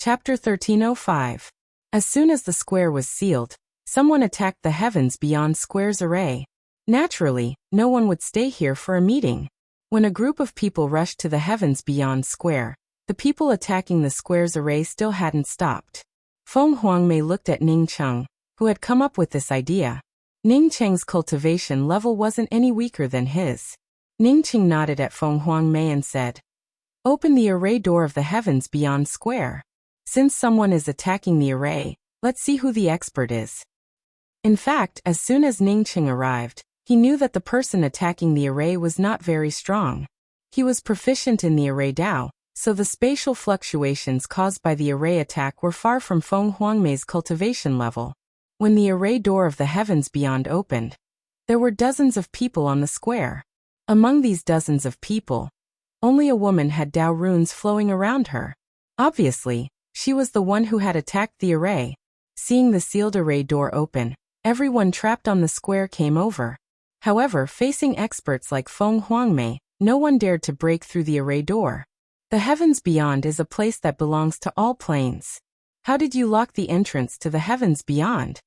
Chapter 1305. As soon as the square was sealed, someone attacked the heavens beyond square's array. Naturally, no one would stay here for a meeting. When a group of people rushed to the heavens beyond square, the people attacking the square's array still hadn't stopped. Feng Huangmei looked at Ning Cheng, who had come up with this idea. Ning Cheng's cultivation level wasn't any weaker than his. Ning Cheng nodded at Feng Huangmei and said, "Open the array door of the heavens beyond square. Since someone is attacking the array, let's see who the expert is." In fact, as soon as Ning Cheng arrived, he knew that the person attacking the array was not very strong. He was proficient in the array Dao, so the spatial fluctuations caused by the array attack were far from Feng Huangmei's cultivation level. When the array door of the heavens beyond opened, there were dozens of people on the square. Among these dozens of people, only a woman had Dao runes flowing around her. Obviously, she was the one who had attacked the array. Seeing the sealed array door open, everyone trapped on the square came over. However, facing experts like Feng Huangmei, no one dared to break through the array door. The heavens beyond is a place that belongs to all planes. How did you lock the entrance to the heavens beyond?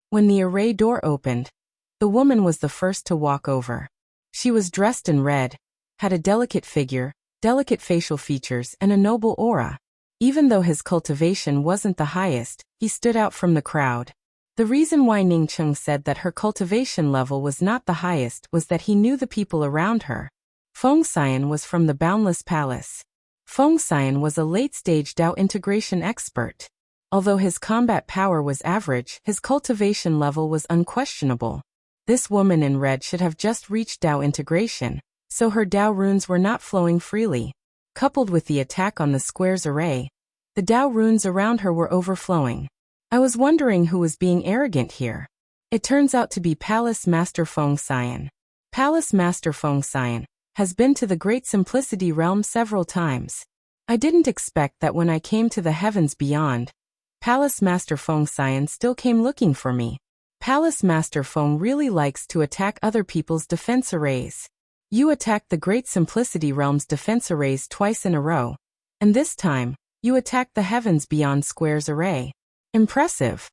When the array door opened, the woman was the first to walk over. She was dressed in red, had a delicate figure, delicate facial features, and a noble aura. Even though his cultivation wasn't the highest, he stood out from the crowd. The reason why Ning Cheng said that her cultivation level was not the highest was that he knew the people around her. Feng Xian was from the Boundless Palace. Feng Xian was a late-stage Dao integration expert. Although his combat power was average, his cultivation level was unquestionable. This woman in red should have just reached Dao integration, so her Dao runes were not flowing freely. Coupled with the attack on the square's array, the Dao runes around her were overflowing. I was wondering who was being arrogant here. It turns out to be Palace Master Feng Xian. Palace Master Feng Xian has been to the Great Simplicity Realm several times. I didn't expect that when I came to the heavens beyond, Palace Master Feng Xian still came looking for me. Palace Master Feng really likes to attack other people's defense arrays. You attacked the Great Simplicity Realm's defense arrays twice in a row, and this time, you attacked the heavens beyond square's array. Impressive.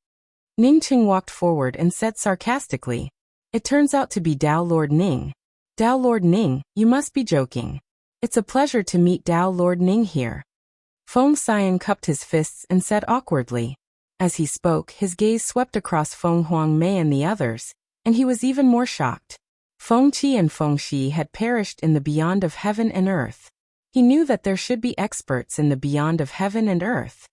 Ning Cheng walked forward and said sarcastically, "It turns out to be Dao Lord Ning." "Dao Lord Ning, you must be joking. It's a pleasure to meet Dao Lord Ning here." Feng Xian cupped his fists and said awkwardly. As he spoke, his gaze swept across Feng Huangmei and the others, and he was even more shocked. Feng Qi and Feng Shi had perished in the beyond of heaven and earth. He knew that there should be experts in the beyond of heaven and earth.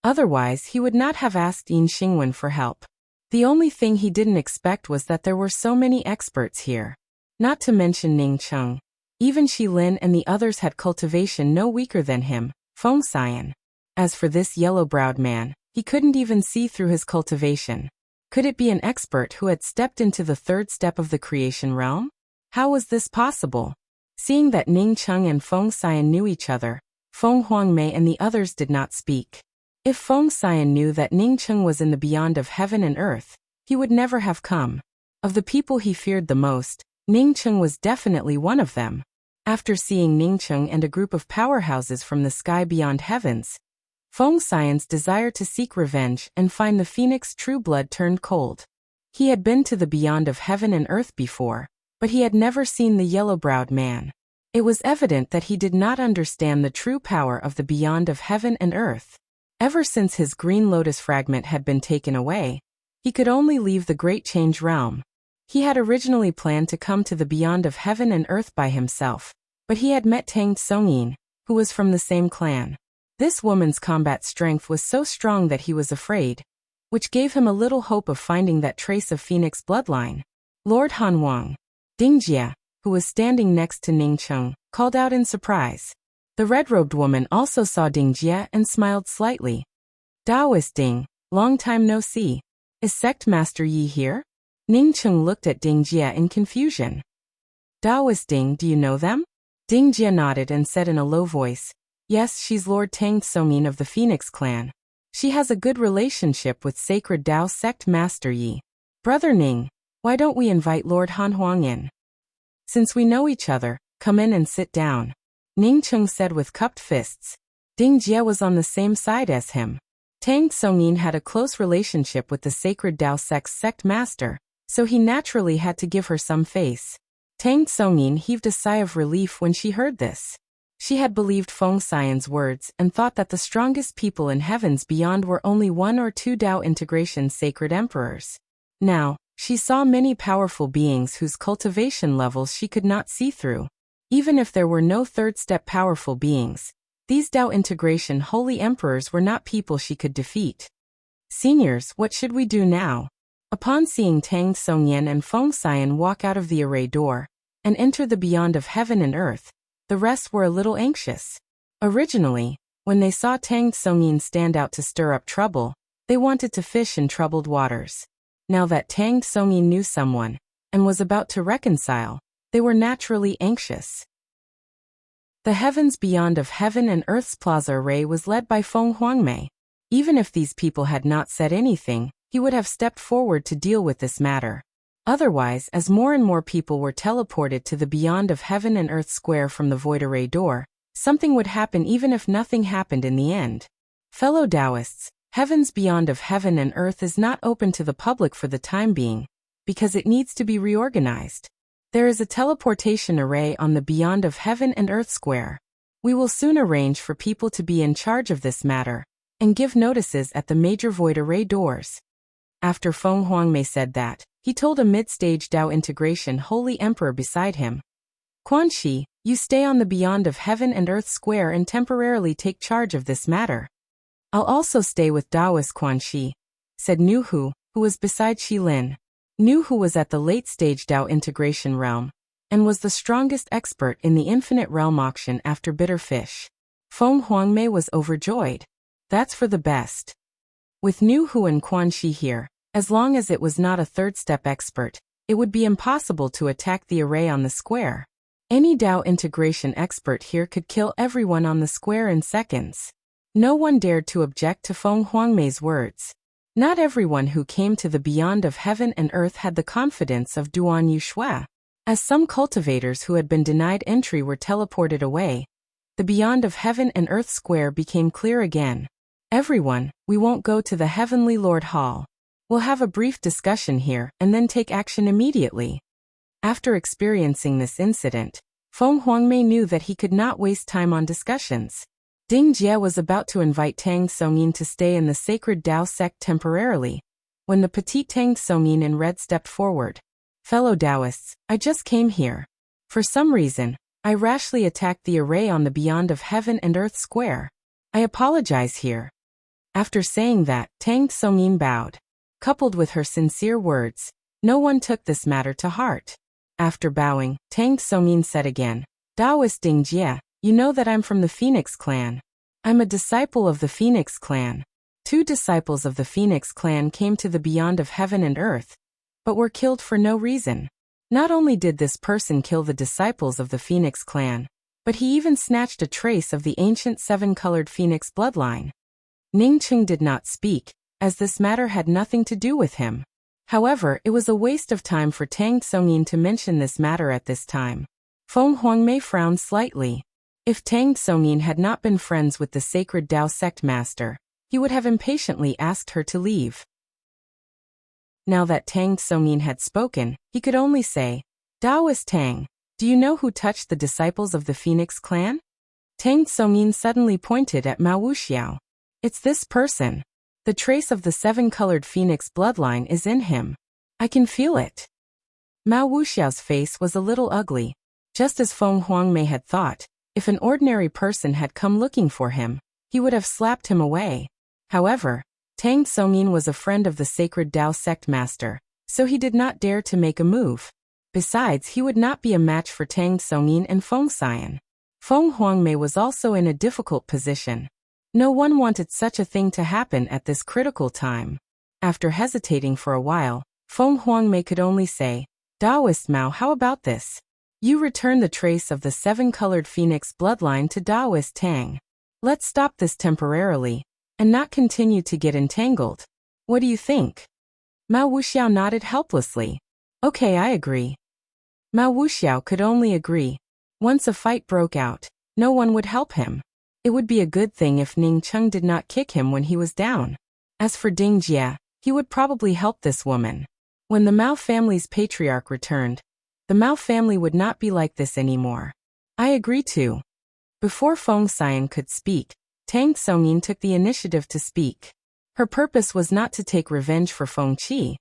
Otherwise, he would not have asked Yin Xingwen for help. The only thing he didn't expect was that there were so many experts here. Not to mention Ning Cheng. Even Shi Lin and the others had cultivation no weaker than him, Feng Xian. As for this yellow-browed man, he couldn't even see through his cultivation. Could it be an expert who had stepped into the third step of the creation realm? How was this possible? Seeing that Ning Cheng and Feng Xian knew each other, Feng Huangmei and the others did not speak. If Feng Xian knew that Ning Cheng was in the beyond of heaven and earth, he would never have come. Of the people he feared the most, Ning Cheng was definitely one of them. After seeing Ning Cheng and a group of powerhouses from the sky beyond heavens, Feng Xian's desire to seek revenge and find the phoenix true blood turned cold. He had been to the beyond of heaven and earth before, but he had never seen the yellow-browed man. It was evident that he did not understand the true power of the beyond of heaven and earth. Ever since his green lotus fragment had been taken away, he could only leave the Great Change realm. He had originally planned to come to the beyond of heaven and earth by himself, but he had met Tang Tsongyin, who was from the same clan. This woman's combat strength was so strong that he was afraid, which gave him a little hope of finding that trace of Phoenix bloodline. Lord Han Wang. Dingjia, who was standing next to Ning Cheng, called out in surprise. The red-robed woman also saw Dingjia and smiled slightly. "Daoist Ding, long time no see. Is Sect Master Yi here?" Ning Cheng looked at Dingjia in confusion. "Daoist Ding, do you know them?" Dingjia nodded and said in a low voice, "Yes, she's Lord Tang Tsongyin of the Phoenix clan. She has a good relationship with Sacred Dao Sect Master Yi. Brother Ning, why don't we invite Lord Han Huang in? Since we know each other, come in and sit down," Ning Cheng said with cupped fists. Ding Jie was on the same side as him. Tang Tsongyin had a close relationship with the sacred Dao sect master, so he naturally had to give her some face. Tang Tsongyin heaved a sigh of relief when she heard this. She had believed Feng Xian's words and thought that the strongest people in heavens beyond were only one or two Dao integration sacred emperors. Now, she saw many powerful beings whose cultivation levels she could not see through. Even if there were no third-step powerful beings, these Dao integration holy emperors were not people she could defeat. Seniors, what should we do now? Upon seeing Tang Tsongyin and Feng Xian walk out of the array door and enter the beyond of heaven and earth, the rest were a little anxious. Originally, when they saw Tang Tsongyin stand out to stir up trouble, they wanted to fish in troubled waters. Now that Tang Tsongyin knew someone and was about to reconcile, they were naturally anxious. The heavens beyond of heaven and earth's plaza array was led by Feng Huangmei. Even if these people had not said anything, he would have stepped forward to deal with this matter. Otherwise, as more and more people were teleported to the beyond of heaven and earth square from the void array door, something would happen even if nothing happened in the end. Fellow Taoists, heavens beyond of heaven and earth is not open to the public for the time being, because it needs to be reorganized. There is a teleportation array on the beyond of heaven and earth square. We will soon arrange for people to be in charge of this matter and give notices at the major void array doors. After Feng Huangmei said that, he told a mid-stage Dao integration holy emperor beside him, Quan Shi, you stay on the beyond of heaven and earth square and temporarily take charge of this matter. I'll also stay with Taoist Quan Shi, said Nu Hu, who was beside Shi Lin. Nu Hu was at the late-stage Dao integration realm, and was the strongest expert in the infinite realm auction after Bitter Fish. Feng Huangmei was overjoyed. That's for the best. With Nu Hu and Quan Shi here, as long as it was not a third-step expert, it would be impossible to attack the array on the square. Any Dao integration expert here could kill everyone on the square in seconds. No one dared to object to Feng Huangmei's words. Not everyone who came to the beyond of heaven and earth had the confidence of Duan Yushua. As some cultivators who had been denied entry were teleported away, the beyond of heaven and earth square became clear again. Everyone, we won't go to the Heavenly Lord Hall. We'll have a brief discussion here and then take action immediately. After experiencing this incident, Feng Huangmei knew that he could not waste time on discussions. Ding Jie was about to invite Tang Tsongyin to stay in the sacred Dao sect temporarily, when the petite Tang Tsongyin in red stepped forward. Fellow Taoists, I just came here. For some reason, I rashly attacked the array on the beyond of heaven and earth square. I apologize here. After saying that, Tang Tsongyin bowed. Coupled with her sincere words, no one took this matter to heart. After bowing, Tang Tsongyin said again, Taoist Ding Jie, you know that I'm from the Phoenix clan. I'm a disciple of the Phoenix clan. 2 disciples of the Phoenix clan came to the beyond of heaven and earth, but were killed for no reason. Not only did this person kill the disciples of the Phoenix clan, but he even snatched a trace of the ancient 7-colored Phoenix bloodline. Ning Cheng did not speak, as this matter had nothing to do with him. However, it was a waste of time for Tang Tsongyin to mention this matter at this time. Feng Huangmei frowned slightly. If Tang Tsongyin had not been friends with the sacred Dao sect master, he would have impatiently asked her to leave. Now that Tang Tsongyin had spoken, he could only say, Taoist Tang, do you know who touched the disciples of the Phoenix clan? Tang Tsongyin suddenly pointed at Wuxia. It's this person. The trace of the 7-colored Phoenix bloodline is in him. I can feel it. Wuxia's face was a little ugly. Just as Feng Huangmei had thought, if an ordinary person had come looking for him, he would have slapped him away. However, Tang Tsongyin was a friend of the sacred Dao sect master, so he did not dare to make a move. Besides, he would not be a match for Tang Tsongyin and Feng Xian. Feng Huangmei was also in a difficult position. No one wanted such a thing to happen at this critical time. After hesitating for a while, Feng Huangmei could only say, Taoist Mao, how about this? You return the trace of the 7-colored Phoenix bloodline to Taoist Tang. Let's stop this temporarily, and not continue to get entangled. What do you think? Wuxia nodded helplessly. Okay, I agree. Wuxia could only agree. Once a fight broke out, no one would help him. It would be a good thing if Ning Cheng did not kick him when he was down. As for Ding Jia, he would probably help this woman. When the Mao family's patriarch returned, the Mao family would not be like this anymore. I agree too. Before Feng Xian could speak, Tang Xongyin took the initiative to speak. Her purpose was not to take revenge for Feng Qi,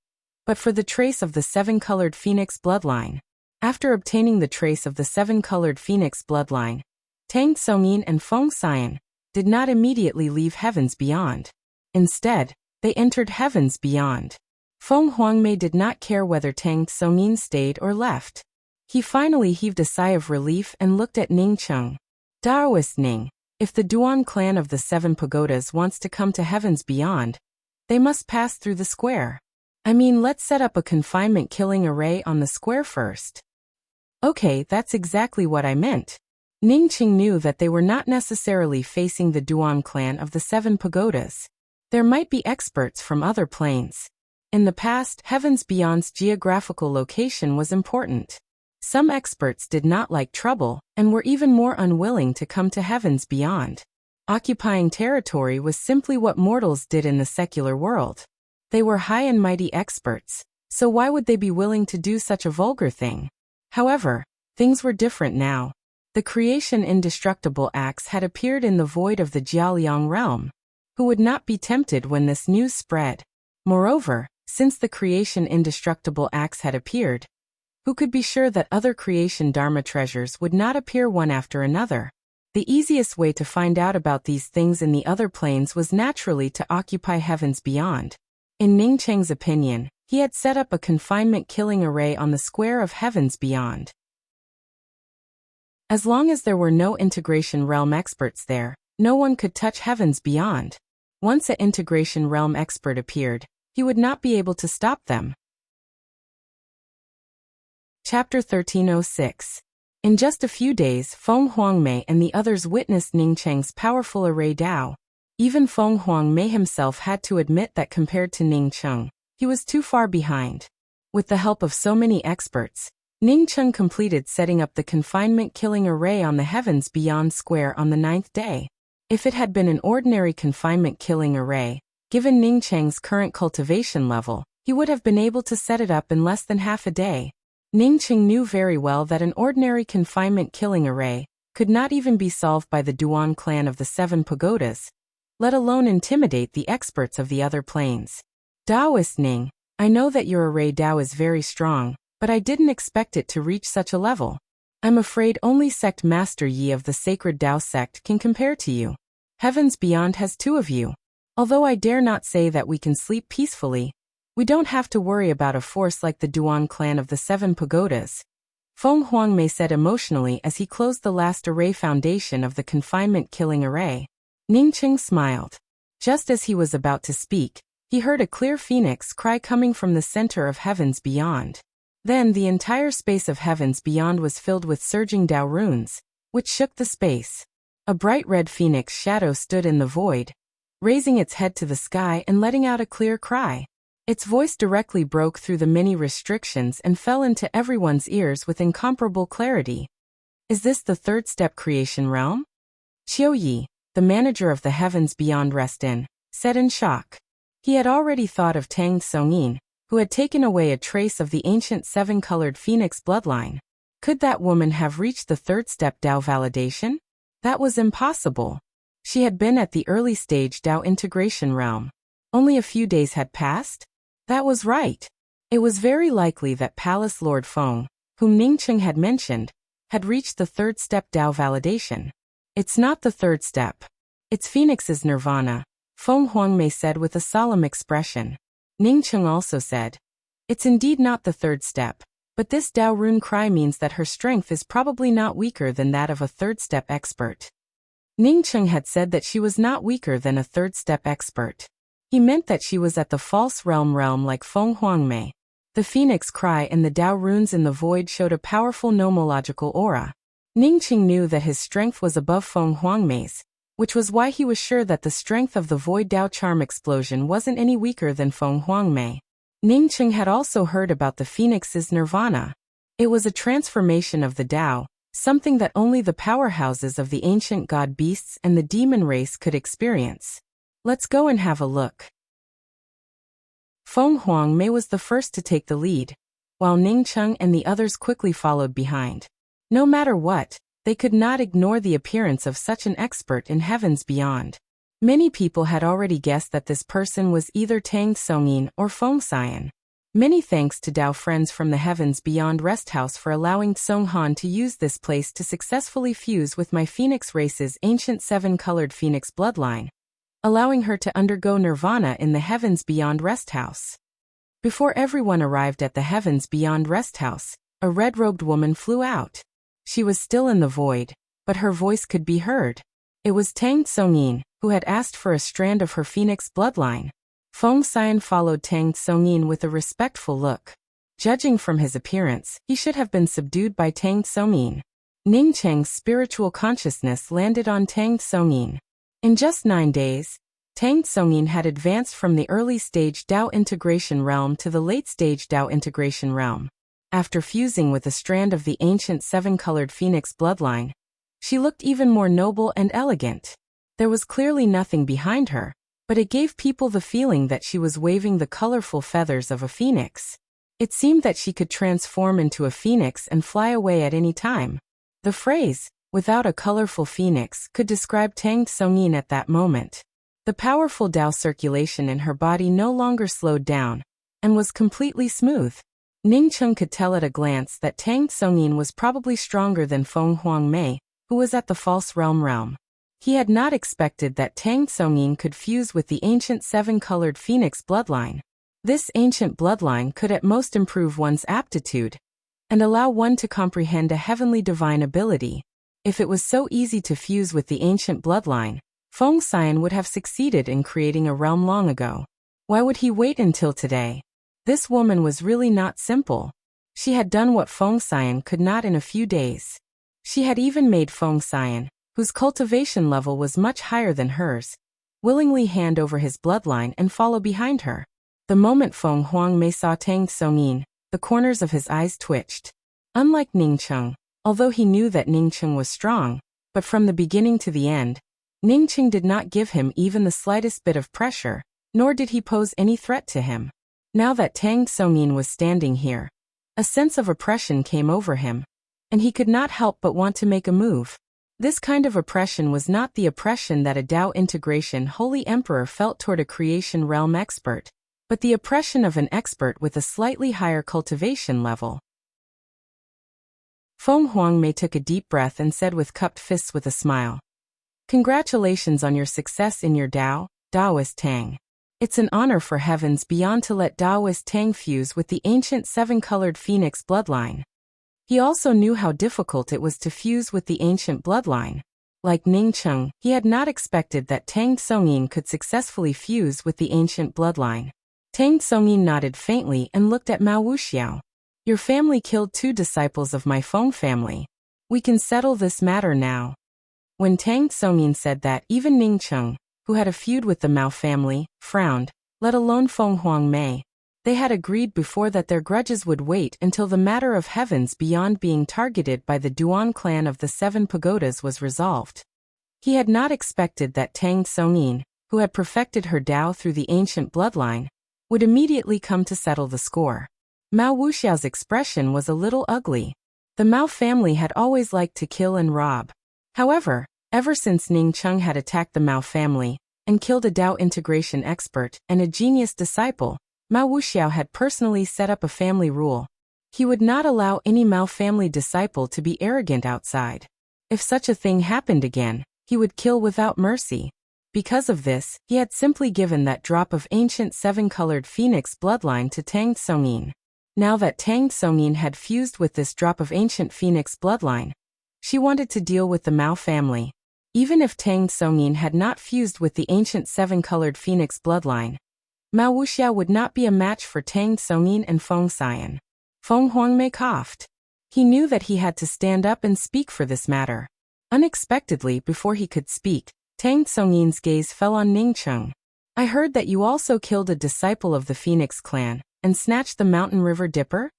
but for the trace of the seven-colored phoenix bloodline. After obtaining the trace of the seven-colored phoenix bloodline, Tang Xongyin and Feng Xian did not immediately leave Heavens Beyond. Instead, they entered Heavens Beyond. Feng Huangmei did not care whether Tang Xongyin stayed or left. He finally heaved a sigh of relief and looked at Ning Cheng. Daoist Ning, if the Duan clan of the Seven Pagodas wants to come to Heavens Beyond, they must pass through the square. I mean, let's set up a confinement killing array on the square first. Okay, that's exactly what I meant. Ning Cheng knew that they were not necessarily facing the Duan clan of the Seven Pagodas. There might be experts from other planes. In the past, Heavens Beyond's geographical location was important. Some experts did not like trouble and were even more unwilling to come to Heavens Beyond. Occupying territory was simply what mortals did in the secular world. They were high and mighty experts, so why would they be willing to do such a vulgar thing? However, things were different now. The creation indestructible axe had appeared in the void of the Jialiang realm. Who would not be tempted when this news spread? Moreover, since the creation indestructible axe had appeared, who could be sure that other creation Dharma treasures would not appear one after another? The easiest way to find out about these things in the other planes was naturally to occupy Heavens Beyond. In Ning Cheng's opinion, he had set up a confinement killing array on the square of Heavens Beyond. As long as there were no integration realm experts there, no one could touch Heavens Beyond. Once an integration realm expert appeared, he would not be able to stop them. Chapter 1306. In just a few days, Feng Huangmei and the others witnessed Ning Cheng's powerful array Dao. Even Feng Huangmei himself had to admit that compared to Ning Cheng, he was too far behind. With the help of so many experts, Ning Cheng completed setting up the confinement killing array on the Heavens Beyond square on the 9th day. If it had been an ordinary confinement killing array, given Ning Cheng's current cultivation level, he would have been able to set it up in less than half a day. Ning Cheng knew very well that an ordinary confinement killing array could not even be solved by the Duan clan of the Seven Pagodas, let alone intimidate the experts of the other planes. Daoist Ning, I know that your array Dao is very strong, but I didn't expect it to reach such a level. I'm afraid only Sect Master Yi of the Sacred Dao sect can compare to you. Heavens Beyond has two of you. Although I dare not say that we can sleep peacefully, we don't have to worry about a force like the Duan clan of the Seven Pagodas. Feng Huangmei said emotionally as he closed the last array foundation of the confinement killing array. Ning Cheng smiled. Just as he was about to speak, he heard a clear phoenix cry coming from the center of Heavens Beyond. Then the entire space of Heavens Beyond was filled with surging Dao runes, which shook the space. A bright red phoenix shadow stood in the void, raising its head to the sky and letting out a clear cry. Its voice directly broke through the many restrictions and fell into everyone's ears with incomparable clarity. Is this the third step creation realm? Qiu Yi, the manager of the Heavens Beyond Rest-In, said in shock. He had already thought of Tang Xongyin, who had taken away a trace of the ancient seven-colored phoenix bloodline. Could that woman have reached the third step Dao validation? That was impossible. She had been at the early stage Dao integration realm. Only a few days had passed? That was right. It was very likely that Palace Lord Feng, whom Ning Cheng had mentioned, had reached the third step Dao validation. It's not the third step. It's Phoenix's nirvana, Feng Huangmei said with a solemn expression. Ning Cheng also said, it's indeed not the third step, but this Dao rune cry means that her strength is probably not weaker than that of a third step expert. Ning Cheng had said that she was not weaker than a third step expert. He meant that she was at the false realm like Feng Huangmei. The phoenix cry and the Dao runes in the void showed a powerful nomological aura. Ning Cheng knew that his strength was above Feng Huangmei's, which was why he was sure that the strength of the void Dao charm explosion wasn't any weaker than Feng Huangmei. Ning Cheng had also heard about the phoenix's nirvana. It was a transformation of the Dao, something that only the powerhouses of the ancient god beasts and the demon race could experience. Let's go and have a look. Feng Huangmei was the first to take the lead, while Ning Cheng and the others quickly followed behind. No matter what, they could not ignore the appearance of such an expert in heavens beyond. Many people had already guessed that this person was either Tang Songyin or Feng Xian. Many thanks to Dao friends from the Heavens Beyond Rest House for allowing Song Han to use this place to successfully fuse with my Phoenix race's ancient seven-colored Phoenix bloodline, allowing her to undergo nirvana in the Heavens Beyond Rest House. Before everyone arrived at the Heavens Beyond Rest House, a red-robed woman flew out. She was still in the void, but her voice could be heard. It was Tang Songyin, who had asked for a strand of her Phoenix bloodline. Feng Xian followed Tang Songyin with a respectful look. Judging from his appearance, he should have been subdued by Tang Songyin. Ning Cheng's spiritual consciousness landed on Tang Songyin. In just 9 days, Tang Songyin had advanced from the early-stage Dao integration realm to the late-stage Dao integration realm. After fusing with a strand of the ancient seven-colored Phoenix bloodline, she looked even more noble and elegant. There was clearly nothing behind her, but it gave people the feeling that she was waving the colorful feathers of a phoenix. It seemed that she could transform into a phoenix and fly away at any time. The phrase, "without a colorful phoenix," could describe Tang Songyin at that moment. The powerful Dao circulation in her body no longer slowed down, and was completely smooth. Ning Cheng could tell at a glance that Tang Songyin was probably stronger than Feng Huangmei, who was at the false realm. He had not expected that Tang Songyin could fuse with the ancient seven-colored Phoenix bloodline. This ancient bloodline could at most improve one's aptitude, and allow one to comprehend a heavenly divine ability. If it was so easy to fuse with the ancient bloodline, Feng Xian would have succeeded in creating a realm long ago. Why would he wait until today? This woman was really not simple. She had done what Feng Xian could not in a few days. She had even made Feng Xian, whose cultivation level was much higher than hers, willingly hand over his bloodline and follow behind her. The moment Feng Huangmei saw Tang Songyin, the corners of his eyes twitched. Unlike Ning Cheng, although he knew that Ning Cheng was strong, but from the beginning to the end, Ning Cheng did not give him even the slightest bit of pressure, nor did he pose any threat to him. Now that Tang Songyin was standing here, a sense of oppression came over him, and he could not help but want to make a move. This kind of oppression was not the oppression that a Dao integration holy emperor felt toward a creation realm expert, but the oppression of an expert with a slightly higher cultivation level. Feng Huangmei took a deep breath and said with cupped fists with a smile, "Congratulations on your success in your Dao, Daoist Tang. It's an honor for Heavens Beyond to let Daoist Tang fuse with the ancient seven-colored Phoenix bloodline." He also knew how difficult it was to fuse with the ancient bloodline. Like Ning Cheng, he had not expected that Tang Songyin could successfully fuse with the ancient bloodline. Tang Songyin nodded faintly and looked at Wuxia. "Your family killed 2 disciples of my Feng family. We can settle this matter now." When Tang Songyin said that, even Ning Cheng, who had a feud with the Mao family, frowned, let alone Feng Huangmei. They had agreed before that their grudges would wait until the matter of Heavens Beyond being targeted by the Duan clan of the 7 pagodas was resolved. He had not expected that Tang Songyin, who had perfected her Dao through the ancient bloodline, would immediately come to settle the score. Mao Wuxiao's expression was a little ugly. The Mao family had always liked to kill and rob. However, ever since Ning Cheng had attacked the Mao family and killed a Dao integration expert and a genius disciple, Mao Wuxiao had personally set up a family rule. He would not allow any Mao family disciple to be arrogant outside. If such a thing happened again, he would kill without mercy. Because of this, he had simply given that drop of ancient seven-colored Phoenix bloodline to Tang Songyin. Now that Tang Songyin had fused with this drop of ancient Phoenix bloodline, she wanted to deal with the Mao family. Even if Tang Songyin had not fused with the ancient seven-colored Phoenix bloodline, Mao Wuxia would not be a match for Tang Songyin and Feng Xian. Feng Huangmei coughed. He knew that he had to stand up and speak for this matter. Unexpectedly, before he could speak, Tang Songyin's gaze fell on Ning Cheng. "I heard that you also killed a disciple of the Phoenix clan and snatched the Mountain River Dipper?"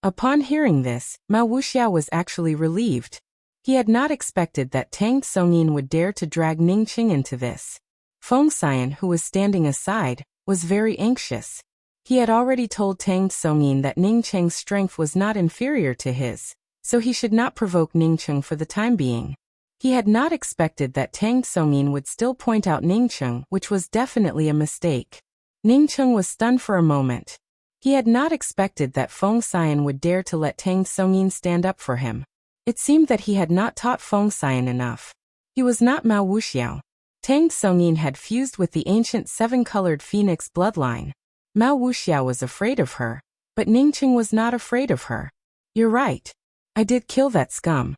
Upon hearing this, Wuxia was actually relieved. He had not expected that Tang Songyin would dare to drag Ningqing into this. Feng Xian, who was standing aside, was very anxious. He had already told Tang Songyin that Ningqing's strength was not inferior to his, so he should not provoke Ningqing for the time being. He had not expected that Tang Songyin would still point out Ningqing, which was definitely a mistake. Ningqing was stunned for a moment. He had not expected that Feng Xian would dare to let Tang Songyin stand up for him. It seemed that he had not taught Feng Xian enough. He was not Mao Wuxiao. Tang Songyin had fused with the ancient seven-colored phoenix bloodline. Mao Wuxiao was afraid of her, but Ningqing was not afraid of her. You're right. I did kill that scum.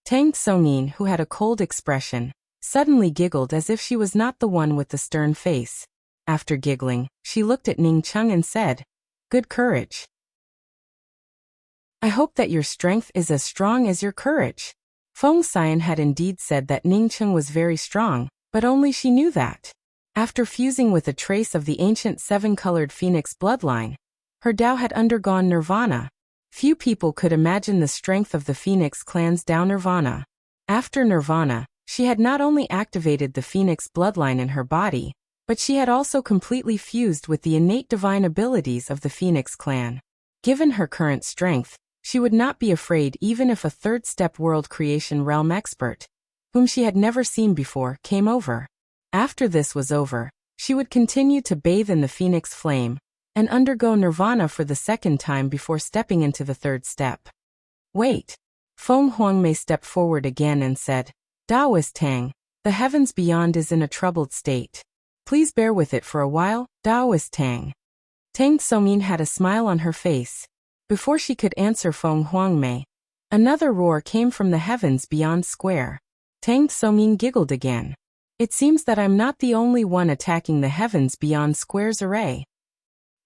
Tang Songyin, who had a cold expression, suddenly giggled as if she was not the one with the stern face. After giggling, she looked at Ningqing and said, "Good courage. I hope that your strength is as strong as your courage." Feng Xian had indeed said that Ningqing was very strong, but only she knew that. After fusing with a trace of the ancient seven-colored phoenix bloodline, her Dao had undergone nirvana. Few people could imagine the strength of the Phoenix clan's Dao nirvana. After nirvana, she had not only activated the Phoenix bloodline in her body, but she had also completely fused with the innate divine abilities of the Phoenix clan. Given her current strength, she would not be afraid even if a third-step world creation realm expert, whom she had never seen before, came over. After this was over, she would continue to bathe in the Phoenix flame and undergo nirvana for the second time before stepping into the third step. Wait. Feng Huangmei stepped forward again and said, "Daoist Tang, the heavens beyond is in a troubled state. Please bear with it for a while, Daoist Tang." Tang Songyin had a smile on her face. Before she could answer Feng Huangmei, another roar came from the heavens beyond square. Tang Songyin giggled again. It seems that I'm not the only one attacking the heavens beyond square's array.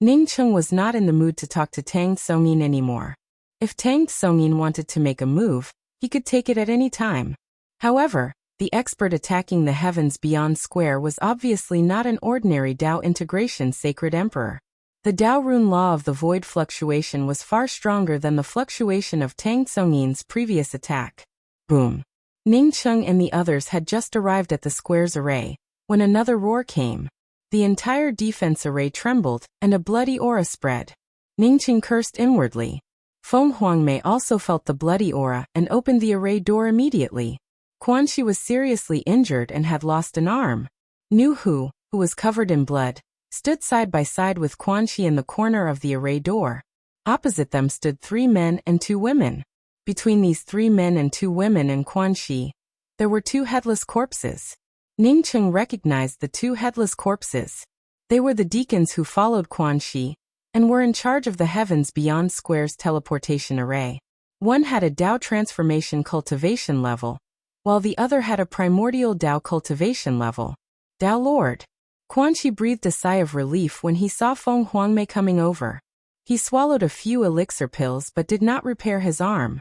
Ningqing was not in the mood to talk to Tang Songyin anymore. If Tang Songyin wanted to make a move, he could take it at any time. However, the expert attacking the heavens beyond square was obviously not an ordinary Dao integration sacred emperor. The Dao rune law of the void fluctuation was far stronger than the fluctuation of Tang Songyin's previous attack. Boom. Ningqing and the others had just arrived at the square's array, when another roar came. The entire defense array trembled, and a bloody aura spread. Ningqing cursed inwardly. Feng Huangmei also felt the bloody aura and opened the array door immediately. Quan Shi was seriously injured and had lost an arm. Nu Hu, who was covered in blood, stood side by side with Quan Shi in the corner of the array door. Opposite them stood 3 men and 2 women. Between these 3 men and 2 women and Quan Shi, there were 2 headless corpses. Ningqing recognized the 2 headless corpses. They were the deacons who followed Quan Shi and were in charge of the heavens beyond square's teleportation array. One had a Dao transformation cultivation level, while the other had a primordial Dao cultivation level. Dao Lord. Quan Shi breathed a sigh of relief when he saw Feng Huangmei coming over. He swallowed a few elixir pills but did not repair his arm.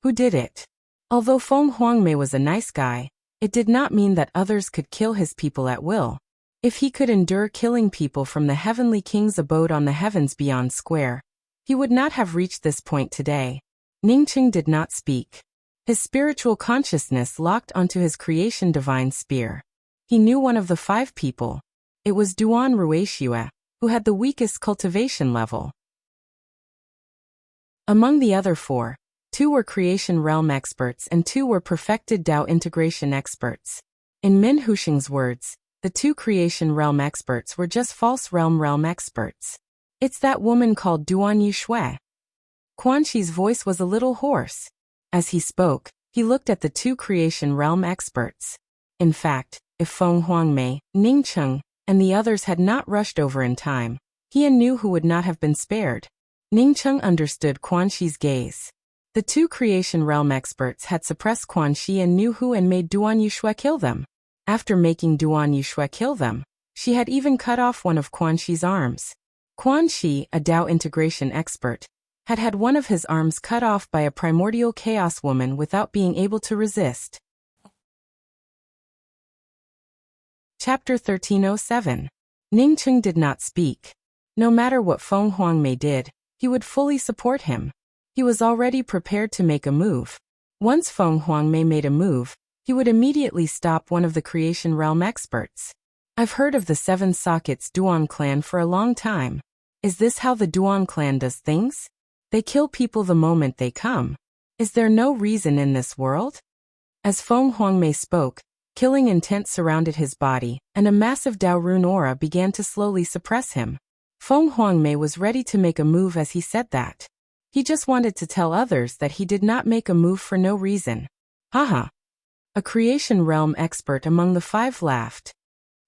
Who did it? Although Feng Huangmei was a nice guy, it did not mean that others could kill his people at will. If he could endure killing people from the Heavenly King's abode on the heavens beyond square, he would not have reached this point today. Ningqing did not speak. His spiritual consciousness locked onto his creation divine spear. He knew one of the 5 people. It was Duan Ruixue, who had the weakest cultivation level. Among the other 4, 2 were creation realm experts and 2 were perfected Dao integration experts. In Min Husheng's words, the 2 creation realm experts were just false realm experts. It's that woman called Duan Yuxue. Quan Shi's voice was a little hoarse. As he spoke, he looked at the 2 creation realm experts. In fact, if Feng Huangmei, Ningqing, and the others had not rushed over in time, he and Nu Hu would not have been spared. Ningqing understood Quan Shi's gaze. The 2 creation realm experts had suppressed Quan Shi and Nu Hu and made Duan Yuxue kill them. After making Duan Yuxue kill them, she had even cut off one of Quan Shi's arms. Quan Shi, a Dao integration expert, had had one of his arms cut off by a primordial chaos woman without being able to resist. Chapter 1307. Ningqing did not speak. No matter what Feng Huangmei did, he would fully support him. He was already prepared to make a move. Once Feng Huangmei made a move, he would immediately stop one of the creation realm experts. I've heard of the Seven Sockets Duan clan for a long time. Is this how the Duan clan does things? They kill people the moment they come. Is there no reason in this world? As Feng Huangmei spoke, killing intent surrounded his body, and a massive Dao rune aura began to slowly suppress him. Feng Huangmei was ready to make a move as he said that. He just wanted to tell others that he did not make a move for no reason. Haha. A creation realm expert among the five laughed.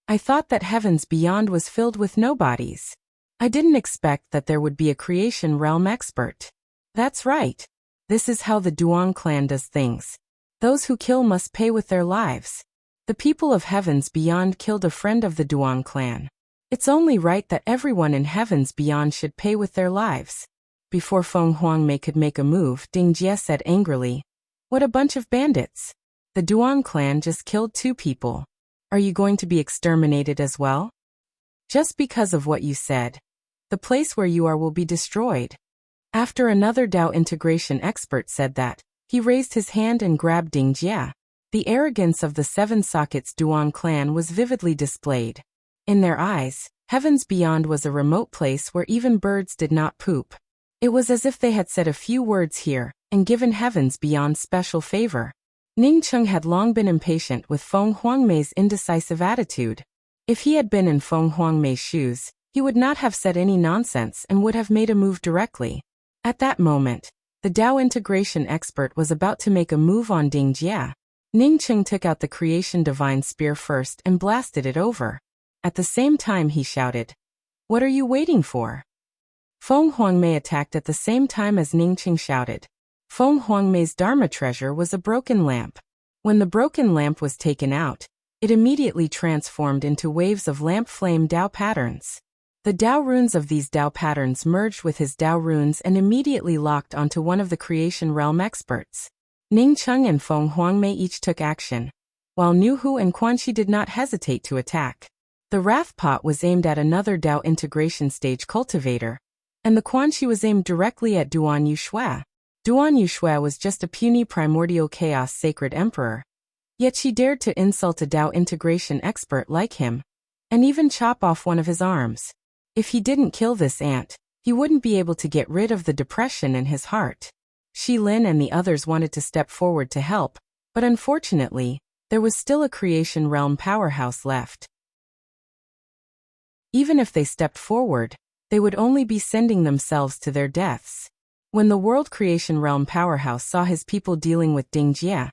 I thought that heavens beyond was filled with nobodies. I didn't expect that there would be a creation realm expert. That's right. This is how the Duan clan does things. Those who kill must pay with their lives. The people of heavens beyond killed a friend of the Duan clan. It's only right that everyone in heavens beyond should pay with their lives. Before Feng Huangmei could make a move, Ding Jie said angrily, "What a bunch of bandits. The Duan clan just killed 2 people. Are you going to be exterminated as well? Just because of what you said. The place where you are will be destroyed." After another Dao integration expert said that, he raised his hand and grabbed Ding Jie. The arrogance of the Seven Sockets Duan clan was vividly displayed. In their eyes, heavens beyond was a remote place where even birds did not poop. It was as if they had said a few words here, and given heavens beyond special favor. Ning Cheng had long been impatient with Feng Huangmei's indecisive attitude. If he had been in Feng Huangmei's shoes, he would not have said any nonsense and would have made a move directly. At that moment, the Dao integration expert was about to make a move on Ding Jie. Ning Cheng took out the creation divine spear first and blasted it over. At the same time he shouted, "What are you waiting for?" Feng Huangmei attacked at the same time as Ning Cheng shouted. Feng Huangmei's Dharma treasure was a broken lamp. When the broken lamp was taken out, it immediately transformed into waves of lamp flame Dao patterns. The Dao runes of these Dao patterns merged with his Dao runes and immediately locked onto one of the creation realm experts. Ning Cheng and Feng Huangmei each took action, while Nu Hu and Quan Chi did not hesitate to attack. The Wrath Pot was aimed at another Dao integration stage cultivator, and the Quan Chi was aimed directly at Duan Yuxue. Duan Yuxue was just a puny primordial chaos sacred emperor. Yet she dared to insult a Dao integration expert like him, and even chop off one of his arms. If he didn't kill this ant, he wouldn't be able to get rid of the depression in his heart. Shi Lin and the others wanted to step forward to help, but unfortunately, there was still a creation realm powerhouse left. Even if they stepped forward, they would only be sending themselves to their deaths. When the World Creation Realm powerhouse saw his people dealing with Ding Jie,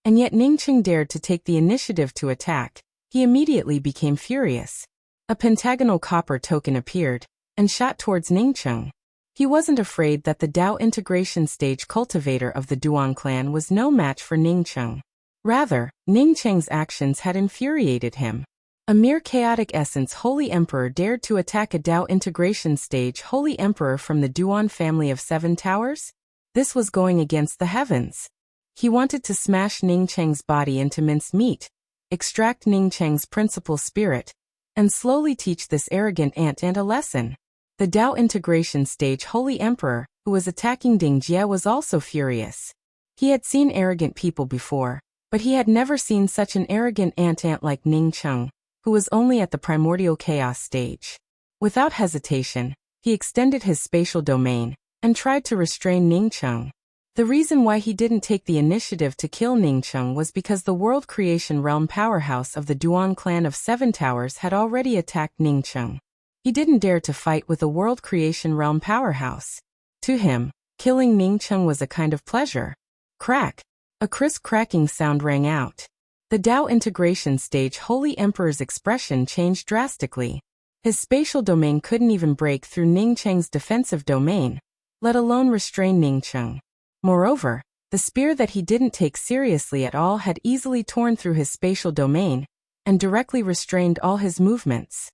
and yet Ning Cheng dared to take the initiative to attack, he immediately became furious. A pentagonal copper token appeared, and shot towards Ning Cheng. He wasn't afraid that the Dao integration stage cultivator of the Duan clan was no match for Ning Cheng. Rather, Ning Cheng's actions had infuriated him. A mere chaotic essence Holy Emperor dared to attack a Dao integration stage Holy Emperor from the Duan family of 7 towers? This was going against the heavens. He wanted to smash Ning Cheng's body into minced meat, extract Ning Cheng's principal spirit, and slowly teach this arrogant ant a lesson. The Dao integration stage Holy Emperor, who was attacking Ding Jie, was also furious. He had seen arrogant people before, but he had never seen such an arrogant ant like Ning Cheng, who was only at the primordial chaos stage. Without hesitation, he extended his spatial domain and tried to restrain Ning Cheng. The reason why he didn't take the initiative to kill Ning Cheng was because the World Creation Realm powerhouse of the Duan clan of 7 towers had already attacked Ning Cheng. He didn't dare to fight with a World Creation Realm powerhouse. To him, killing Ning Cheng was a kind of pleasure. Crack! A crisp cracking sound rang out. The Dao integration stage Holy Emperor's expression changed drastically. His spatial domain couldn't even break through Ning Cheng's defensive domain, let alone restrain Ning Cheng. Moreover, the spear that he didn't take seriously at all had easily torn through his spatial domain and directly restrained all his movements.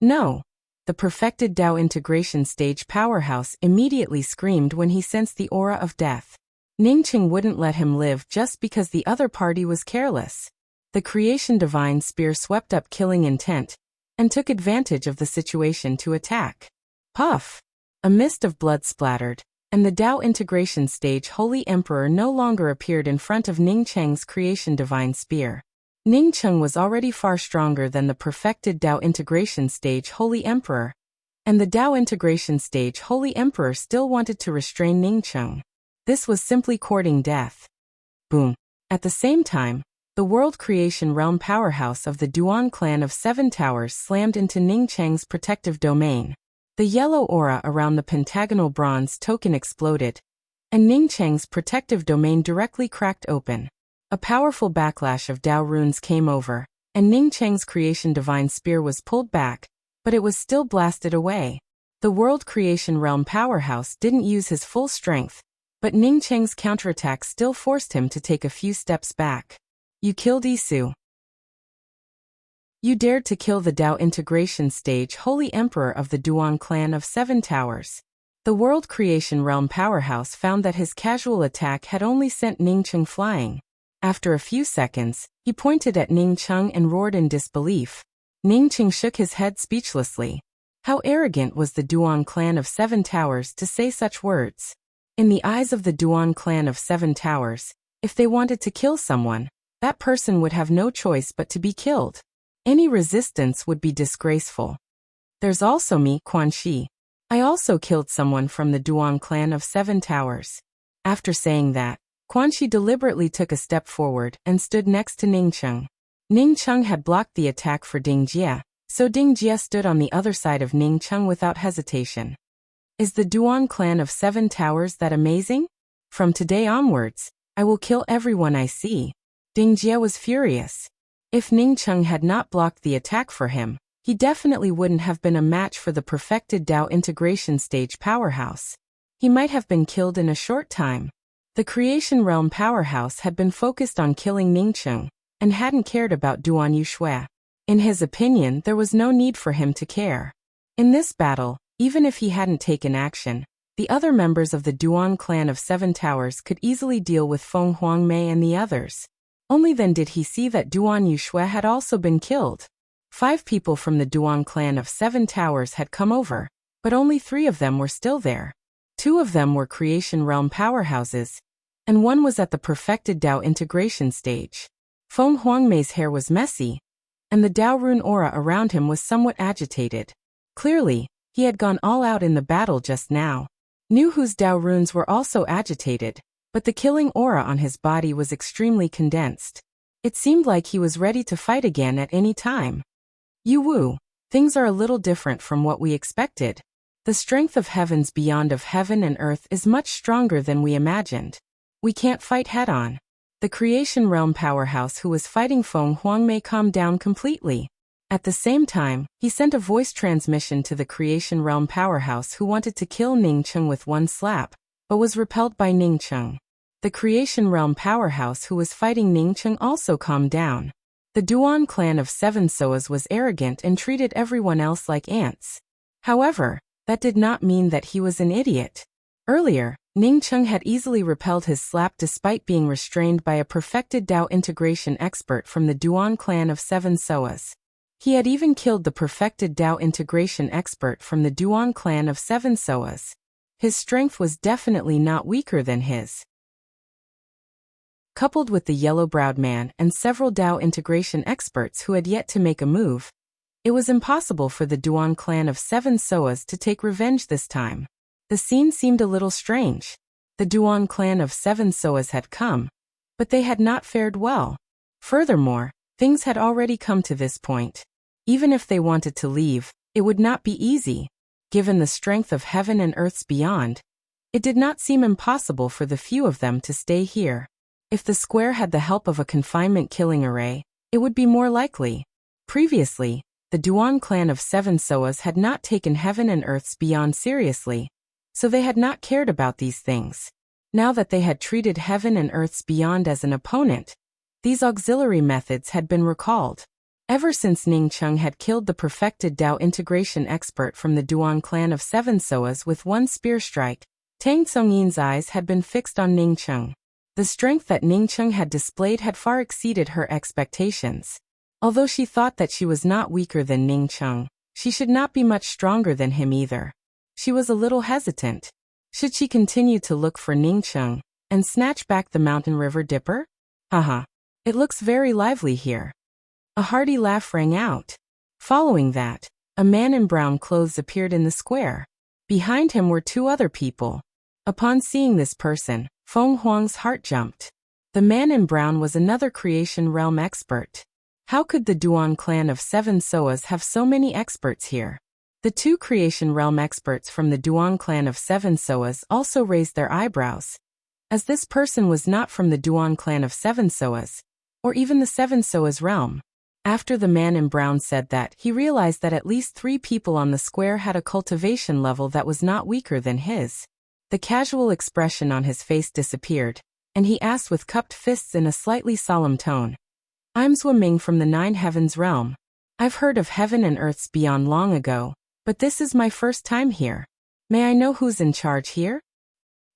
No! The perfected Dao integration stage powerhouse immediately screamed when he sensed the aura of death. Ning Cheng wouldn't let him live just because the other party was careless. The creation divine spear swept up killing intent and took advantage of the situation to attack. Puff! A mist of blood splattered, and the Dao integration stage Holy Emperor no longer appeared in front of Ning Cheng's creation divine spear. Ning Cheng was already far stronger than the perfected Dao integration stage Holy Emperor, and the Dao integration stage Holy Emperor still wanted to restrain Ning Cheng. This was simply courting death. Boom. At the same time, the world creation realm powerhouse of the Duan clan of Seven Towers slammed into Ning Cheng's protective domain. The yellow aura around the pentagonal bronze token exploded, and Ning Cheng's protective domain directly cracked open. A powerful backlash of Dao runes came over, and Ning Cheng's creation divine spear was pulled back, but it was still blasted away. The world creation realm powerhouse didn't use his full strength, but Ning Cheng's counterattack still forced him to take a few steps back. You killed Isu. You dared to kill the Dao integration stage Holy Emperor of the Duan clan of Seven Towers. The world creation realm powerhouse found that his casual attack had only sent Ning Cheng flying. After a few seconds, he pointed at Ning Cheng and roared in disbelief. Ning Cheng shook his head speechlessly. How arrogant was the Duan clan of Seven Towers to say such words? In the eyes of the Duan clan of Seven Towers, if they wanted to kill someone, that person would have no choice but to be killed. Any resistance would be disgraceful. There's also me, Quan Shi. I also killed someone from the Duan clan of Seven Towers. After saying that, Quan Shi deliberately took a step forward and stood next to Ning Cheng. Ning Cheng had blocked the attack for Ding Jie, so Ding Jie stood on the other side of Ning Cheng without hesitation. Is the Duan clan of Seven Towers that amazing? From today onwards, I will kill everyone I see. Ding Jie was furious. If Ning Cheng had not blocked the attack for him, he definitely wouldn't have been a match for the perfected Dao integration stage powerhouse. He might have been killed in a short time. The creation realm powerhouse had been focused on killing Ning Cheng, and hadn't cared about Duan Yushui. In his opinion, there was no need for him to care. In this battle, even if he hadn't taken action, the other members of the Duan clan of Seven Towers could easily deal with Feng Huangmei and the others. Only then did he see that Duan Yushui had also been killed. 5 people from the Duan clan of Seven Towers had come over, but only 3 of them were still there. 2 of them were creation realm powerhouses, and 1 was at the perfected Dao integration stage. Feng Huangmei's hair was messy, and the Dao rune aura around him was somewhat agitated. Clearly, he had gone all out in the battle just now. Niu Hu's Dao runes were also agitated, but the killing aura on his body was extremely condensed. It seemed like he was ready to fight again at any time. Yu Wu, things are a little different from what we expected. The strength of heavens beyond of heaven and earth is much stronger than we imagined. We can't fight head-on. The creation realm powerhouse who was fighting Feng Huangmei calmed down completely. At the same time, he sent a voice transmission to the creation realm powerhouse who wanted to kill Ning Cheng with one slap, but was repelled by Ning Cheng. The creation realm powerhouse who was fighting Ning Cheng also calmed down. The Duan clan of Seven Soas was arrogant and treated everyone else like ants. However, that did not mean that he was an idiot. Earlier, Ning Cheng had easily repelled his slap despite being restrained by a perfected Dao integration expert from the Duan clan of Seven Soas. He had even killed the perfected Dao integration expert from the Duan clan of Seven Soas. His strength was definitely not weaker than his. Coupled with the yellow-browed man and several Dao integration experts who had yet to make a move, it was impossible for the Duan clan of Seven Soas to take revenge this time. The scene seemed a little strange. The Duan clan of Seven Soas had come, but they had not fared well. Furthermore, things had already come to this point. Even if they wanted to leave, it would not be easy. Given the strength of heaven and earth's beyond, it did not seem impossible for the few of them to stay here. If the square had the help of a confinement killing array, it would be more likely. Previously, the Duan clan of Seven Soas had not taken heaven and earth's beyond seriously, so they had not cared about these things. Now that they had treated heaven and earth's beyond as an opponent, these auxiliary methods had been recalled. Ever since Ning Cheng had killed the perfected Dao integration expert from the Duan clan of Seven Soas with one spear strike, Tang Tsongyin's eyes had been fixed on Ning Cheng. The strength that Ning Cheng had displayed had far exceeded her expectations. Although she thought that she was not weaker than Ning Cheng, she should not be much stronger than him either. She was a little hesitant. Should she continue to look for Ningcheng and snatch back the mountain river dipper? Haha. It looks very lively here. A hearty laugh rang out. Following that, a man in brown clothes appeared in the square. Behind him were two other people. Upon seeing this person, Feng Huang's heart jumped. The man in brown was another creation realm expert. How could the Duan clan of 7 Soas have so many experts here? The two creation realm experts from the Duan clan of 7 Soas also raised their eyebrows, as this person was not from the Duan clan of 7 Soas, or even the 7 Soas realm. After the man in brown said that, he realized that at least 3 people on the square had a cultivation level that was not weaker than his. The casual expression on his face disappeared, and he asked with cupped fists in a slightly solemn tone. I'm Zhuoming from the 9 Heavens realm. I've heard of heaven and earth's beyond long ago, but this is my first time here. May I know who's in charge here?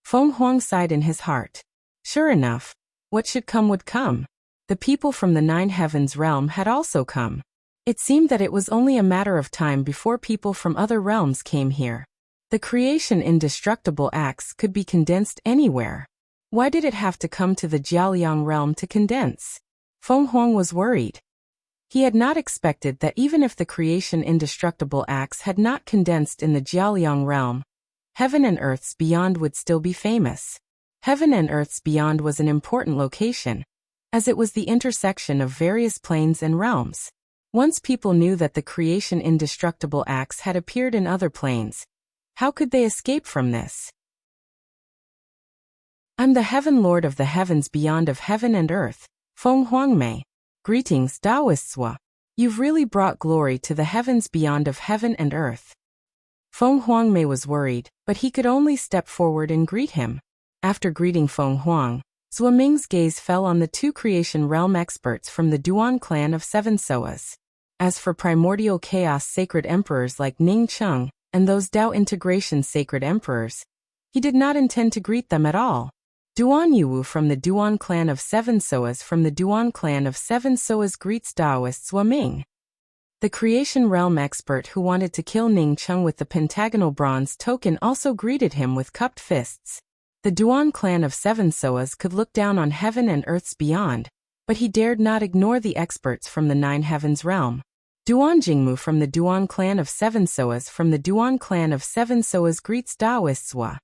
Feng Huang sighed in his heart. Sure enough, what should come would come. The people from the 9 Heavens realm had also come. It seemed that it was only a matter of time before people from other realms came here. The creation indestructible axe could be condensed anywhere. Why did it have to come to the Jiaoliang realm to condense? Feng Huang was worried. He had not expected that even if the creation indestructible axe had not condensed in the Jiaoliang realm, heaven and earth's beyond would still be famous. Heaven and earth's beyond was an important location, as it was the intersection of various planes and realms. Once people knew that the creation indestructible axe had appeared in other planes, how could they escape from this? I'm the Heaven Lord of the heavens beyond of heaven and earth, Feng Huangmei. Greetings, Taoists. You've really brought glory to the heavens beyond of heaven and earth. Feng Huangmei was worried, but he could only step forward and greet him. After greeting Feng Huang, Zhuoming's gaze fell on the 2 creation realm experts from the Duan clan of 7 Soas. As for primordial chaos sacred emperors like Ning Cheng, and those Dao integration sacred emperors, he did not intend to greet them at all. Duan Yuwu from the Duan clan of 7 Soas from the Duan clan of 7 Soas greets Taoist Zhuoming. The creation realm expert who wanted to kill Ning Cheng with the pentagonal bronze token also greeted him with cupped fists. The Duan clan of 7 Soas could look down on heaven and earth's beyond, but he dared not ignore the experts from the 9 Heavens realm. Duan Jingmu from the Duan clan of 7 Soas from the Duan clan of 7 Soas greets Taoist Zhua.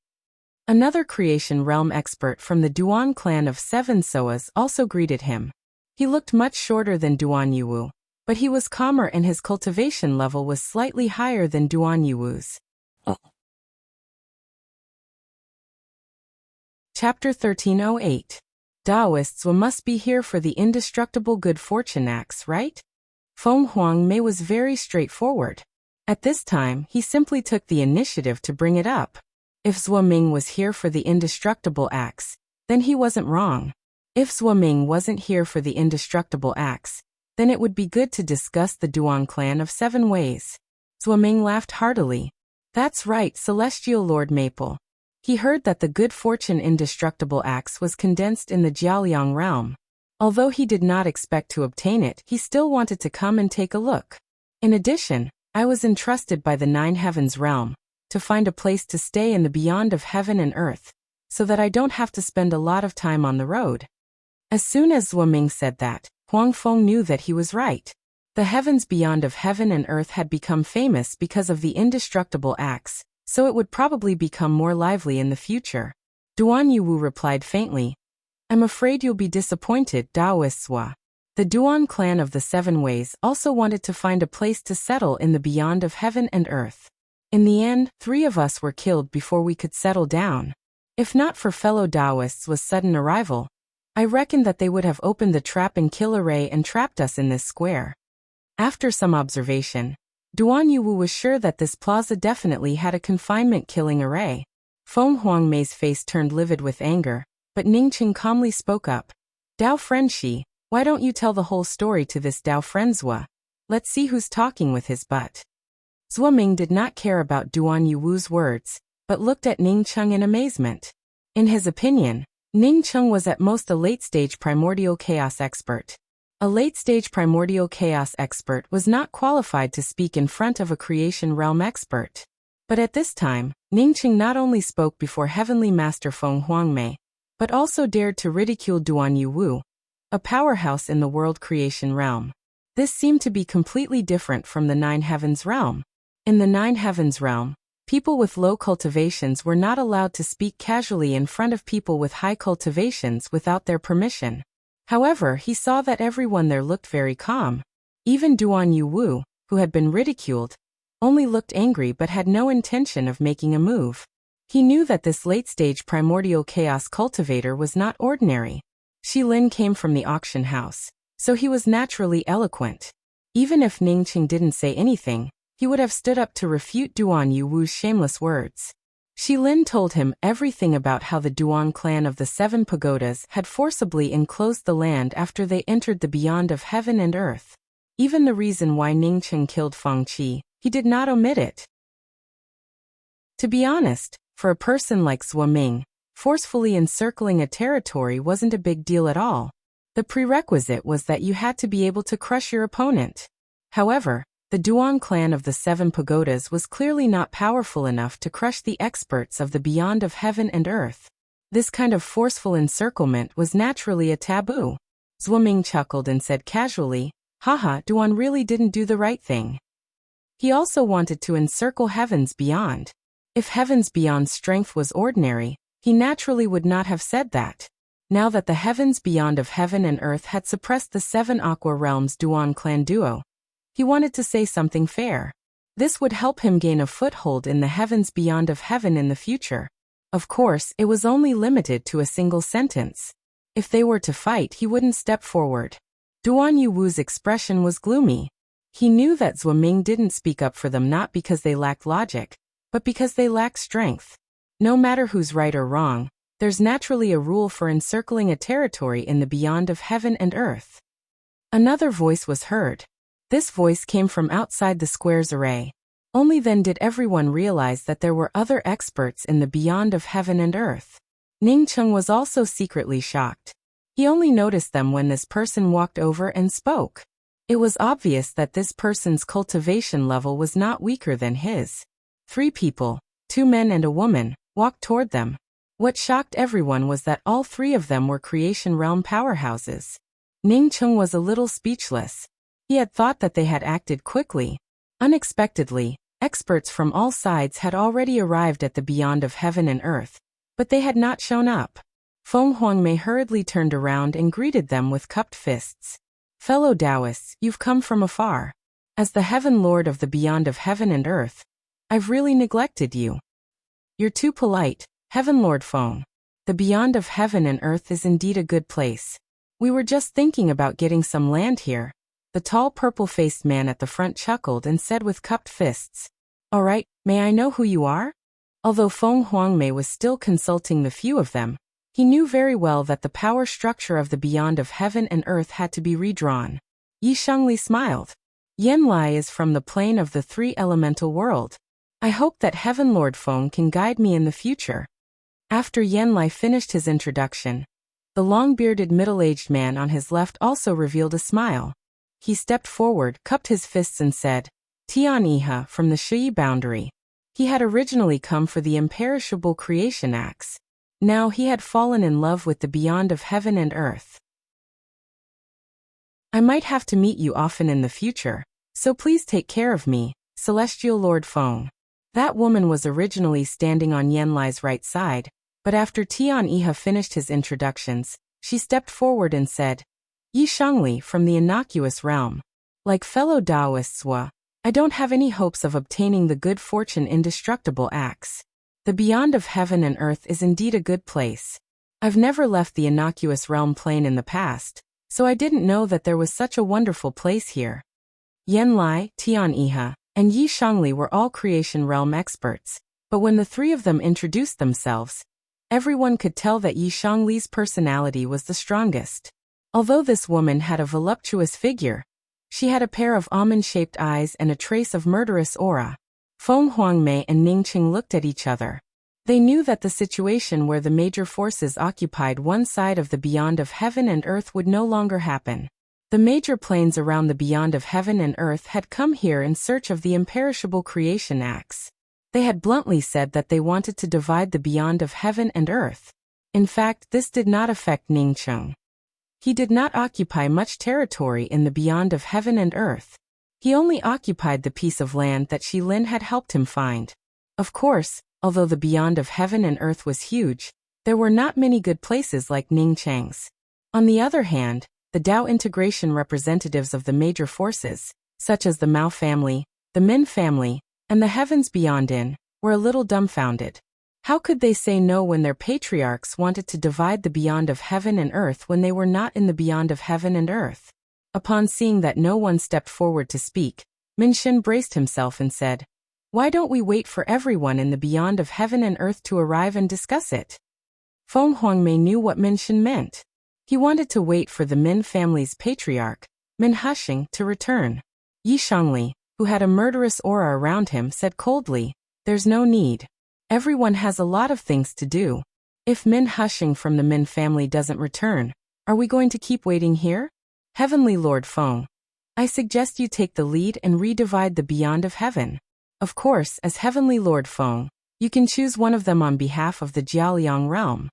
Another creation realm expert from the Duan clan of 7 Soas also greeted him. He looked much shorter than Duan Yuwu, but he was calmer and his cultivation level was slightly higher than Duan Yuwu's. Chapter 1308. Taoists must be here for the indestructible good fortune axe, right? Feng Huangmei was very straightforward. At this time, he simply took the initiative to bring it up. If Zhuoming was here for the indestructible axe, then he wasn't wrong. If Zhuoming wasn't here for the indestructible axe, then it would be good to discuss the Duan clan of 7 ways. Zhuoming laughed heartily. That's right, Celestial Lord Maple. He heard that the good fortune indestructible axe was condensed in the Jiaoliang realm. Although he did not expect to obtain it, he still wanted to come and take a look. In addition, I was entrusted by the 9 Heavens realm to find a place to stay in the beyond of heaven and earth, so that I don't have to spend a lot of time on the road. As soon as Zhuoming said that, Huang Feng knew that he was right. The heavens beyond of heaven and earth had become famous because of the indestructible axe, so it would probably become more lively in the future. Duan Yuwu replied faintly, I'm afraid you'll be disappointed, Taoist Zhua. The Duan clan of the 7 ways also wanted to find a place to settle in the beyond of heaven and earth. In the end, 3 of us were killed before we could settle down. If not for fellow Taoists with sudden arrival, I reckon that they would have opened the trap and kill array and trapped us in this square. After some observation, Duan Yuwu was sure that this plaza definitely had a confinement killing array. Feng Huangmei's face turned livid with anger, but Ningqing calmly spoke up. Dao friend Shi, why don't you tell the whole story to this Dao friend Zhua? Let's see who's talking with his butt. Zhuoming did not care about Duan Yuwu's words, but looked at Ningcheng in amazement. In his opinion, Ningcheng was at most a late-stage primordial chaos expert. A late-stage primordial chaos expert was not qualified to speak in front of a creation realm expert. But at this time, Ningqing not only spoke before Heavenly Master Feng Huangmei, but also dared to ridicule Duan Yuwu, a powerhouse in the world creation realm. This seemed to be completely different from the Nine Heavens realm. In the Nine Heavens realm, people with low cultivations were not allowed to speak casually in front of people with high cultivations without their permission. However, he saw that everyone there looked very calm. Even Duan Yuwu, who had been ridiculed, only looked angry but had no intention of making a move. He knew that this late-stage primordial chaos cultivator was not ordinary. Shi Lin came from the auction house, so he was naturally eloquent. Even if Ningqing didn't say anything, he would have stood up to refute Duan Yuwu's shameless words. Shi Lin told him everything about how the Duan clan of the Seven Pagodas had forcibly enclosed the land after they entered the beyond of heaven and earth. Even the reason why Ningqing killed Feng Qi, he did not omit it. To be honest, for a person like Zhuo Ming, forcefully encircling a territory wasn't a big deal at all. The prerequisite was that you had to be able to crush your opponent. However, the Duan clan of the Seven Pagodas was clearly not powerful enough to crush the experts of the beyond of heaven and earth. This kind of forceful encirclement was naturally a taboo. Zhuo Ming chuckled and said casually, "Haha, Duan really didn't do the right thing." He also wanted to encircle heavens beyond. If heavens beyond's strength was ordinary, he naturally would not have said that. Now that the heavens beyond of heaven and earth had suppressed the seven Aqua Realms Duan clan duo, he wanted to say something fair. This would help him gain a foothold in the heavens beyond of heaven in the future. Of course, it was only limited to a single sentence. If they were to fight, he wouldn't step forward. Duan Yuwu's expression was gloomy. He knew that Zhuo Ming didn't speak up for them not because they lacked logic, but because they lacked strength. No matter who's right or wrong, there's naturally a rule for encircling a territory in the beyond of heaven and earth. Another voice was heard. This voice came from outside the square's array. Only then did everyone realize that there were other experts in the beyond of heaven and earth. Ningqing was also secretly shocked. He only noticed them when this person walked over and spoke. It was obvious that this person's cultivation level was not weaker than his. 3 people, 2 men and a woman, walked toward them. What shocked everyone was that all 3 of them were creation realm powerhouses. Ningqing was a little speechless. He had thought that they had acted quickly. Unexpectedly, experts from all sides had already arrived at the beyond of heaven and earth, but they had not shown up. Feng Huangmei hurriedly turned around and greeted them with cupped fists. "Fellow Taoists, you've come from afar. As the Heaven Lord of the beyond of heaven and earth, I've really neglected you. You're too polite, Heaven Lord Feng. The beyond of heaven and earth is indeed a good place. We were just thinking about getting some land here." The tall purple-faced man at the front chuckled and said with cupped fists, "All right, may I know who you are?" Although Feng Huangmei was still consulting the few of them, he knew very well that the power structure of the beyond of heaven and earth had to be redrawn. Yi Shangli smiled. "Yan Lai is from the plane of the 3 elemental world. I hope that Heaven Lord Feng can guide me in the future." After Yan Lai finished his introduction, the long-bearded middle-aged man on his left also revealed a smile. He stepped forward, cupped his fists and said, "Tian Iha from the Shui boundary." He had originally come for the imperishable creation axe. Now he had fallen in love with the beyond of heaven and earth. "I might have to meet you often in the future, so please take care of me, Celestial Lord Feng." That woman was originally standing on Yan Lai's right side, but after Tian Iha finished his introductions, she stepped forward and said, "Yi Shangli from the innocuous realm. Like fellow Taoists, I don't have any hopes of obtaining the good fortune indestructible axe. The beyond of heaven and earth is indeed a good place. I've never left the innocuous realm plane in the past, so I didn't know that there was such a wonderful place here." Yan Lai, Tian Iha, and Yi Shangli were all creation realm experts, but when the 3 of them introduced themselves, everyone could tell that Yi Shangli's personality was the strongest. Although this woman had a voluptuous figure, she had a pair of almond-shaped eyes and a trace of murderous aura. Feng Huangmei and Ningqing looked at each other. They knew that the situation where the major forces occupied one side of the beyond of heaven and earth would no longer happen. The major planes around the beyond of heaven and earth had come here in search of the imperishable creation axe. They had bluntly said that they wanted to divide the beyond of heaven and earth. In fact, this did not affect Ningcheng. He did not occupy much territory in the beyond of heaven and earth. He only occupied the piece of land that Shilin had helped him find. Of course, although the beyond of heaven and earth was huge, there were not many good places like Ningcheng's. On the other hand, the Dao integration representatives of the major forces, such as the Mao family, the Min family, and the heavens beyond were a little dumbfounded. How could they say no when their patriarchs wanted to divide the beyond of heaven and earth when they were not in the beyond of heaven and earth? Upon seeing that no one stepped forward to speak, Minxin braced himself and said, "Why don't we wait for everyone in the beyond of heaven and earth to arrive and discuss it?" Feng Huangmei knew what Minxin meant. He wanted to wait for the Min family's patriarch, Min Husheng, to return. Yi Shangli, who had a murderous aura around him, said coldly, "There's no need. Everyone has a lot of things to do. If Min Husheng from the Min family doesn't return, are we going to keep waiting here? Heavenly Lord Feng, I suggest you take the lead and redivide the beyond of heaven. Of course, as Heavenly Lord Feng, you can choose one of them on behalf of the Jialiang realm."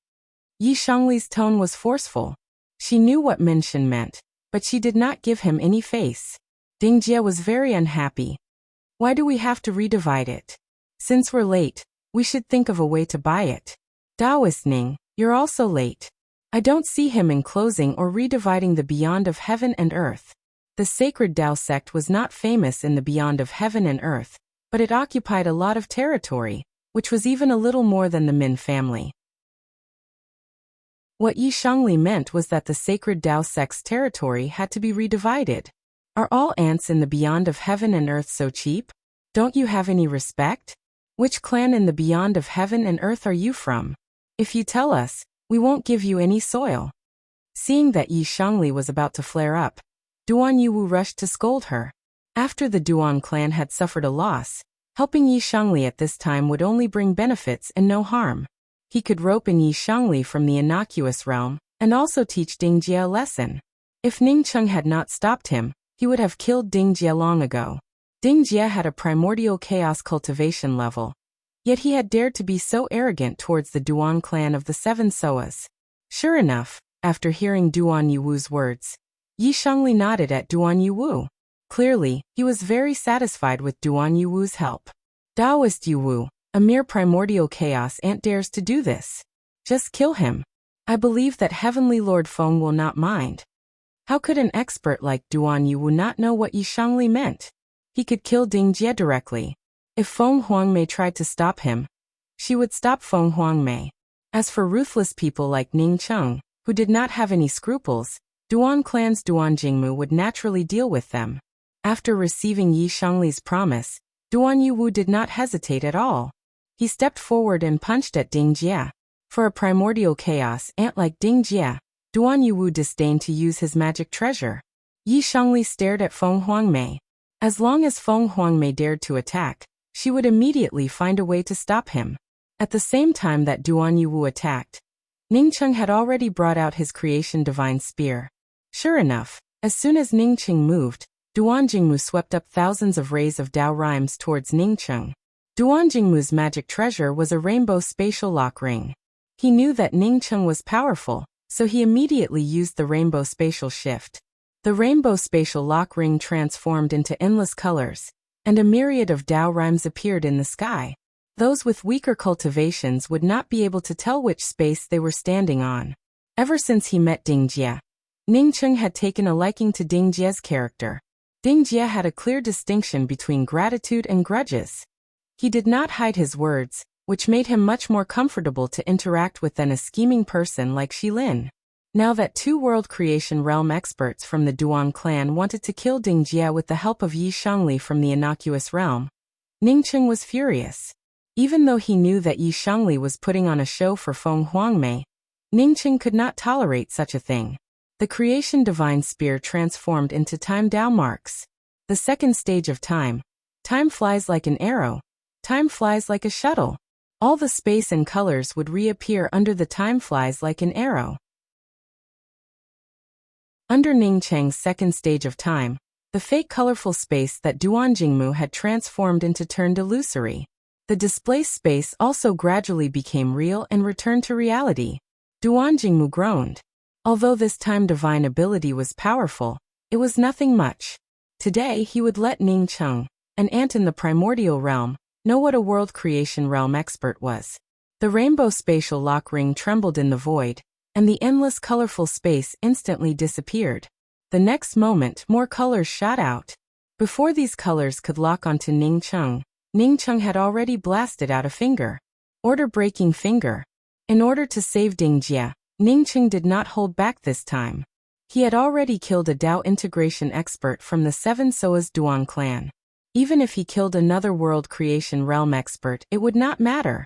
Yi Shangli's tone was forceful. She knew what Minxin meant, but she did not give him any face. Ding Jie was very unhappy. "Why do we have to redivide it? Since we're late, we should think of a way to buy it. Taoist Ning, you're also late. I don't see him enclosing or redividing the beyond of heaven and earth." The sacred Tao sect was not famous in the beyond of heaven and earth, but it occupied a lot of territory, which was even a little more than the Min family. What Yi Shangli meant was that the sacred Tao sect's territory had to be redivided. "Are all ants in the beyond of heaven and earth so cheap? Don't you have any respect? Which clan in the beyond of heaven and earth are you from? If you tell us, we won't give you any soil." Seeing that Yi Shangli was about to flare up, Duan Yuwu rushed to scold her. After the Duan clan had suffered a loss, helping Yi Shangli at this time would only bring benefits and no harm. He could rope in Yi Shangli from the innocuous realm, and also teach Ding Jie a lesson. If Ningcheng had not stopped him, he would have killed Ding Jie long ago. Ding Jie had a primordial chaos cultivation level. Yet he had dared to be so arrogant towards the Duan clan of the Seven Soas. Sure enough, after hearing Duan Yuwu's words, Yi Shangli nodded at Duan Yuwu. Clearly, he was very satisfied with Duan Yuwu's help. "Taoist Yuwu, a mere primordial chaos ant dares to do this. Just kill him. I believe that Heavenly Lord Feng will not mind." How could an expert like Duan Yuwu not know what Yi Shangli meant? He could kill Ding Jie directly. If Feng Huangmei tried to stop him, she would stop Feng Huangmei. As for ruthless people like Ningcheng, who did not have any scruples, Duan clan's Duan Jingmu would naturally deal with them. After receiving Yi Shangli's promise, Duan Yuwu did not hesitate at all. He stepped forward and punched at Ding Jie. For a primordial chaos ant like Ding Jie, Duan Yuwu disdained to use his magic treasure. Yi Shangli stared at Feng Huangmei. As long as Feng Huangmei dared to attack, she would immediately find a way to stop him. At the same time that Duan Yuwu attacked, Ningcheng had already brought out his creation divine spear. Sure enough, as soon as Ningcheng moved, Duan Jingmu swept up thousands of rays of Dao rhymes towards Ningcheng. Duan Jingmu's magic treasure was a rainbow spatial lock ring. He knew that Ningcheng was powerful, so he immediately used the rainbow spatial shift. The rainbow spatial lock ring transformed into endless colors, and a myriad of Dao rhymes appeared in the sky. Those with weaker cultivations would not be able to tell which space they were standing on. Ever since he met Ding Jie, Ningcheng had taken a liking to Ding Jie's character. Ding Jie had a clear distinction between gratitude and grudges. He did not hide his words, which made him much more comfortable to interact with than a scheming person like Shilin. Now that two world creation realm experts from the Duan clan wanted to kill Ding Jie with the help of Yi Shangli from the innocuous realm, Ningcheng was furious. Even though he knew that Yi Shangli was putting on a show for Feng Huangmei, Ningcheng could not tolerate such a thing. The creation divine spear transformed into time Dao marks. The second stage of time. Time flies like an arrow. Time flies like a shuttle. All the space and colors would reappear under the time flies like an arrow. Under Ningcheng's second stage of time, the fake colorful space that Duan Jingmu had transformed into turned illusory. The displaced space also gradually became real and returned to reality. Duan Jingmu groaned. Although this time divine ability was powerful, it was nothing much. Today he would let Ning Cheng, an ant in the primordial realm, know what a world creation realm expert was. The rainbow spatial lock ring trembled in the void, and the endless colorful space instantly disappeared. The next moment more colors shot out. Before these colors could lock onto Ning Cheng had already blasted out a finger. Order-breaking finger. In order to save Ding Jie, Ning Cheng did not hold back this time. He had already killed a Dao integration expert from the Seven Soas Duan clan. Even if he killed another world creation realm expert, it would not matter.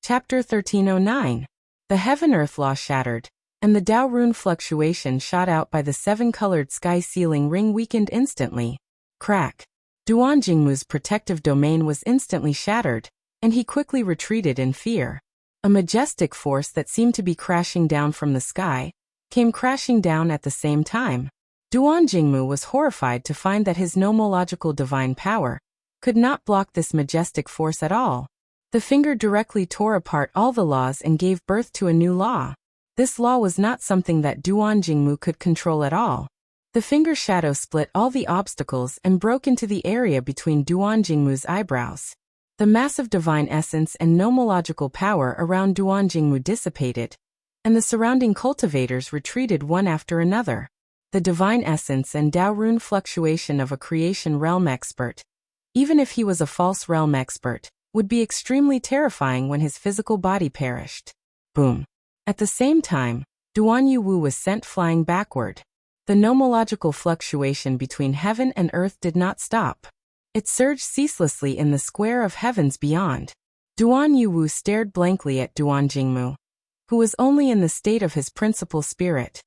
Chapter 1309. The Heaven-Earth Law shattered, and the Dao rune fluctuation shot out by the seven-colored sky ceiling ring weakened instantly. Crack. Duan Jingmu's protective domain was instantly shattered, and he quickly retreated in fear. A majestic force that seemed to be crashing down from the sky came crashing down at the same time. Duan Jingmu was horrified to find that his nomological divine power could not block this majestic force at all. The finger directly tore apart all the laws and gave birth to a new law. This law was not something that Duan Jingmu could control at all. The finger shadow split all the obstacles and broke into the area between Duan Jingmu's eyebrows. The massive divine essence and nomological power around Duan Jingmu dissipated, and the surrounding cultivators retreated one after another. The divine essence and Dao rune fluctuation of a creation realm expert, even if he was a false realm expert, would be extremely terrifying when his physical body perished. Boom. At the same time, Duan Yuwu was sent flying backward. The nomological fluctuation between heaven and earth did not stop. It surged ceaselessly in the square of heavens beyond. Duan Yuwu stared blankly at Duan Jingmu, who was only in the state of his principal spirit.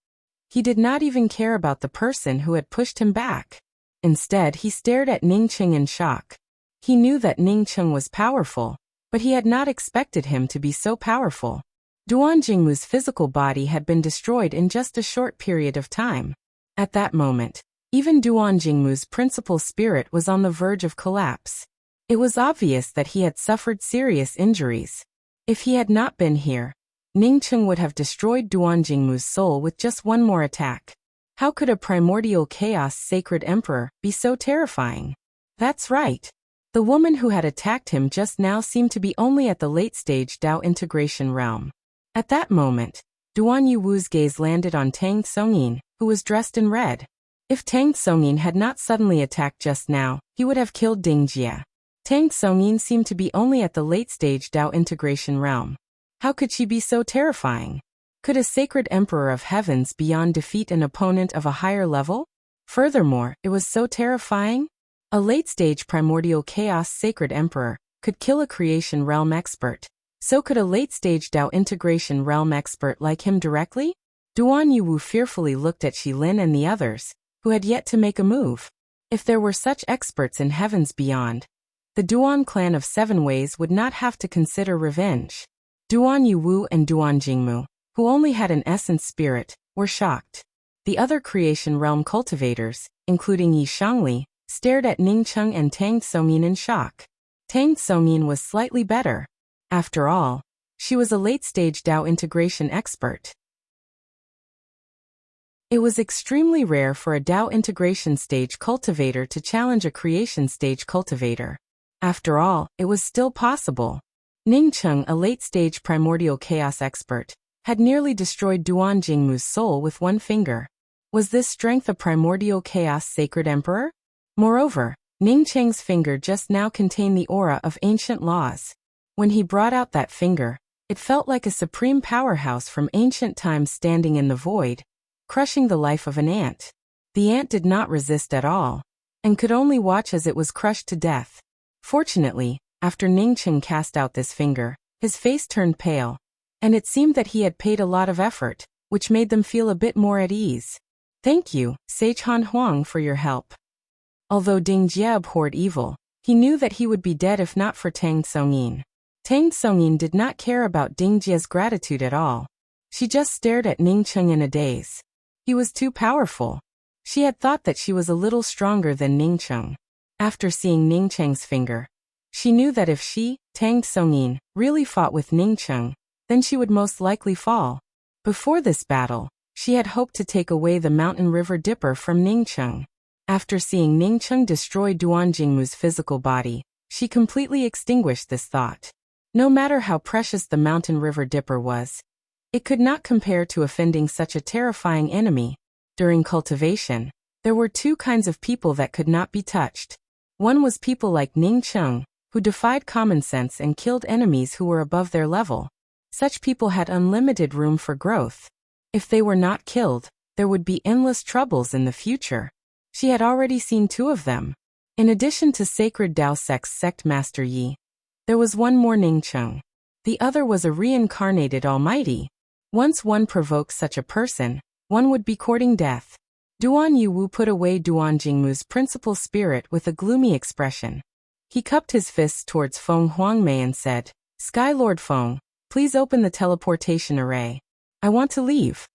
He did not even care about the person who had pushed him back. Instead, he stared at Ning Cheng in shock. He knew that Ning Cheng was powerful, but he had not expected him to be so powerful. Duan Jingmu's physical body had been destroyed in just a short period of time. At that moment, even Duan Jingmu's principal spirit was on the verge of collapse. It was obvious that he had suffered serious injuries. If he had not been here, Ning Cheng would have destroyed Duan Jingmu's soul with just one more attack. How could a primordial chaos sacred emperor be so terrifying? That's right. The woman who had attacked him just now seemed to be only at the late-stage Dao integration realm. At that moment, Duan Yuwu's gaze landed on Tang Songyin, who was dressed in red. If Tang Songyin had not suddenly attacked just now, he would have killed Ding Jie. Tang Songyin seemed to be only at the late-stage Dao integration realm. How could she be so terrifying? Could a sacred emperor of heavens beyond defeat an opponent of a higher level? Furthermore, it was so terrifying. A late-stage primordial chaos sacred emperor could kill a creation realm expert. So could a late-stage Dao integration realm expert like him directly? Duan Yuwu fearfully looked at Shilin and the others, who had yet to make a move. If there were such experts in heavens beyond, the Duan clan of Seven Ways would not have to consider revenge. Duan Yuwu and Duan Jingmu, who only had an essence spirit, were shocked. The other creation realm cultivators, including Yi Shangli, stared at Ning Cheng and Tang Songyin in shock. Tang Songyin was slightly better. After all, she was a late-stage Dao integration expert. It was extremely rare for a Dao integration stage cultivator to challenge a creation stage cultivator. After all, it was still possible. Ning Cheng, a late-stage primordial chaos expert, had nearly destroyed Duan Jingmu's soul with one finger. Was this strength a primordial chaos sacred emperor? Moreover, Ning Cheng's finger just now contained the aura of ancient laws. When he brought out that finger, it felt like a supreme powerhouse from ancient times standing in the void, crushing the life of an ant. The ant did not resist at all, and could only watch as it was crushed to death. Fortunately, after Ning Cheng cast out this finger, his face turned pale, and it seemed that he had paid a lot of effort, which made them feel a bit more at ease. Thank you, Sage Han Huang, for your help. Although Ding Jie abhorred evil, he knew that he would be dead if not for Tang Songyin. Tang Songyin did not care about Ding Jie's gratitude at all. She just stared at Ning Cheng in a daze. He was too powerful. She had thought that she was a little stronger than Ning Cheng. After seeing Ning Cheng's finger, she knew that if she, Tang Songyin, really fought with Ning Cheng, then she would most likely fall. Before this battle, she had hoped to take away the mountain river dipper from Ning Cheng. After seeing Ning Cheng destroy Duan Jingmu's physical body, she completely extinguished this thought. No matter how precious the mountain river dipper was, it could not compare to offending such a terrifying enemy. During cultivation, there were two kinds of people that could not be touched. One was people like Ning Cheng, who defied common sense and killed enemies who were above their level. Such people had unlimited room for growth. If they were not killed, there would be endless troubles in the future. She had already seen two of them. In addition to Sacred Tao Sect's Sect Master Yi, there was one more Ning Cheng. The other was a reincarnated almighty. Once one provoked such a person, one would be courting death. Duan Yuwu put away Duan Jingmu's principal spirit with a gloomy expression. He cupped his fists towards Feng Huangmei and said, "Sky Lord Feng, please open the teleportation array. I want to leave."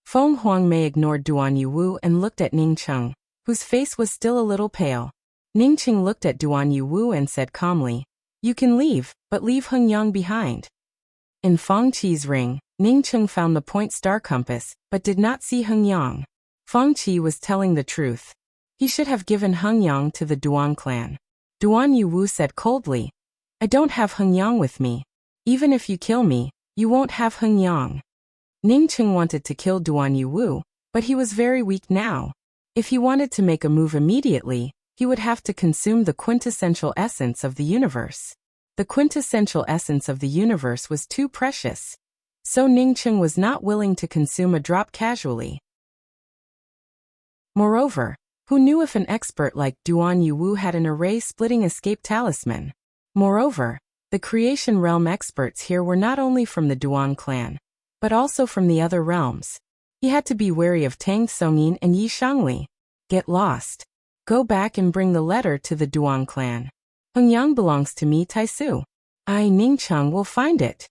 Feng Huangmei ignored Duan Yuwu and looked at Ning Cheng, whose face was still a little pale. Ning Cheng looked at Duan Yuwu and said calmly, "You can leave, but leave Heng Yang behind." In Feng Qi's ring, Ning Cheng found the point star compass, but did not see Heng Yang. Feng Qi was telling the truth. He should have given Heng Yang to the Duan clan. Duan Yuwu said coldly, "I don't have Heng Yang with me. Even if you kill me, you won't have Heng Yang." Ning Cheng wanted to kill Duan Yuwu, but he was very weak now. If he wanted to make a move immediately, he would have to consume the quintessential essence of the universe. The quintessential essence of the universe was too precious. So Ning Cheng was not willing to consume a drop casually. Moreover, who knew if an expert like Duan Yuwu had an array-splitting escape talisman? Moreover, the creation realm experts here were not only from the Duan clan, but also from the other realms. He had to be wary of Tang Songyin and Yi Shangli. Get lost. Go back and bring the letter to the Duan clan. Heng Yang belongs to me, Taisu. I, Ning Cheng, will find it.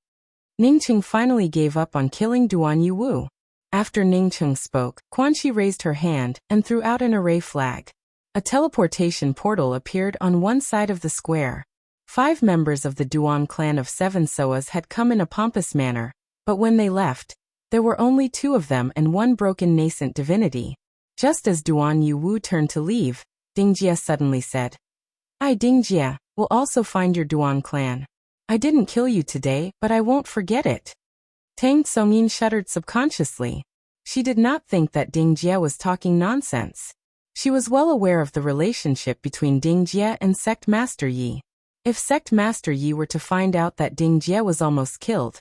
Ning Cheng finally gave up on killing Duan Yuwu. After Ning Cheng spoke, Quan Chi raised her hand and threw out an array flag. A teleportation portal appeared on one side of the square. 5 members of the Duan clan of 7 Soas had come in a pompous manner, but when they left, there were only 2 of them and 1 broken nascent divinity. Just as Duan Yuwu turned to leave, Dingjie suddenly said, "I, Dingjie, will also find your Duan clan. I didn't kill you today, but I won't forget it." Tang Songyin shuddered subconsciously. She did not think that Dingjie was talking nonsense. She was well aware of the relationship between Dingjie and Sect Master Yi. If Sect Master Yi were to find out that Dingjie was almost killed,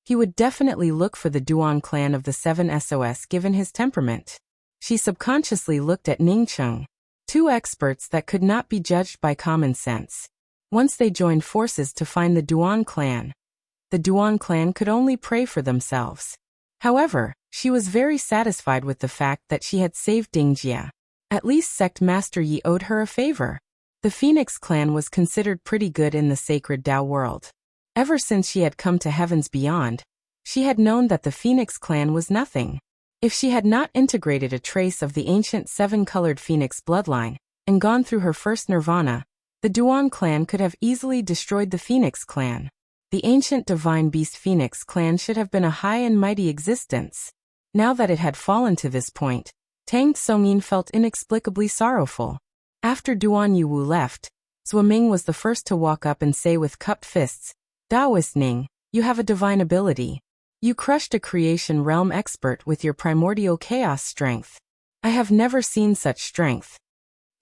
he would definitely look for the Duan clan of the 7 SOS given his temperament. She subconsciously looked at Ning Cheng. 2 experts that could not be judged by common sense. Once they joined forces to find the Duan clan could only pray for themselves. However, she was very satisfied with the fact that she had saved Dingjie. At least Sect Master Yi owed her a favor. The Phoenix clan was considered pretty good in the sacred Tao world. Ever since she had come to Heavens Beyond, she had known that the Phoenix clan was nothing. If she had not integrated a trace of the ancient 7-colored Phoenix bloodline and gone through her first nirvana, the Duan clan could have easily destroyed the Phoenix clan. The ancient divine beast Phoenix clan should have been a high and mighty existence. Now that it had fallen to this point, Tang Songyin felt inexplicably sorrowful. After Duan Yuwu left, Zhuo Ming was the first to walk up and say with cupped fists, "Daoist Ning, you have a divine ability. You crushed a creation realm expert with your primordial chaos strength. I have never seen such strength."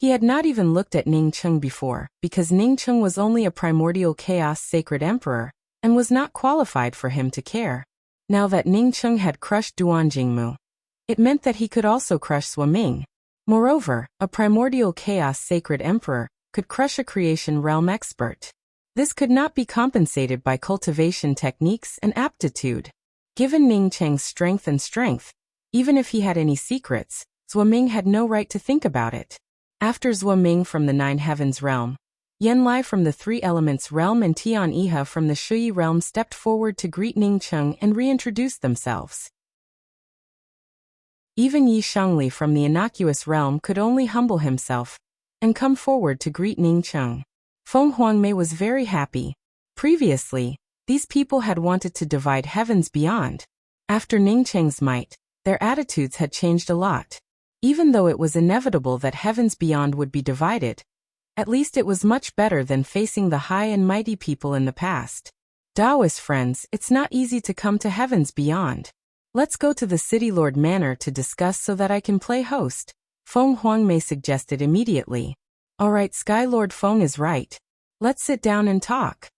He had not even looked at Ning Cheng before, because Ning Cheng was only a primordial chaos sacred emperor, and was not qualified for him to care. Now that Ning Cheng had crushed Duan Jingmu, it meant that he could also crush Zhuo Ming. Moreover, a primordial chaos sacred emperor could crush a creation realm expert. This could not be compensated by cultivation techniques and aptitude. Given Ning Cheng's strength, even if he had any secrets, Zhuo Ming had no right to think about it. After Zhuo Ming from the 9 Heavens realm, Yan Lai from the 3 Elements realm and Tian Iha from the Shuyi realm stepped forward to greet Ning Cheng and reintroduced themselves. Even Yi Shangli from the innocuous realm could only humble himself, and come forward to greet Ning Cheng. Feng Huangmei was very happy. Previously, these people had wanted to divide heavens beyond. After Ning Cheng's might, their attitudes had changed a lot. Even though it was inevitable that heavens beyond would be divided, at least it was much better than facing the high and mighty people in the past. Taoist friends, it's not easy to come to heavens beyond. Let's go to the City Lord Manor to discuss so that I can play host, Feng Huangmei suggested immediately. Alright, Sky Lord Feng is right. Let's sit down and talk.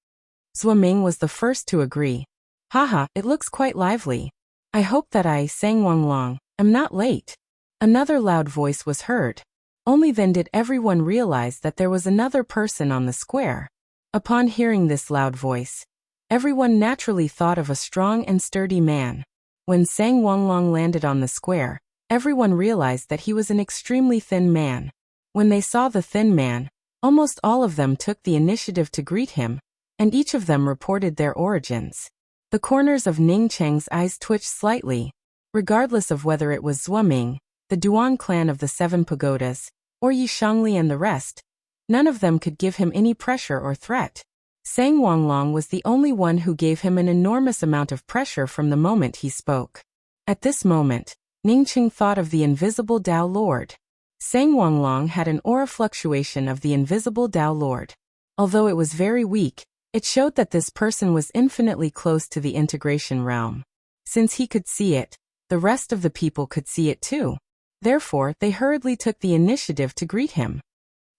Zhuo Ming was the first to agree. Haha, it looks quite lively. I hope that I, Sang Wanglong, am not late. Another loud voice was heard. Only then did everyone realize that there was another person on the square. Upon hearing this loud voice, everyone naturally thought of a strong and sturdy man. When Sang Wanglong landed on the square, everyone realized that he was an extremely thin man. When they saw the thin man, almost all of them took the initiative to greet him, and each of them reported their origins. The corners of Ning Cheng's eyes twitched slightly. Regardless of whether it was Zhuo Ming, the Duan clan of the Seven Pagodas, or Yi Shangli and the rest, none of them could give him any pressure or threat. Sang Wanglong was the only one who gave him an enormous amount of pressure from the moment he spoke. At this moment, Ning Cheng thought of the invisible Tao Lord. Sang Wanglong had an aura fluctuation of the invisible Tao Lord. Although it was very weak, it showed that this person was infinitely close to the integration realm. Since he could see it, the rest of the people could see it too. Therefore, they hurriedly took the initiative to greet him.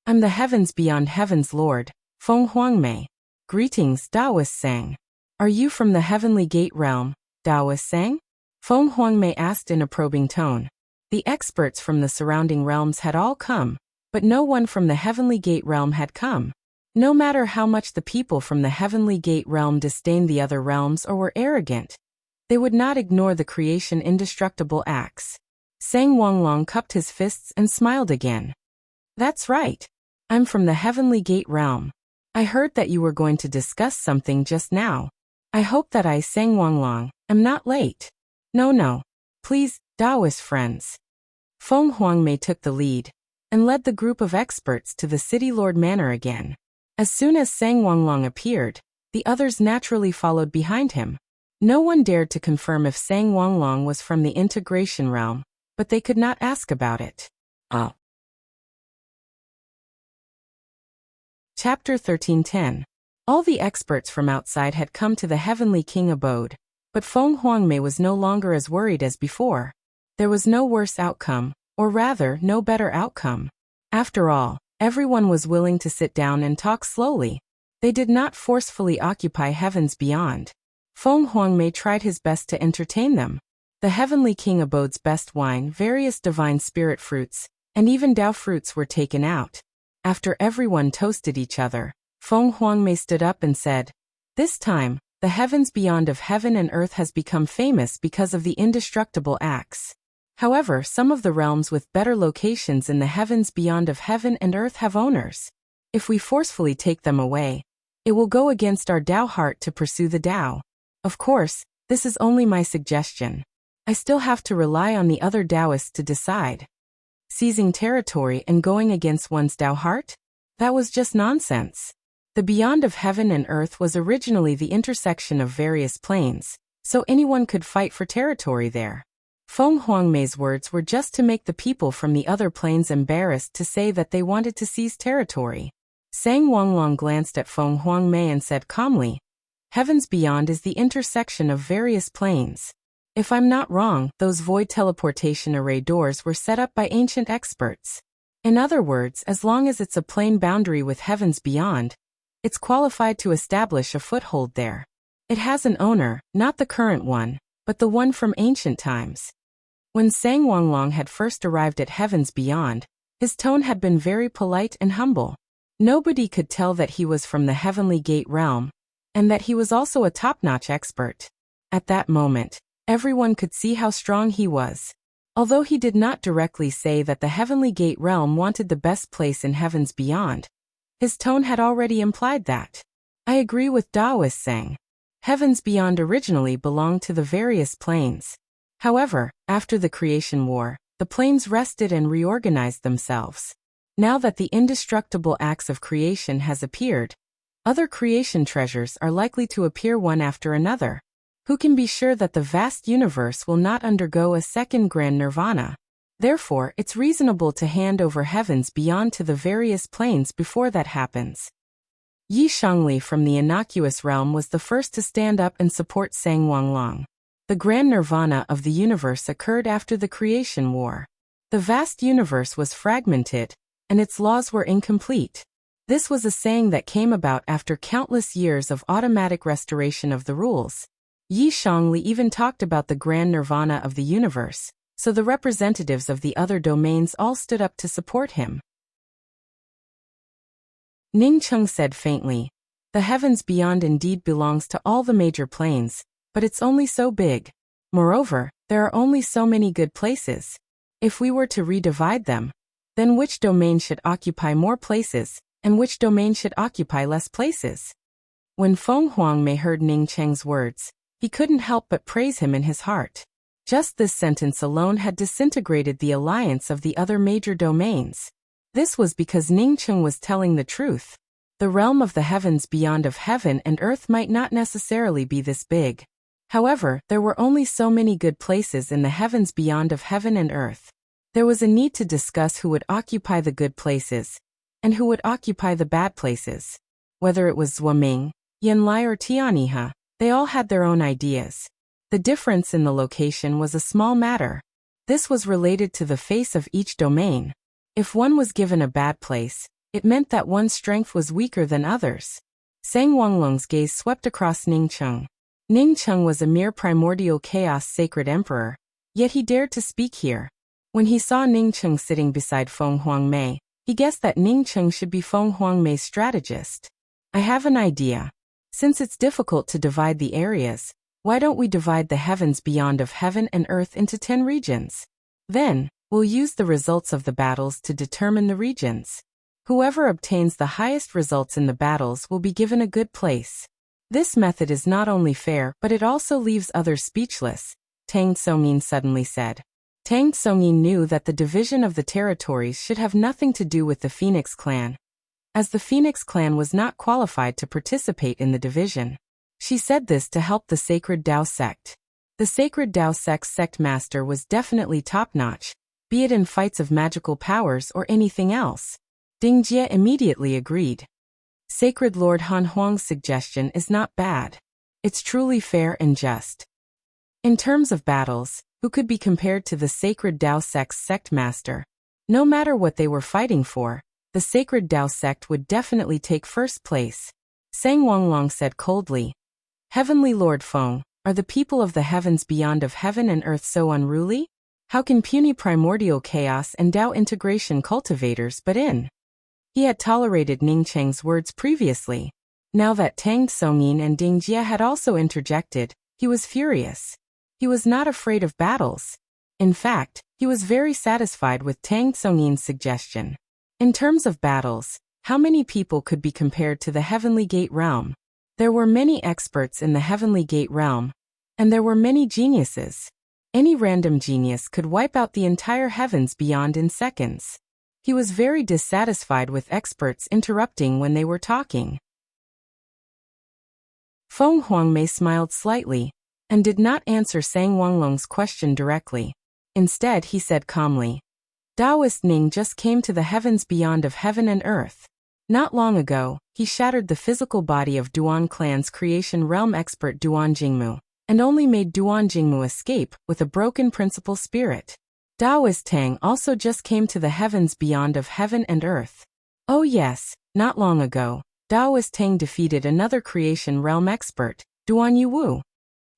I'm the Heavens Beyond Heavens Lord, Feng Huangmei. Greetings, Taoist Sang. Are you from the Heavenly Gate realm, Taoist Sang? Feng Huangmei asked in a probing tone. The experts from the surrounding realms had all come, but no one from the Heavenly Gate realm had come. No matter how much the people from the Heavenly Gate realm disdained the other realms or were arrogant, they would not ignore the creation indestructible axe. Sang Wanglong cupped his fists and smiled again. That's right. I'm from the Heavenly Gate realm. I heard that you were going to discuss something just now. I hope that I, Sang Wanglong, am not late. No. Please, Taoist friends. Feng Huangmei took the lead and led the group of experts to the City Lord Manor again. As soon as Sang Wanglong appeared, the others naturally followed behind him. No one dared to confirm if Sang Wanglong was from the integration realm, but they could not ask about it. Chapter 1310. All the experts from outside had come to the Heavenly King abode, but Feng Huangmei was no longer as worried as before. There was no worse outcome, or rather, no better outcome. After all, everyone was willing to sit down and talk slowly. They did not forcefully occupy heavens beyond. Feng Huangmei tried his best to entertain them. The Heavenly King abode's best wine, various divine spirit fruits, and even Tao fruits were taken out. After everyone toasted each other, Feng Huangmei stood up and said, "This time, the heavens beyond of heaven and earth has become famous because of the indestructible axe. However, some of the realms with better locations in the heavens beyond of heaven and earth have owners. If we forcefully take them away, it will go against our Tao heart to pursue the Tao. Of course, this is only my suggestion. I still have to rely on the other Taoists to decide. Seizing territory and going against one's Tao heart? That was just nonsense. The beyond of heaven and earth was originally the intersection of various planes, so anyone could fight for territory there. Feng Huangmei's words were just to make the people from the other planes embarrassed to say that they wanted to seize territory. Sang Wanglong glanced at Feng Huangmei and said calmly, "Heavens beyond is the intersection of various planes. If I'm not wrong, those void teleportation array doors were set up by ancient experts. In other words, as long as it's a plane boundary with heavens beyond, it's qualified to establish a foothold there. It has an owner, not the current one, but the one from ancient times." When Sang Wanglong had first arrived at heavens beyond, his tone had been very polite and humble. Nobody could tell that he was from the Heavenly Gate realm, and that he was also a top-notch expert. At that moment, everyone could see how strong he was. Although he did not directly say that the Heavenly Gate realm wanted the best place in heavens beyond, his tone had already implied that. I agree with Taoist Sang. Heavens beyond originally belonged to the various planes. However, after the creation war, the planes rested and reorganized themselves. Now that the indestructible axe of creation has appeared, other creation treasures are likely to appear one after another. Who can be sure that the vast universe will not undergo a second grand nirvana? Therefore, it's reasonable to hand over heavens beyond to the various planes before that happens. Yi Shangli from the innocuous realm was the first to stand up and support Sang Wanglong. The grand nirvana of the universe occurred after the creation war. The vast universe was fragmented, and its laws were incomplete. This was a saying that came about after countless years of automatic restoration of the rules. Yi Shangli even talked about the grand nirvana of the universe, so the representatives of the other domains all stood up to support him. Ning Cheng said faintly, "The heavens beyond indeed belongs to all the major planes, but it's only so big. Moreover, there are only so many good places. If we were to redivide them, then which domain should occupy more places, and which domain should occupy less places?" When Feng Huangmei heard Ning Cheng's words, he couldn't help but praise him in his heart. Just this sentence alone had disintegrated the alliance of the other major domains. This was because Ning Cheng was telling the truth. The realm of the heavens beyond of heaven and earth might not necessarily be this big. However, there were only so many good places in the heavens beyond of heaven and earth. There was a need to discuss who would occupy the good places, and who would occupy the bad places. Whether it was Zhuoming, Yanlai or Tianyihe, they all had their own ideas. The difference in the location was a small matter. This was related to the face of each domain. If one was given a bad place, it meant that one's strength was weaker than others. Sang Wanglong's gaze swept across Ning Cheng. Ning Cheng was a mere primordial chaos sacred emperor, yet he dared to speak here. When he saw Ning Cheng sitting beside Feng Huangmei, he guessed that Ning Cheng should be Feng Huangmei's strategist. "I have an idea. Since it's difficult to divide the areas, why don't we divide the heavens beyond of heaven and earth into 10 regions? Then, we'll use the results of the battles to determine the regions. Whoever obtains the highest results in the battles will be given a good place. This method is not only fair but it also leaves others speechless," Tang Tsongyin suddenly said. Tang Tsongyin knew that the division of the territories should have nothing to do with the Phoenix clan, as the Phoenix clan was not qualified to participate in the division. She said this to help the Sacred Tao sect. The Sacred Tao sect's sect master was definitely top-notch, be it in fights of magical powers or anything else. Ding Jie immediately agreed. Sacred Lord Han Huang's suggestion is not bad. It's truly fair and just. In terms of battles, who could be compared to the Sacred Tao sect's sect master? No matter what they were fighting for, the Sacred Tao sect would definitely take first place. Sang Wanglong said coldly, "Heavenly Lord Feng, are the people of the heavens beyond of heaven and earth so unruly? How can puny primordial chaos and Tao integration cultivators butt in?" He had tolerated Ning Cheng's words previously. Now that Tang Tsongyin and Ding Jie had also interjected, he was furious. He was not afraid of battles. In fact, he was very satisfied with Tang Tsongyin's suggestion. In terms of battles, how many people could be compared to the Heavenly Gate realm? There were many experts in the Heavenly Gate realm, and there were many geniuses. Any random genius could wipe out the entire heavens beyond in seconds. He was very dissatisfied with experts interrupting when they were talking. Feng Huangmei smiled slightly, and did not answer Sang Wanglong's question directly. Instead he said calmly, "Taoist Ning just came to the heavens beyond of heaven and earth. Not long ago, he shattered the physical body of Duan clan's creation realm expert Duan Jingmu, and only made Duan Jingmu escape with a broken principal spirit. Taoist Tang also just came to the heavens beyond of heaven and earth. Oh yes, not long ago, Taoist Tang defeated another creation realm expert, Duan Yuwu."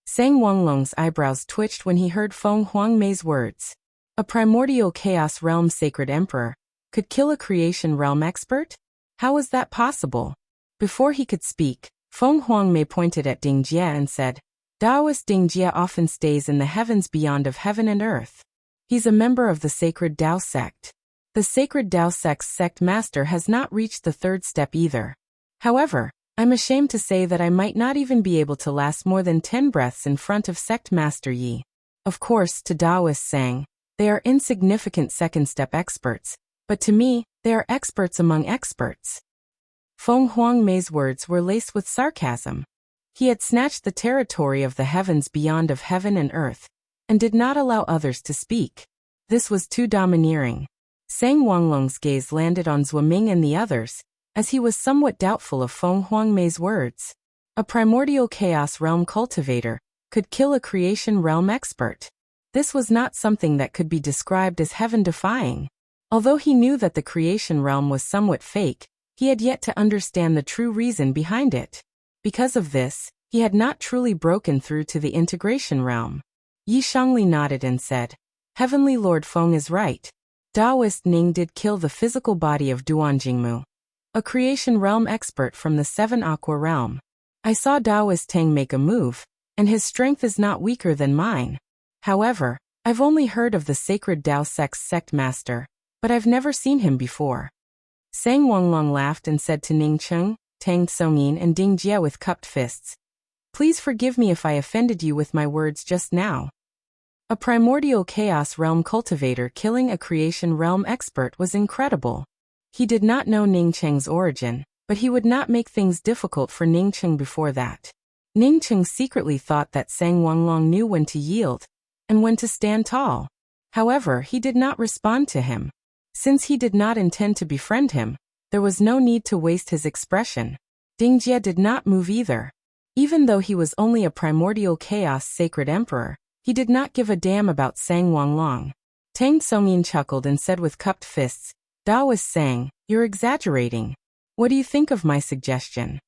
Sang Wanglong's eyebrows twitched when he heard Feng Huangmei's words. A primordial chaos realm sacred emperor could kill a creation realm expert? How was that possible? Before he could speak, Feng Huangmei pointed at Ding Jie and said, "Taoist Ding Jie often stays in the heavens beyond of heaven and earth. He's a member of the Sacred Tao sect. The Sacred Tao sect's sect master has not reached the third step either. However, I'm ashamed to say that I might not even be able to last more than 10 breaths in front of sect master Yi. Of course, to Taoist Sang, they are insignificant second step experts, but to me, They are experts among experts. Feng Huangmei's words were laced with sarcasm. He had snatched the territory of the heavens beyond of heaven and earth, and did not allow others to speak. This was too domineering. Sang Wanglong's gaze landed on Zhuoming and the others, as he was somewhat doubtful of Feng Huangmei's words. A primordial chaos realm cultivator could kill a creation realm expert. This was not something that could be described as heaven-defying. Although he knew that the creation realm was somewhat fake, he had yet to understand the true reason behind it. Because of this, he had not truly broken through to the integration realm. Yi Shangli nodded and said, Heavenly Lord Feng is right. Taoist Ning did kill the physical body of Duanjingmu, a creation realm expert from the 7 Aqua realm. I saw Taoist Tang make a move, and his strength is not weaker than mine. However, I've only heard of the sacred Tao sect's sect master, but I've never seen him before. Sang Wanglong laughed and said to Ning Cheng, Tang Tsongyin and Ding Jie with cupped fists, Please forgive me if I offended you with my words just now. A primordial chaos realm cultivator killing a creation realm expert was incredible. He did not know Ning Cheng's origin, but he would not make things difficult for Ning Cheng before that. Ning Cheng secretly thought that Sang Wanglong knew when to yield and when to stand tall. However, he did not respond to him. Since he did not intend to befriend him, there was no need to waste his expression. Ding Jie did not move either. Even though he was only a primordial chaos sacred emperor, he did not give a damn about Sang Wanglong. Tang Tsongyin chuckled and said with cupped fists, Taoist Sang, you're exaggerating. What do you think of my suggestion?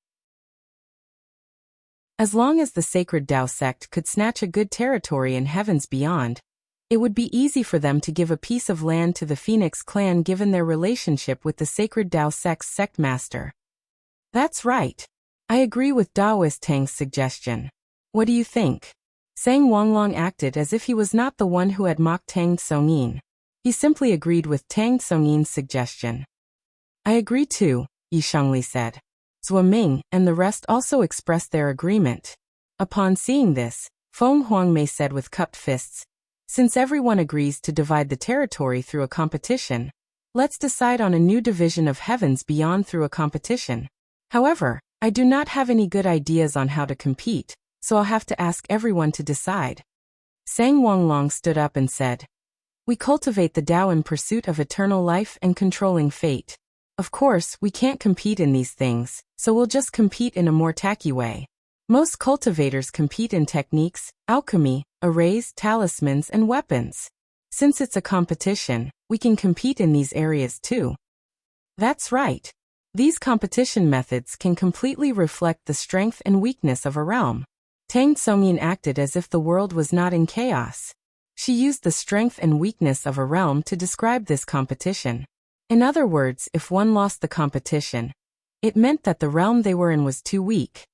As long as the sacred Tao sect could snatch a good territory in heavens beyond, it would be easy for them to give a piece of land to the Phoenix clan given their relationship with the sacred Tao sect's sect master. That's right. I agree with Taoist Tang's suggestion. What do you think? Sang Wanglong acted as if he was not the one who had mocked Tang Tsongyin. He simply agreed with Tang Tsongyin's suggestion. I agree too, Yi Shangli said. Zhuoming and the rest also expressed their agreement. Upon seeing this, Feng Huangmei said with cupped fists, Since everyone agrees to divide the territory through a competition, let's decide on a new division of heavens beyond through a competition. However, I do not have any good ideas on how to compete, so I'll have to ask everyone to decide. Sang Wanglong stood up and said, We cultivate the Tao in pursuit of eternal life and controlling fate. Of course, we can't compete in these things, so we'll just compete in a more tacky way. Most cultivators compete in techniques, alchemy, arrays, talismans, and weapons. Since it's a competition, we can compete in these areas too. That's right. These competition methods can completely reflect the strength and weakness of a realm. Tang Tsongyin acted as if the world was not in chaos. She used the strength and weakness of a realm to describe this competition. In other words, if one lost the competition, it meant that the realm they were in was too weak.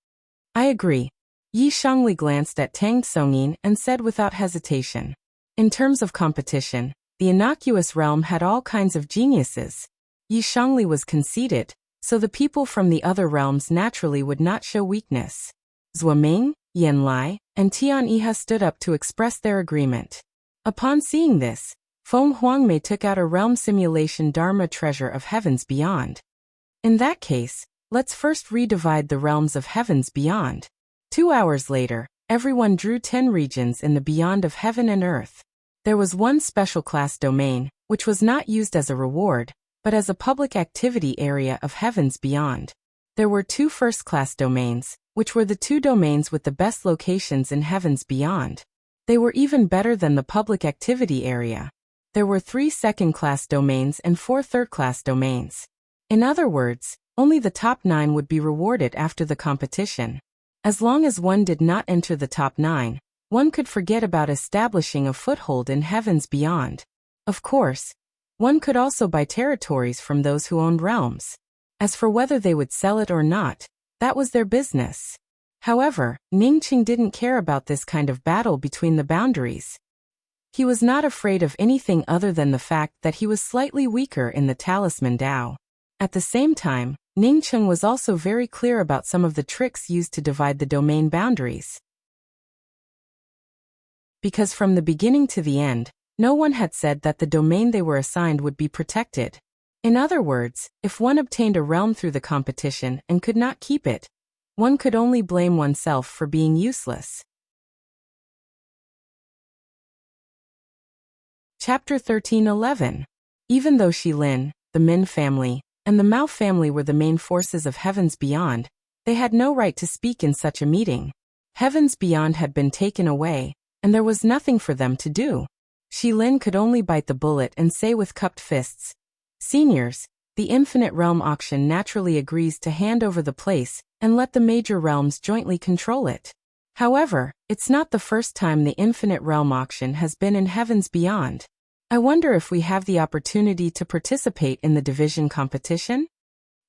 I agree. Yi Shangli glanced at Tang Tsongyin and said without hesitation. In terms of competition, the innocuous realm had all kinds of geniuses. Yi Shangli was conceited, so the people from the other realms naturally would not show weakness. Zhuoming, Yan Lai, and Tian Iha stood up to express their agreement. Upon seeing this, Feng Huangmei took out a realm simulation Dharma treasure of heavens beyond. In that case, let's first redivide the realms of heavens beyond. 2 hours later, everyone drew 10 regions in the beyond of heaven and earth. There was one special class domain, which was not used as a reward, but as a public activity area of heavens beyond. There were 2 first-class domains, which were the 2 domains with the best locations in heavens beyond. They were even better than the public activity area. There were 3 second-class domains and 4 third-class domains. In other words, only the top 9 would be rewarded after the competition. As long as one did not enter the top 9, one could forget about establishing a foothold in heavens beyond. Of course, one could also buy territories from those who owned realms. As for whether they would sell it or not, that was their business. However, Ning Qing didn't care about this kind of battle between the boundaries. He was not afraid of anything other than the fact that he was slightly weaker in the talisman Tao. At the same time, Ning Qing was also very clear about some of the tricks used to divide the domain boundaries. Because from the beginning to the end, no one had said that the domain they were assigned would be protected. In other words, if one obtained a realm through the competition and could not keep it, one could only blame oneself for being useless. Chapter 13:11. Even though Shilin, the Min family, and the Mao family were the main forces of Heavens Beyond, they had no right to speak in such a meeting. Heavens Beyond had been taken away, and there was nothing for them to do. Shilin could only bite the bullet and say with cupped fists, "Seniors, the Infinite Realm Auction naturally agrees to hand over the place and let the major realms jointly control it. However, it's not the first time the Infinite Realm Auction has been in Heavens Beyond. I wonder if we have the opportunity to participate in the division competition?"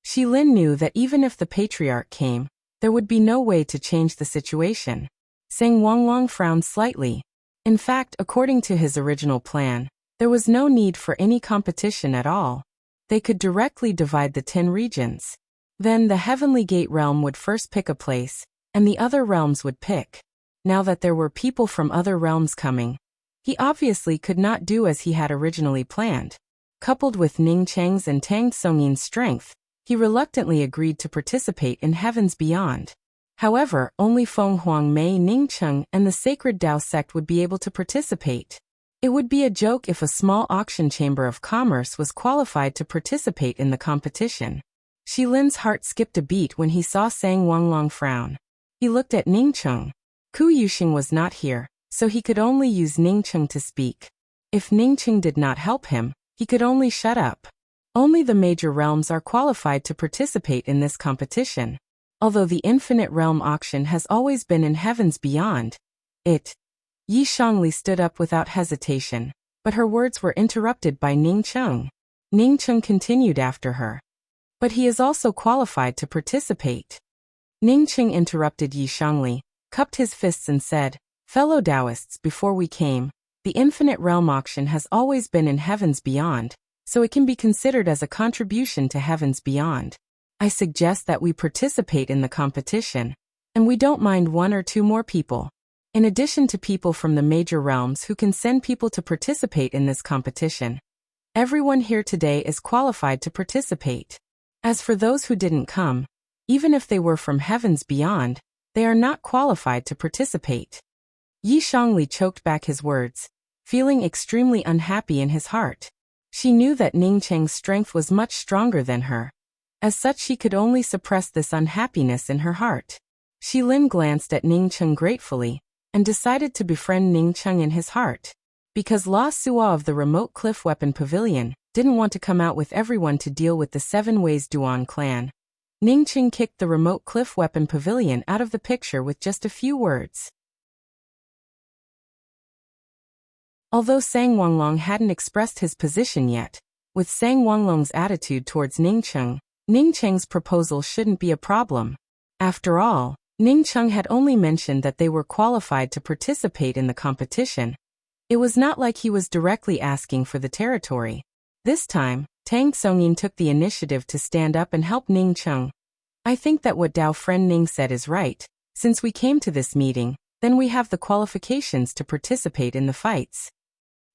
Shilin knew that even if the Patriarch came, there would be no way to change the situation. Sang Wanglong frowned slightly. In fact, according to his original plan, there was no need for any competition at all. They could directly divide the 10 regions. Then the Heavenly Gate realm would first pick a place, and the other realms would pick. Now that there were people from other realms coming, he obviously could not do as he had originally planned. Coupled with Ning Cheng's and Tang Songyin's strength, he reluctantly agreed to participate in Heavens Beyond. However, only Feng Huangmei, Ning Cheng, and the Sacred Tao sect would be able to participate. It would be a joke if a small auction chamber of commerce was qualified to participate in the competition. Shilin's heart skipped a beat when he saw Sang Wanglong frown. He looked at Ning Cheng. Ku Yuxing was not here, so he could only use Ning Cheng to speak. If Ning Cheng did not help him, he could only shut up. Only the major realms are qualified to participate in this competition. Although the Infinite Realm Auction has always been in Heavens Beyond, Yi Shangli stood up without hesitation, but her words were interrupted by Ning Cheng. Ning Cheng continued after her. "But he is also qualified to participate." Ning Cheng interrupted Yi Shangli, cupped his fists and said, "Fellow Taoists, before we came, the Infinite Realm Auction has always been in Heavens Beyond, so it can be considered as a contribution to Heavens Beyond. I suggest that we participate in the competition, and we don't mind 1 or 2 more people. In addition to people from the major realms who can send people to participate in this competition, everyone here today is qualified to participate. As for those who didn't come, even if they were from Heavens Beyond, they are not qualified to participate." Yi Shangli choked back his words, feeling extremely unhappy in his heart. She knew that Ning Cheng's strength was much stronger than her. As such, she could only suppress this unhappiness in her heart. Shilin glanced at Ning Cheng gratefully, and decided to befriend Ning Cheng in his heart. Because La Sua of the Remote Cliff Weapon Pavilion didn't want to come out with everyone to deal with the 7 Ways Duan clan, Ning Cheng kicked the Remote Cliff Weapon Pavilion out of the picture with just a few words. Although Sang Wanglong hadn't expressed his position yet, with Sang Wanglong's attitude towards Ning Cheng's proposal shouldn't be a problem. After all, Ning Cheng had only mentioned that they were qualified to participate in the competition. It was not like he was directly asking for the territory. This time, Tang Songyin took the initiative to stand up and help Ning Cheng. "I think that what Dao friend Ning said is right. Since we came to this meeting, then we have the qualifications to participate in the fights."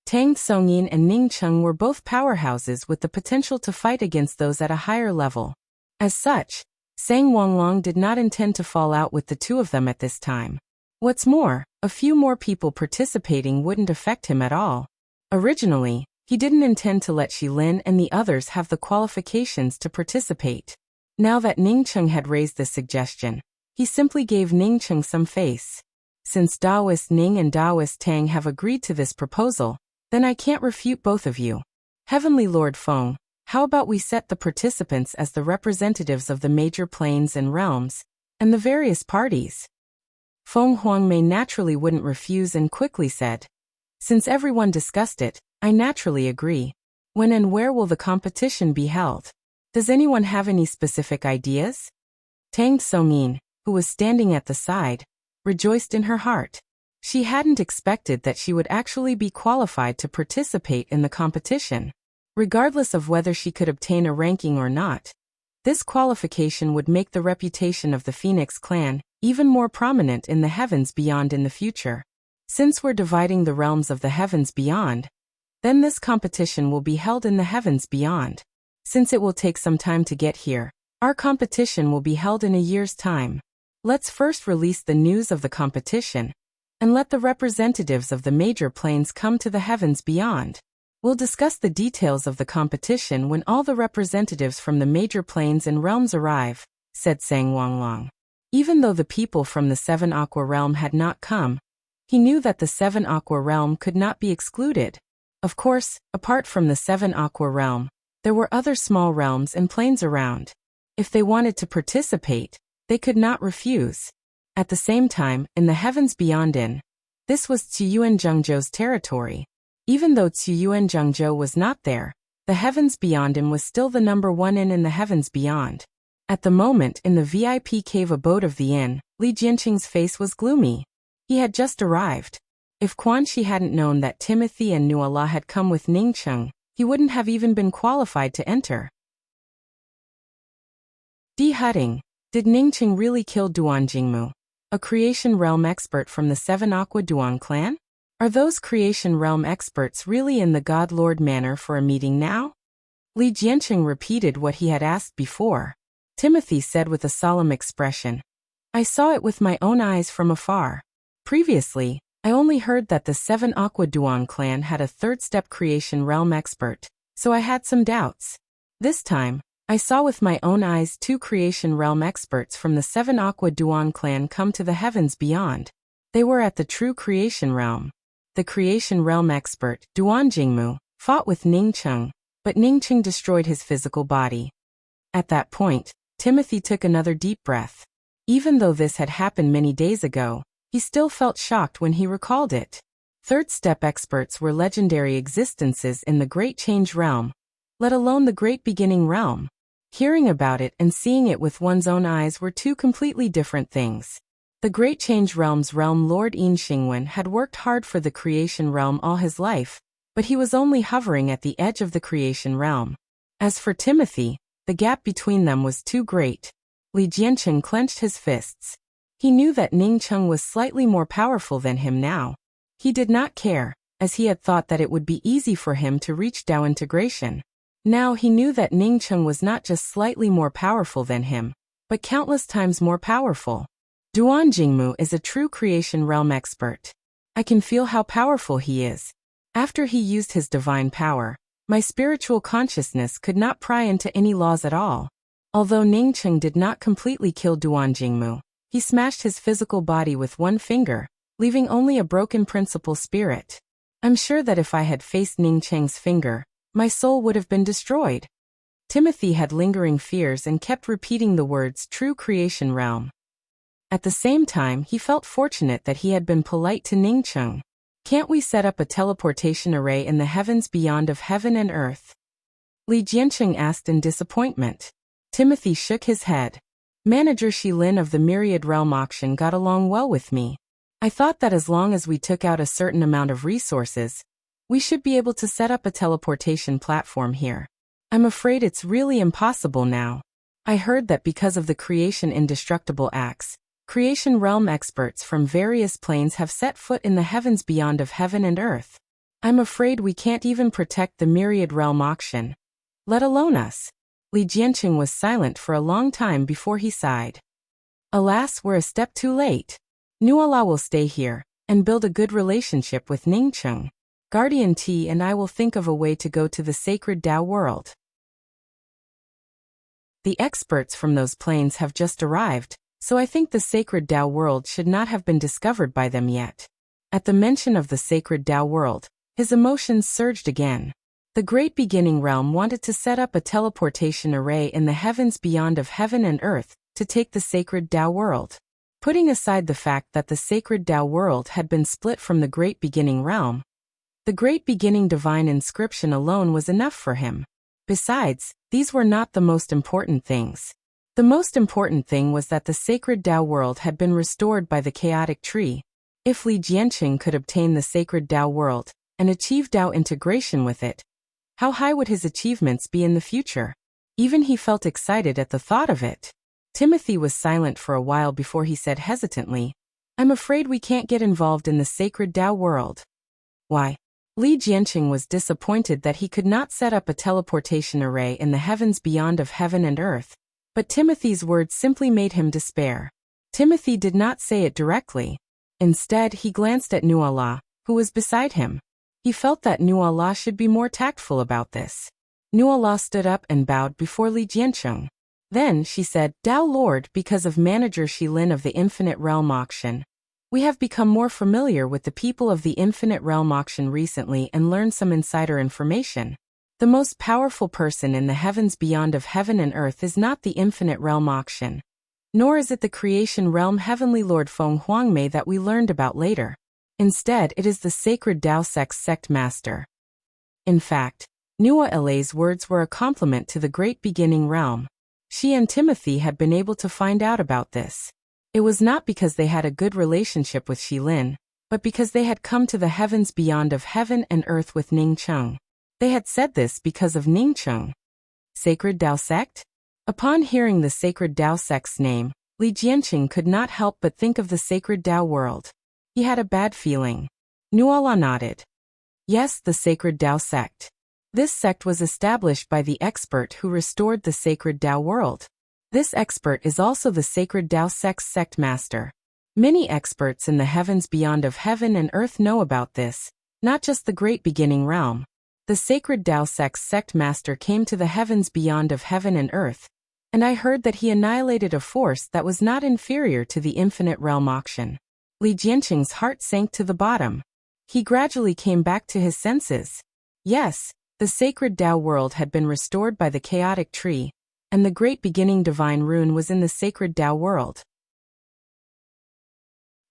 Tang Songyin and Ning Cheng were both powerhouses with the potential to fight against those at a higher level. As such, Sang Wanglong did not intend to fall out with the 2 of them at this time. What's more, a few more people participating wouldn't affect him at all. Originally, he didn't intend to let Shilin and the others have the qualifications to participate. Now that Ning Cheng had raised this suggestion, he simply gave Ning Cheng some face. Since Taoist Ning and Taoist Tang have agreed to this proposal, then I can't refute both of you. Heavenly Lord Feng, how about we set the participants as the representatives of the major planes and realms, and the various parties? Feng Huangmei naturally wouldn't refuse and quickly said, "Since everyone discussed it, I naturally agree. When and where will the competition be held? Does anyone have any specific ideas?" Tang Songyin, who was standing at the side, rejoiced in her heart. She hadn't expected that she would actually be qualified to participate in the competition. Regardless of whether she could obtain a ranking or not, this qualification would make the reputation of the Phoenix clan even more prominent in the Heavens Beyond in the future. Since we're dividing the realms of the Heavens Beyond, then this competition will be held in the Heavens Beyond. Since it will take some time to get here, our competition will be held in a year's time. Let's first release the news of the competition, and let the representatives of the major planes come to the heavens beyond. We'll discuss the details of the competition when all the representatives from the major planes and realms arrive, said Sang Wanglong. Even though the people from the Seven Aqua realm had not come, he knew that the Seven Aqua realm could not be excluded. Of course, apart from the Seven Aqua realm, there were other small realms and planes around. If they wanted to participate, they could not refuse. At the same time, in the heavens beyond this was Tsuyuan Zhengzhou's territory. Even though Tsuyuan Zhengzhou was not there, the heavens beyond him was still the number one inn in the heavens beyond. At the moment in the VIP cave abode of the inn, Li Jianqing's face was gloomy. He had just arrived. If Quan Shi hadn't known that Timothy and Nuala had come with Ningcheng, he wouldn't have even been qualified to enter. Di Hutting, did Ningcheng really kill Duan Jingmu, a Creation Realm expert from the Seven Aqua Duan clan? Are those Creation Realm experts really in the God Lord Manor for a meeting now? Li Jianqing repeated what he had asked before. Timothy said with a solemn expression, I saw it with my own eyes from afar. Previously, I only heard that the Seven Aqua Duan clan had a third-step Creation Realm expert, so I had some doubts. This time, I saw with my own eyes two Creation Realm experts from the Seven Aqua Duan clan come to the heavens beyond. They were at the true Creation Realm. The Creation Realm expert, Duan Jingmu, fought with Ningcheng, but Ningcheng destroyed his physical body. At that point, Timothy took another deep breath. Even though this had happened many days ago, he still felt shocked when he recalled it. Third-step experts were legendary existences in the Great Change Realm, let alone the Great Beginning Realm. Hearing about it and seeing it with one's own eyes were two completely different things. The Great Change Realm's Realm Lord Yin Xingwen had worked hard for the Creation Realm all his life, but he was only hovering at the edge of the Creation Realm. As for Timothy, the gap between them was too great. Li Jianqing clenched his fists. He knew that Ningcheng was slightly more powerful than him now. He did not care, as he had thought that it would be easy for him to reach Dao integration. Now he knew that Ningcheng was not just slightly more powerful than him, but countless times more powerful. Duan Jingmu is a true Creation Realm expert. I can feel how powerful he is. After he used his divine power, my spiritual consciousness could not pry into any laws at all. Although Ningcheng did not completely kill Duan Jingmu, he smashed his physical body with one finger, leaving only a broken principal spirit. I'm sure that if I had faced Ningcheng's finger, my soul would have been destroyed. Timothy had lingering fears and kept repeating the words true Creation Realm. At the same time, he felt fortunate that he had been polite to Ningcheng. Can't we set up a teleportation array in the heavens beyond of heaven and earth? Li Jianqing asked in disappointment. Timothy shook his head. Manager Shilin of the Myriad Realm Auction got along well with me. I thought that as long as we took out a certain amount of resources, we should be able to set up a teleportation platform here. I'm afraid it's really impossible now. I heard that because of the Creation Indestructible Axe, Creation Realm experts from various planes have set foot in the heavens beyond of heaven and earth. I'm afraid we can't even protect the Myriad Realm Auction, let alone us. Li Jianqing was silent for a long time before he sighed. Alas, we're a step too late. Nuala will stay here, and build a good relationship with Ningcheng. Guardian T and I will think of a way to go to the sacred Dao world. The experts from those planes have just arrived, so I think the sacred Dao world should not have been discovered by them yet. At the mention of the sacred Dao world, his emotions surged again. The Great Beginning Realm wanted to set up a teleportation array in the heavens beyond of heaven and earth to take the sacred Dao world. Putting aside the fact that the sacred Dao world had been split from the Great Beginning Realm, the Great Beginning Divine Inscription alone was enough for him. Besides, these were not the most important things. The most important thing was that the sacred Dao world had been restored by the chaotic tree. If Li Jianqing could obtain the sacred Dao world and achieve Dao integration with it, how high would his achievements be in the future? Even he felt excited at the thought of it. Timothy was silent for a while before he said hesitantly, I'm afraid we can't get involved in the sacred Dao world. Why? Li Jianqing was disappointed that he could not set up a teleportation array in the heavens beyond of heaven and earth, but Timothy's words simply made him despair. Timothy did not say it directly. Instead, he glanced at Nuala, who was beside him. He felt that Nuala should be more tactful about this. Nuala stood up and bowed before Li Jianqing. Then she said, "Tao Lord, because of Manager Shilin of the Infinite Realm Auction, we have become more familiar with the people of the Infinite Realm Auction recently and learned some insider information. The most powerful person in the heavens beyond of heaven and earth is not the Infinite Realm Auction, nor is it the Creation Realm Heavenly Lord Feng Huangmei that we learned about later. Instead, it is the Sacred Tao Sect Master." In fact, Nua Ele's words were a compliment to the Great Beginning Realm. She and Timothy had been able to find out about this. It was not because they had a good relationship with Shilin, but because they had come to the heavens beyond of heaven and earth with Ning Cheng. They had said this because of Ning Cheng. Sacred Tao Sect? Upon hearing the Sacred Tao Sect's name, Li Jianqing could not help but think of the Sacred Tao world. He had a bad feeling. Nuala nodded. Yes, the Sacred Tao Sect. This sect was established by the expert who restored the Sacred Tao world. This expert is also the Sacred Tao Sect's sect master. Many experts in the heavens beyond of heaven and earth know about this, not just the Great Beginning Realm. The Sacred Tao Sect's sect master came to the heavens beyond of heaven and earth, and I heard that he annihilated a force that was not inferior to the Infinite Realm Auction. Li Jianqing's heart sank to the bottom. He gradually came back to his senses. Yes, the Sacred Tao world had been restored by the Chaotic Tree, and the Great Beginning Divine Rune was in the Sacred Tao world.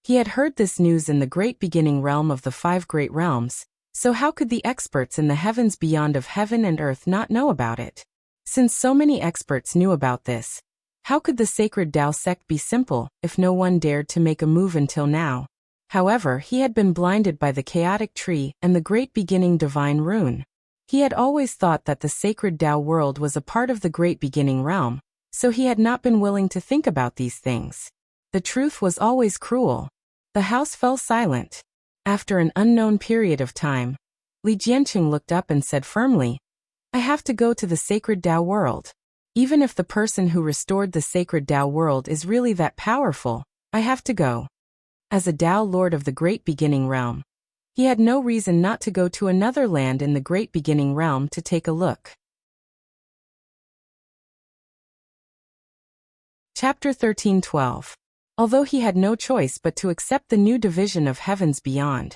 He had heard this news in the Great Beginning Realm of the Five Great Realms, so how could the experts in the heavens beyond of heaven and earth not know about it? Since so many experts knew about this, how could the Sacred Tao Sect be simple if no one dared to make a move until now? However, he had been blinded by the Chaotic Tree and the Great Beginning Divine Rune. He had always thought that the Sacred Tao world was a part of the Great Beginning Realm, so he had not been willing to think about these things. The truth was always cruel. The house fell silent. After an unknown period of time, Li Jianqing looked up and said firmly, "I have to go to the Sacred Tao world. Even if the person who restored the Sacred Tao world is really that powerful, I have to go." As a Tao Lord of the Great Beginning Realm, he had no reason not to go to another land in the Great Beginning Realm to take a look. Chapter 13:12. Although he had no choice but to accept the new division of heavens beyond,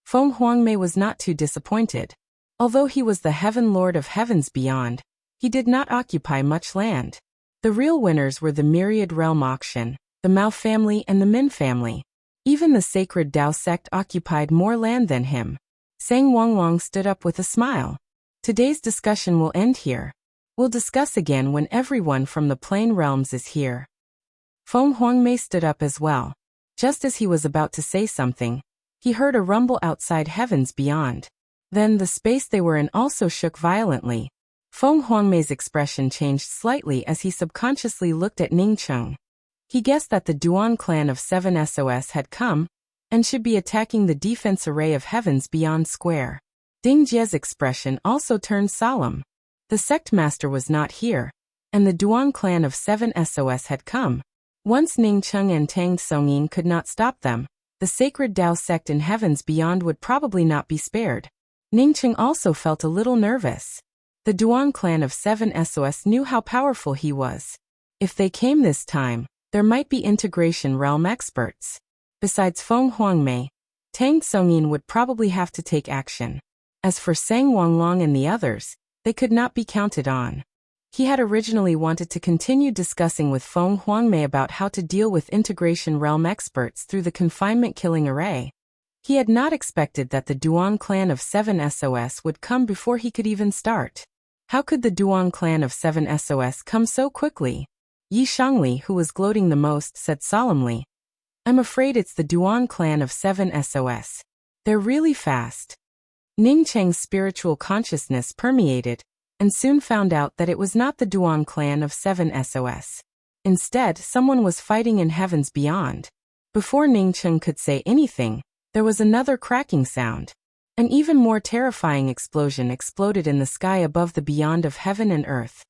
Feng Huangmei was not too disappointed. Although he was the Heaven Lord of Heavens Beyond, he did not occupy much land. The real winners were the Myriad Realm Auction, the Mao family and the Min family. Even the Sacred Tao Sect occupied more land than him. Sang Wang stood up with a smile. Today's discussion will end here. We'll discuss again when everyone from the Plain Realms is here. Feng Huangmei stood up as well. Just as he was about to say something, he heard a rumble outside heavens beyond. Then the space they were in also shook violently. Feng Huangmei's expression changed slightly as he subconsciously looked at Ning Cheng. He guessed that the Duan clan of 7 SOS had come, and should be attacking the defense array of heavens beyond square. Ding Jie's expression also turned solemn. The sect master was not here, and the Duan clan of 7 SOS had come. Once Ning Cheng and Tang Songyin could not stop them, the Sacred Tao Sect in heavens beyond would probably not be spared. Ning Cheng also felt a little nervous. The Duan clan of 7 SOS knew how powerful he was. If they came this time, there might be integration realm experts. Besides Feng Huangmei, Tang Songyin would probably have to take action. As for Sang Wanglong and the others, they could not be counted on. He had originally wanted to continue discussing with Feng Huangmei about how to deal with integration realm experts through the confinement killing array. He had not expected that the Duan clan of 7 SOS would come before he could even start. How could the Duan clan of 7 SOS come so quickly? Yi Shangli, who was gloating the most, said solemnly, "I'm afraid it's the Duan clan of 7 SOS. They're really fast." Ning Cheng's spiritual consciousness permeated, and soon found out that it was not the Duan clan of 7 SOS. Instead, someone was fighting in heavens beyond. Before Ning Cheng could say anything, there was another cracking sound. An even more terrifying explosion exploded in the sky above the beyond of heaven and earth,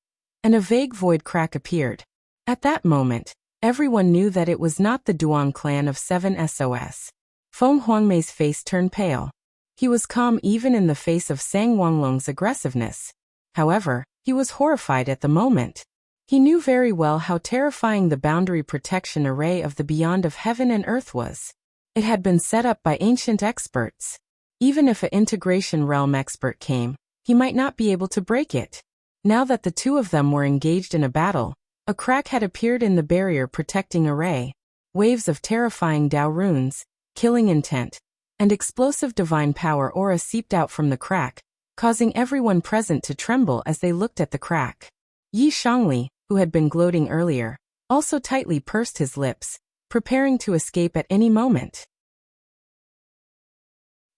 and a vague void crack appeared. At that moment, everyone knew that it was not the Duong clan of 7 SOS. Feng Huangmei's face turned pale. He was calm even in the face of Sang Wanglong's aggressiveness. However, he was horrified at the moment. He knew very well how terrifying the boundary protection array of the beyond of heaven and earth was. It had been set up by ancient experts. Even if an integration realm expert came, he might not be able to break it. Now that the two of them were engaged in a battle, a crack had appeared in the barrier protecting array. Waves of terrifying Dao runes, killing intent, and explosive divine power aura seeped out from the crack, causing everyone present to tremble as they looked at the crack. Yi Shangli, who had been gloating earlier, also tightly pursed his lips, preparing to escape at any moment.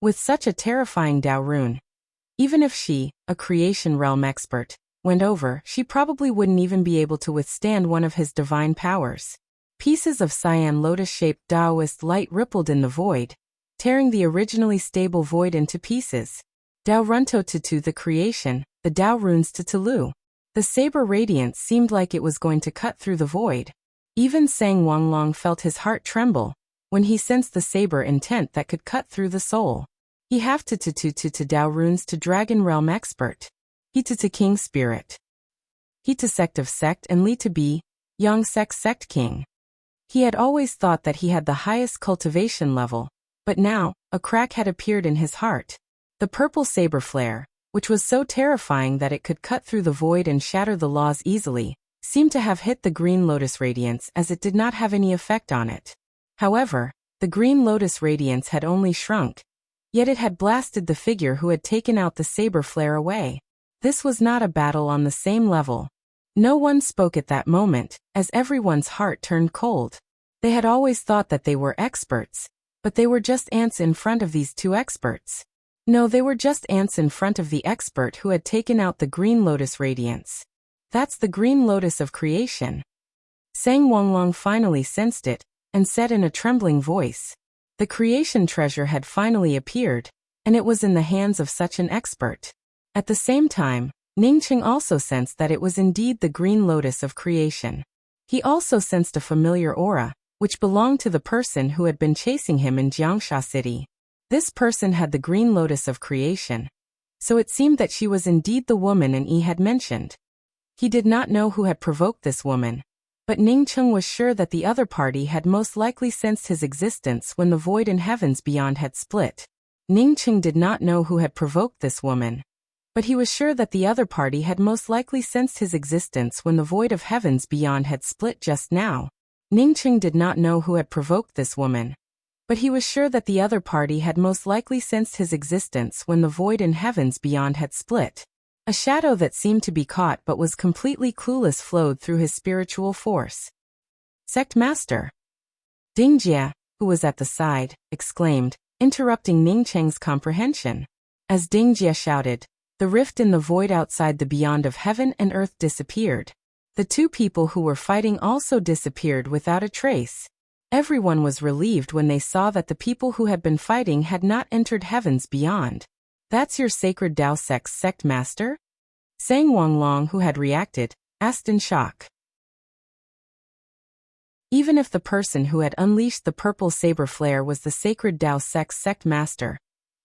With such a terrifying Dao rune, even if she, a creation realm expert, went over, she probably wouldn't even be able to withstand one of his divine powers. Pieces of cyan lotus-shaped Daoist light rippled in the void, tearing the originally stable void into pieces. Dao Runto Tutu the creation, the Dao runes to Tulu. The saber radiance seemed like it was going to cut through the void. Even Sang Wanglong felt his heart tremble when he sensed the saber intent that could cut through the soul. He have to Dao runes to Dragon Realm expert. He to King Spirit. He to Sect of Sect and Li to be Yang Sect King. He had always thought that he had the highest cultivation level, but now, a crack had appeared in his heart. The purple saber flare, which was so terrifying that it could cut through the void and shatter the laws easily, seemed to have hit the green lotus radiance as it did not have any effect on it. However, the green lotus radiance had only shrunk, yet it had blasted the figure who had taken out the saber flare away. This was not a battle on the same level. No one spoke at that moment, as everyone's heart turned cold. They had always thought that they were experts, but they were just ants in front of these two experts. No, they were just ants in front of the expert who had taken out the green lotus radiance. That's the green lotus of creation. Sang Wanglong finally sensed it, and said in a trembling voice. The creation treasure had finally appeared, and it was in the hands of such an expert. At the same time, Ningqing also sensed that it was indeed the green lotus of creation. He also sensed a familiar aura, which belonged to the person who had been chasing him in Jiangsha City. This person had the green lotus of creation. So it seemed that she was indeed the woman Yi had mentioned. He did not know who had provoked this woman, but Ningqing was sure that the other party had most likely sensed his existence when the void in heavens beyond had split. Ningqing did not know who had provoked this woman, but he was sure that the other party had most likely sensed his existence when the void of heavens beyond had split just now. Ningqing did not know who had provoked this woman, but he was sure that the other party had most likely sensed his existence when the void in heavens beyond had split. A shadow that seemed to be caught but was completely clueless flowed through his spiritual force. Sect Master. Ding Jia, who was at the side, exclaimed, interrupting Ningqing's comprehension. As Ding Jia shouted, the rift in the void outside the beyond of heaven and earth disappeared. The two people who were fighting also disappeared without a trace. Everyone was relieved when they saw that the people who had been fighting had not entered heavens beyond. That's your sacred Dao sect master? Sang Wanglong, who had reacted, asked in shock. Even if the person who had unleashed the purple saber flare was the sacred Dao sect master,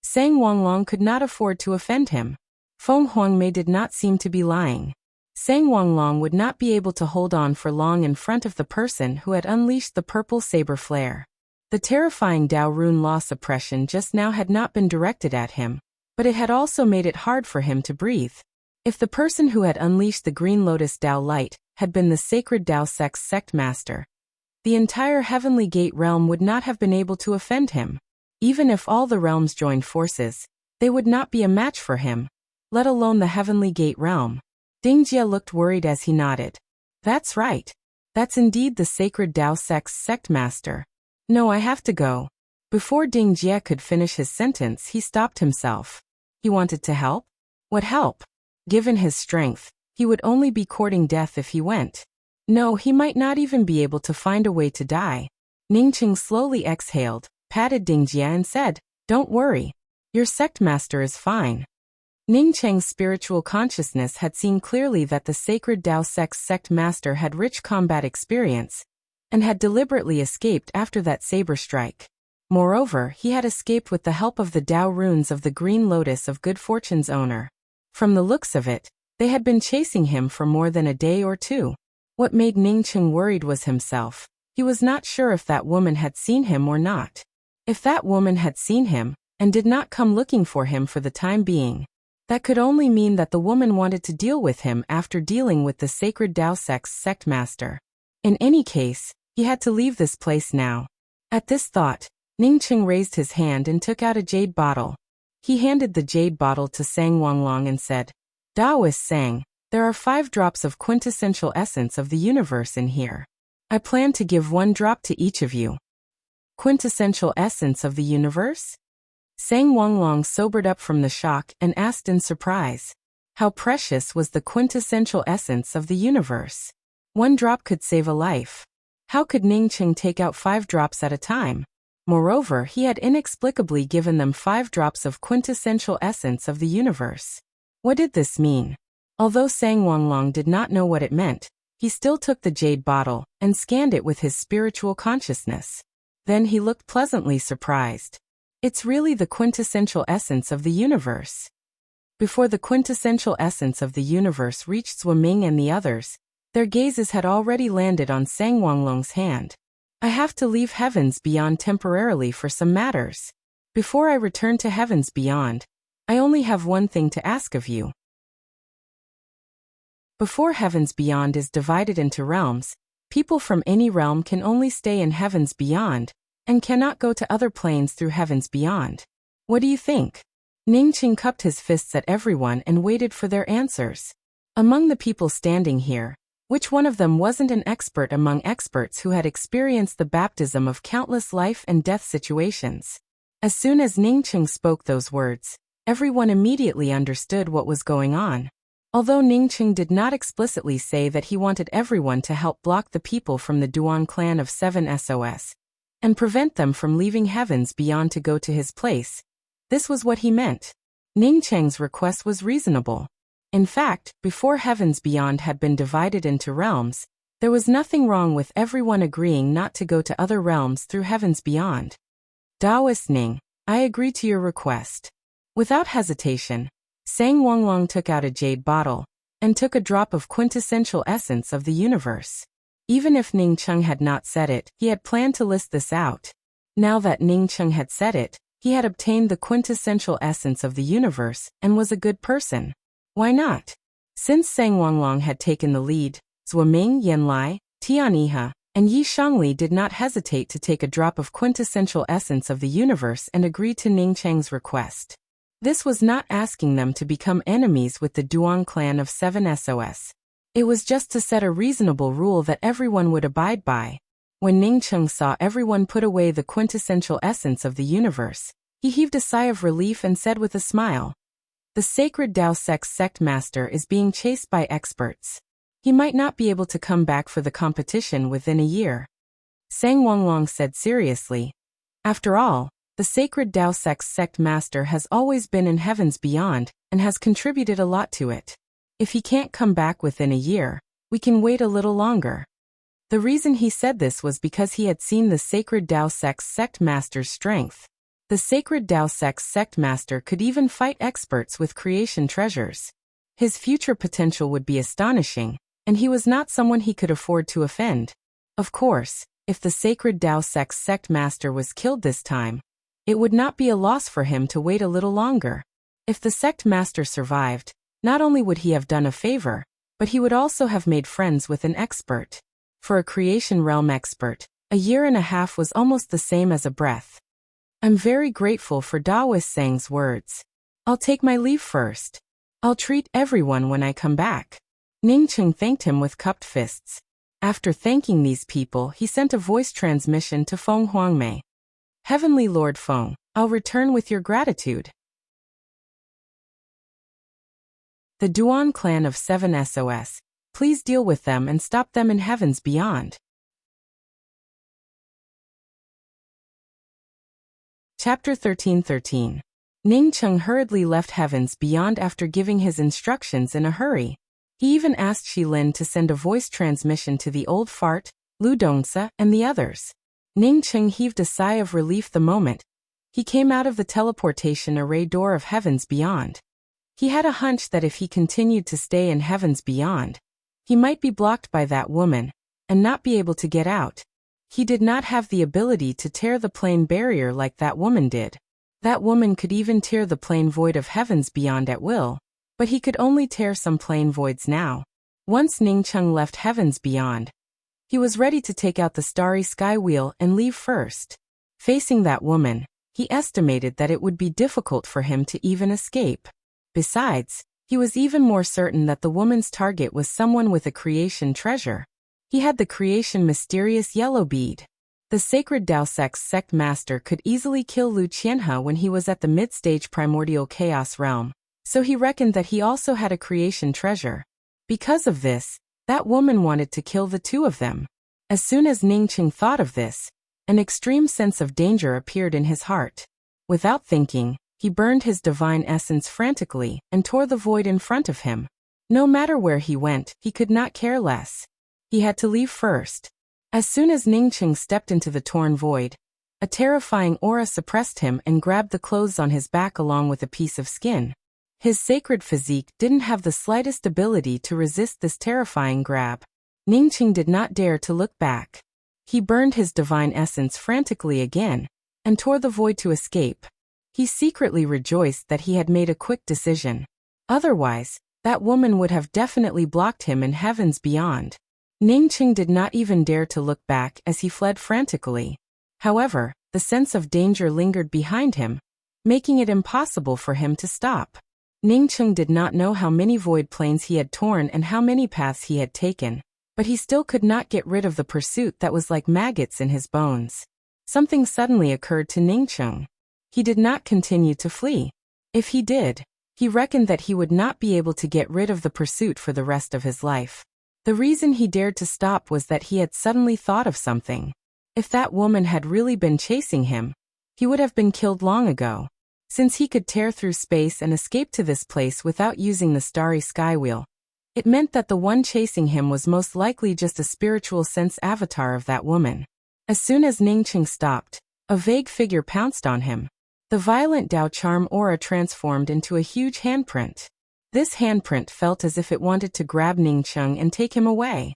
Sang Wanglong could not afford to offend him. Feng Huangmei did not seem to be lying. Sang Wanglong would not be able to hold on for long in front of the person who had unleashed the purple saber flare. The terrifying Dao rune law suppression just now had not been directed at him, but it had also made it hard for him to breathe. If the person who had unleashed the green lotus Dao light had been the sacred Dao sect master, the entire heavenly gate realm would not have been able to offend him. Even if all the realms joined forces, they would not be a match for him, let alone the heavenly gate realm. Ding Jia looked worried as he nodded. That's right. That's indeed the sacred Dao sect master. No, I have to go. Before Ding Jia could finish his sentence, he stopped himself. He wanted to help? What help? Given his strength, he would only be courting death if he went. No, he might not even be able to find a way to die. Ningqing slowly exhaled, patted Ding Jia and said, "Don't worry. Your sect master is fine. Ning Cheng's spiritual consciousness had seen clearly that the sacred Dao sect's sect master had rich combat experience and had deliberately escaped after that saber strike. Moreover, he had escaped with the help of the Dao runes of the Green Lotus of Good Fortune's owner. From the looks of it, they had been chasing him for more than a day or two. What made Ning Cheng worried was himself. He was not sure if that woman had seen him or not. If that woman had seen him and did not come looking for him for the time being, that could only mean that the woman wanted to deal with him after dealing with the sacred Dao sect's sect master. In any case, he had to leave this place now. At this thought, Ning Cheng raised his hand and took out a jade bottle. He handed the jade bottle to Sang Wanglong and said, Daoist Sang, there are 5 drops of quintessential essence of the universe in here. I plan to give 1 drop to each of you. Quintessential essence of the universe? Sang Wanglong sobered up from the shock and asked in surprise. How precious was the quintessential essence of the universe? 1 drop could save a life. How could Ning Cheng take out 5 drops at a time? Moreover, he had inexplicably given them 5 drops of quintessential essence of the universe. What did this mean? Although Sang Wanglong did not know what it meant, he still took the jade bottle and scanned it with his spiritual consciousness. Then he looked pleasantly surprised. It's really the quintessential essence of the universe. Before the quintessential essence of the universe reached Zhuo Ming and the others, their gazes had already landed on Sang Wanglong's hand. I have to leave Heavens Beyond temporarily for some matters. Before I return to Heavens Beyond, I only have one thing to ask of you. Before Heavens Beyond is divided into realms, people from any realm can only stay in Heavens Beyond and cannot go to other planes through Heavens Beyond. What do you think? Ning Cheng cupped his fists at everyone and waited for their answers. Among the people standing here, which one of them wasn't an expert among experts who had experienced the baptism of countless life and death situations? As soon as Ning Cheng spoke those words, everyone immediately understood what was going on. Although Ning Cheng did not explicitly say that he wanted everyone to help block the people from the Duan clan of 7 SOS and prevent them from leaving Heavens Beyond to go to his place, this was what he meant. Ning Cheng's request was reasonable. In fact, before Heavens Beyond had been divided into realms, there was nothing wrong with everyone agreeing not to go to other realms through Heavens Beyond. Daoist Ning, I agree to your request. Without hesitation, Sang Wanglong took out a jade bottle and took a drop of quintessential essence of the universe. Even if Ning Cheng had not said it, he had planned to list this out. Now that Ning Cheng had said it, he had obtained the quintessential essence of the universe and was a good person. Why not? Since Sang Wanglong had taken the lead, Zhuo Ming, Yanlai, Tian Yihe, and Yi Shangli did not hesitate to take a drop of quintessential essence of the universe and agree to Ning Cheng's request. This was not asking them to become enemies with the Duan clan of 7 SOS. It was just to set a reasonable rule that everyone would abide by. When Ning Cheng saw everyone put away the quintessential essence of the universe, he heaved a sigh of relief and said with a smile, the sacred Dao sect's sect master is being chased by experts. He might not be able to come back for the competition within a year. Sang Wanglong said seriously. After all, the sacred Dao sect's sect master has always been in Heavens Beyond and has contributed a lot to it. If he can't come back within a year, we can wait a little longer. The reason he said this was because he had seen the sacred Dao sect's sect master's strength. The sacred Dao sect's sect master could even fight experts with creation treasures. His future potential would be astonishing, and he was not someone he could afford to offend. Of course, if the sacred Dao sect's sect master was killed this time, it would not be a loss for him to wait a little longer. If the sect master survived, not only would he have done a favor, but he would also have made friends with an expert. For a creation realm expert, a year and a half was almost the same as a breath. I'm very grateful for Daoist Sang's words. I'll take my leave first. I'll treat everyone when I come back. Ning Cheng thanked him with cupped fists. After thanking these people, he sent a voice transmission to Feng Huangmei. Heavenly Lord Feng, I'll return with your gratitude. The Duan clan of 7 SOS, please deal with them and stop them in Heavens Beyond. Chapter 13:13. Ning Cheng hurriedly left Heavens Beyond after giving his instructions in a hurry. He even asked Shi Lin to send a voice transmission to the old fart, Lu Dongsa, and the others. Ning Cheng heaved a sigh of relief the moment he came out of the teleportation array door of Heavens Beyond. He had a hunch that if he continued to stay in Heavens Beyond, he might be blocked by that woman and not be able to get out. He did not have the ability to tear the plane barrier like that woman did. That woman could even tear the plane void of Heavens Beyond at will, but he could only tear some plane voids now. Once Ning Cheng left Heavens Beyond, he was ready to take out the starry sky wheel and leave first. Facing that woman, he estimated that it would be difficult for him to even escape. Besides, he was even more certain that the woman's target was someone with a creation treasure. He had the creation mysterious yellow bead. The sacred Dao sect master could easily kill Lu Qianhe when he was at the mid-stage primordial chaos realm, so he reckoned that he also had a creation treasure. Because of this, that woman wanted to kill the two of them. As soon as Ning Cheng thought of this, an extreme sense of danger appeared in his heart. Without thinking, he burned his divine essence frantically and tore the void in front of him. No matter where he went, he could not care less. He had to leave first. As soon as Ning Cheng stepped into the torn void, a terrifying aura suppressed him and grabbed the clothes on his back along with a piece of skin. His sacred physique didn't have the slightest ability to resist this terrifying grab. Ning Cheng did not dare to look back. He burned his divine essence frantically again and tore the void to escape. He secretly rejoiced that he had made a quick decision. Otherwise, that woman would have definitely blocked him in Heavens Beyond. Ning Cheng did not even dare to look back as he fled frantically. However, the sense of danger lingered behind him, making it impossible for him to stop. Ning Cheng did not know how many void planes he had torn and how many paths he had taken, but he still could not get rid of the pursuit that was like maggots in his bones. Something suddenly occurred to Ning Cheng. He did not continue to flee. If he did, he reckoned that he would not be able to get rid of the pursuit for the rest of his life. The reason he dared to stop was that he had suddenly thought of something. If that woman had really been chasing him, he would have been killed long ago. Since he could tear through space and escape to this place without using the starry sky wheel, it meant that the one chasing him was most likely just a spiritual sense avatar of that woman. As soon as Ning Cheng stopped, a vague figure pounced on him. The violent Dao charm aura transformed into a huge handprint. This handprint felt as if it wanted to grab Ning Cheng and take him away.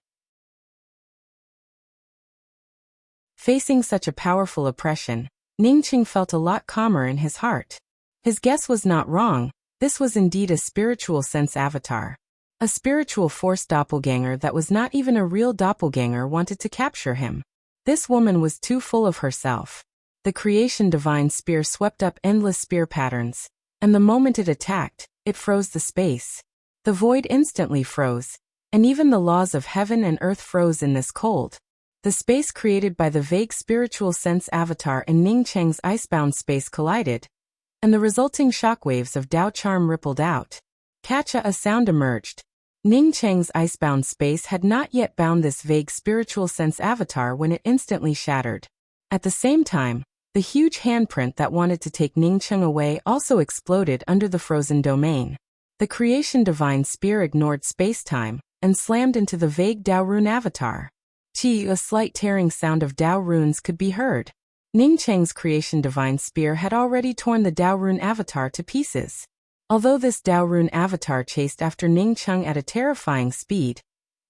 Facing such a powerful oppression, Ning Cheng felt a lot calmer in his heart. His guess was not wrong. This was indeed a spiritual sense avatar. A spiritual force doppelganger that was not even a real doppelganger wanted to capture him. This woman was too full of herself. The creation divine spear swept up endless spear patterns, and the moment it attacked, it froze the space. The void instantly froze, and even the laws of heaven and earth froze in this cold. The space created by the vague spiritual sense avatar and Ning Cheng's icebound space collided, and the resulting shockwaves of Dao charm rippled out. Catcha, a sound emerged. Ning Cheng's icebound space had not yet bound this vague spiritual sense avatar when it instantly shattered. At the same time, the huge handprint that wanted to take Ning Cheng away also exploded under the frozen domain. The creation divine spear ignored space-time and slammed into the vague Dao rune avatar. Chi, a slight tearing sound of Dao runes could be heard. Ning Cheng's creation divine spear had already torn the Dao rune avatar to pieces. Although this Dao rune avatar chased after Ning Cheng at a terrifying speed,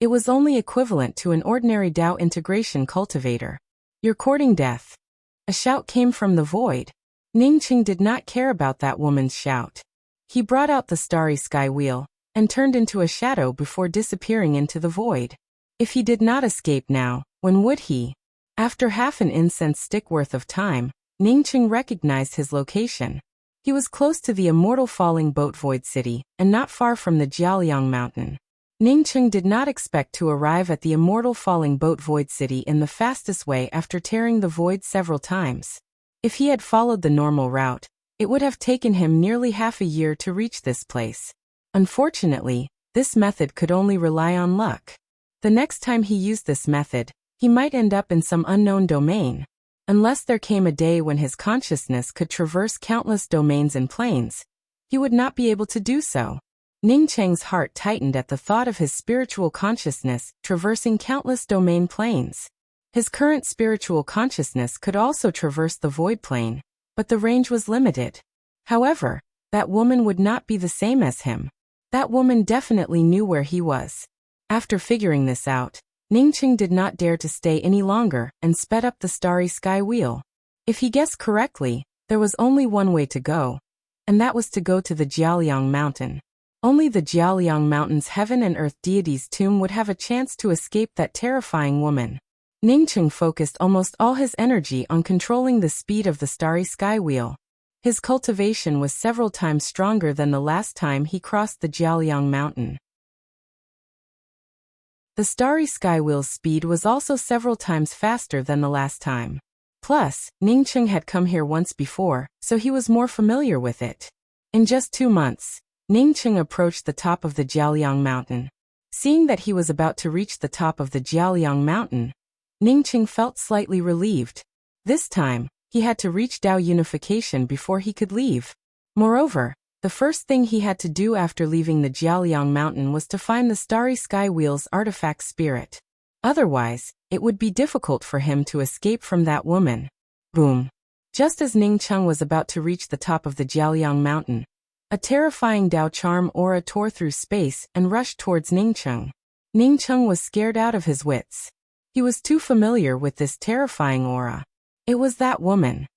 it was only equivalent to an ordinary Dao integration cultivator. "You're courting death." A shout came from the void. Ning Cheng did not care about that woman's shout. He brought out the starry sky wheel and turned into a shadow before disappearing into the void. If he did not escape now, when would he? After half an incense stick worth of time, Ning Cheng recognized his location. He was close to the immortal falling boat void city, and not far from the Jiaoliang mountain. Ning Cheng did not expect to arrive at the immortal falling boat void city in the fastest way after tearing the void several times. If he had followed the normal route, it would have taken him nearly half a year to reach this place. Unfortunately, this method could only rely on luck. The next time he used this method, he might end up in some unknown domain. Unless there came a day when his consciousness could traverse countless domains and planes, he would not be able to do so. Ning Cheng's heart tightened at the thought of his spiritual consciousness traversing countless domain planes. His current spiritual consciousness could also traverse the void plane, but the range was limited. However, that woman would not be the same as him. That woman definitely knew where he was. After figuring this out, Ning Cheng did not dare to stay any longer and sped up the starry sky wheel. If he guessed correctly, there was only one way to go, and that was to go to the Jiaoliang mountain. Only the Jiaoliang mountain's heaven and earth deity's tomb would have a chance to escape that terrifying woman. Ning Cheng focused almost all his energy on controlling the speed of the starry sky wheel. His cultivation was several times stronger than the last time he crossed the Jiaoliang mountain. The starry sky wheel's speed was also several times faster than the last time. Plus, Ning Cheng had come here once before, so he was more familiar with it. In just 2 months, Ning Cheng approached the top of the Jiaoliang mountain. Seeing that he was about to reach the top of the Jiaoliang mountain, Ning Cheng felt slightly relieved. This time, he had to reach Dao unification before he could leave. Moreover, the first thing he had to do after leaving the Jiaoliang mountain was to find the starry sky wheel's artifact spirit. Otherwise, it would be difficult for him to escape from that woman. Boom! Just as Ning Cheng was about to reach the top of the Jiaoliang mountain, a terrifying Dao charm aura tore through space and rushed towards Ning Cheng. Ning Cheng was scared out of his wits. He was too familiar with this terrifying aura. It was that woman.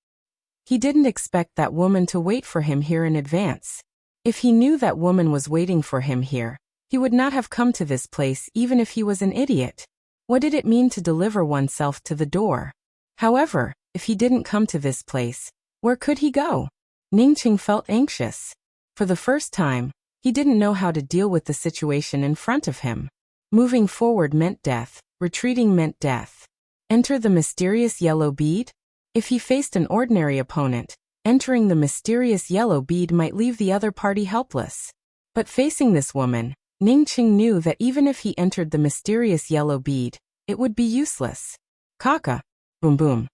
He didn't expect that woman to wait for him here in advance. If he knew that woman was waiting for him here, he would not have come to this place even if he was an idiot. What did it mean to deliver oneself to the door? However, if he didn't come to this place, where could he go? Ning Cheng felt anxious. For the first time, he didn't know how to deal with the situation in front of him. Moving forward meant death, retreating meant death. Enter the mysterious yellow bead? If he faced an ordinary opponent, entering the mysterious yellow bead might leave the other party helpless. But facing this woman, Ning Cheng knew that even if he entered the mysterious yellow bead, it would be useless. Kaka! Boom boom.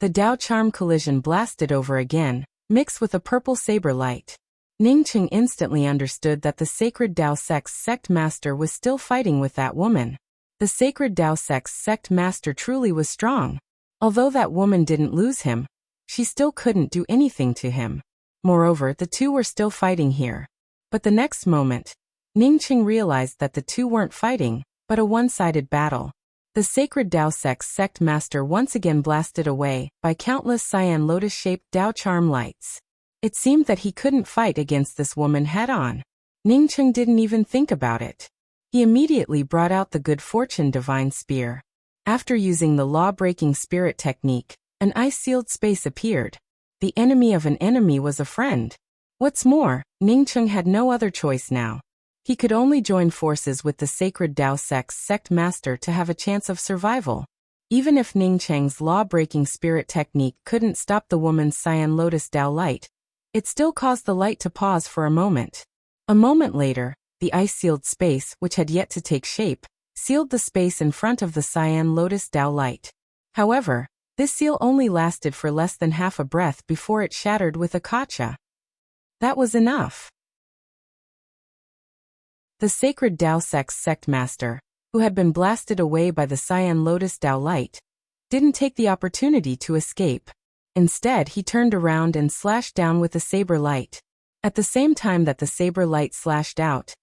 The Dao charm collision blasted over again, mixed with a purple saber light. Ning Cheng instantly understood that the sacred Dao sect master was still fighting with that woman. The sacred Dao sect master truly was strong. Although that woman didn't lose him, she still couldn't do anything to him. Moreover, the two were still fighting here. But the next moment, Ning Cheng realized that the two weren't fighting, but a one-sided battle. The sacred Dao sect master once again blasted away by countless cyan lotus-shaped Dao charm lights. It seemed that he couldn't fight against this woman head-on. Ning Cheng didn't even think about it. He immediately brought out the Good Fortune Divine Spear. After using the law-breaking spirit technique, an ice-sealed space appeared. The enemy of an enemy was a friend. What's more, Ning Cheng had no other choice now. He could only join forces with the sacred Dao sect master to have a chance of survival. Even if Ning Cheng's law-breaking spirit technique couldn't stop the woman's cyan lotus Dao light, it still caused the light to pause for a moment. A moment later, the ice-sealed space, which had yet to take shape, sealed the space in front of the cyan lotus Dao light. However, this seal only lasted for less than half a breath before it shattered with a kacha. That was enough. The sacred Dao sect master, who had been blasted away by the cyan lotus Dao light, didn't take the opportunity to escape. Instead, he turned around and slashed down with the saber light. At the same time that the saber light slashed out,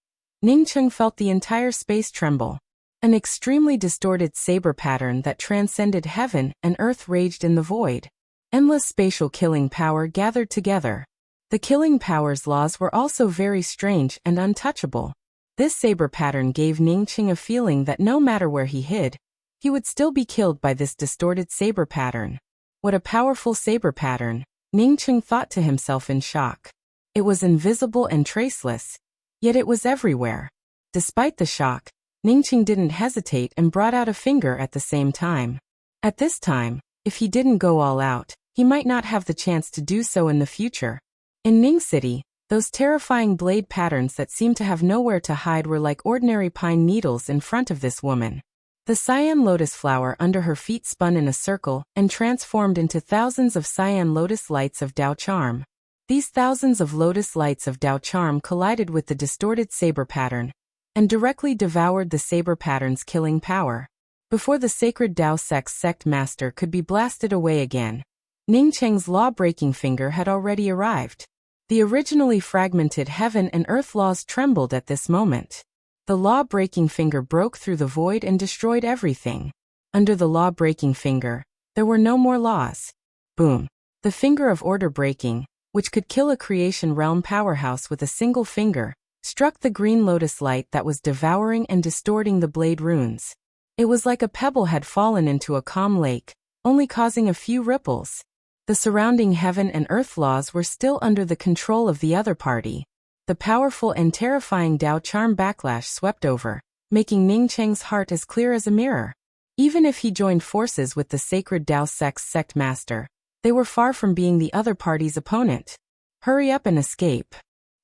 Ning Cheng felt the entire space tremble. An extremely distorted saber pattern that transcended heaven and earth raged in the void. Endless spatial killing power gathered together. The killing power's laws were also very strange and untouchable. This saber pattern gave Ning Cheng a feeling that no matter where he hid, he would still be killed by this distorted saber pattern. What a powerful saber pattern, Ning Cheng thought to himself in shock. It was invisible and traceless, yet it was everywhere. Despite the shock, Ning Cheng didn't hesitate and brought out a finger at the same time. At this time, if he didn't go all out, he might not have the chance to do so in the future. In Ning City, those terrifying blade patterns that seemed to have nowhere to hide were like ordinary pine needles in front of this woman. The cyan lotus flower under her feet spun in a circle and transformed into thousands of cyan lotus lights of Dao charm. These thousands of lotus lights of Dao charm collided with the distorted saber pattern and directly devoured the saber pattern's killing power. Before the sacred Dao sect master could be blasted away again, Ning Cheng's law-breaking finger had already arrived. The originally fragmented heaven and earth laws trembled at this moment. The law-breaking finger broke through the void and destroyed everything. Under the law-breaking finger, there were no more laws. Boom. The finger of order breaking, which could kill a creation realm powerhouse with a single finger, struck the green lotus light that was devouring and distorting the blade runes. It was like a pebble had fallen into a calm lake, only causing a few ripples. The surrounding heaven and earth laws were still under the control of the other party. The powerful and terrifying Dao charm backlash swept over, making Ning Cheng's heart as clear as a mirror. Even if he joined forces with the sacred Dao sect master, they were far from being the other party's opponent. Hurry up and escape.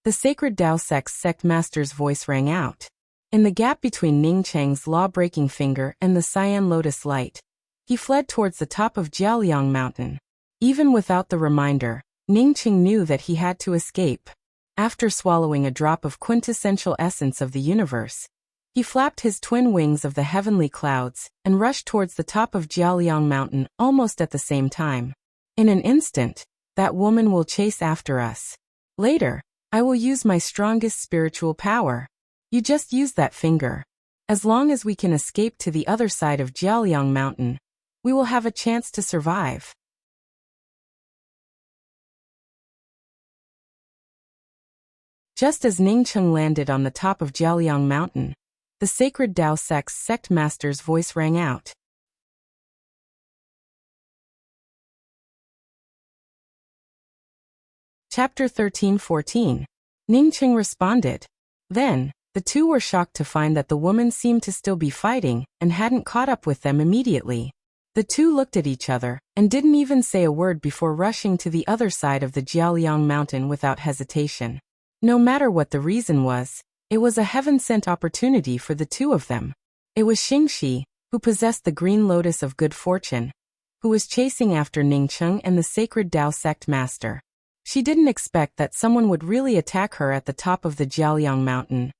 The sacred Dao sect master's voice rang out. In the gap between Ning Cheng's law-breaking finger and the cyan lotus light, he fled towards the top of Jiaoliang Mountain. Even without the reminder, Ning Cheng knew that he had to escape. After swallowing a drop of quintessential essence of the universe, he flapped his twin wings of the heavenly clouds and rushed towards the top of Jiaoliang Mountain almost at the same time. In an instant, that woman will chase after us. Later, I will use my strongest spiritual power. You just use that finger. As long as we can escape to the other side of Jiaoliang Mountain, we will have a chance to survive. Just as Ning Cheng landed on the top of Jiaoliang Mountain, the sacred Dao sect master's voice rang out. Chapter 13-14. Ning Cheng responded. Then, the two were shocked to find that the woman seemed to still be fighting and hadn't caught up with them immediately. The two looked at each other and didn't even say a word before rushing to the other side of the Jiaoliang Mountain without hesitation. No matter what the reason was, it was a heaven-sent opportunity for the two of them. It was Xingxi, who possessed the green lotus of good fortune, who was chasing after Ning Cheng and the sacred Dao sect master. She didn't expect that someone would really attack her at the top of the Jiaoliang Mountain,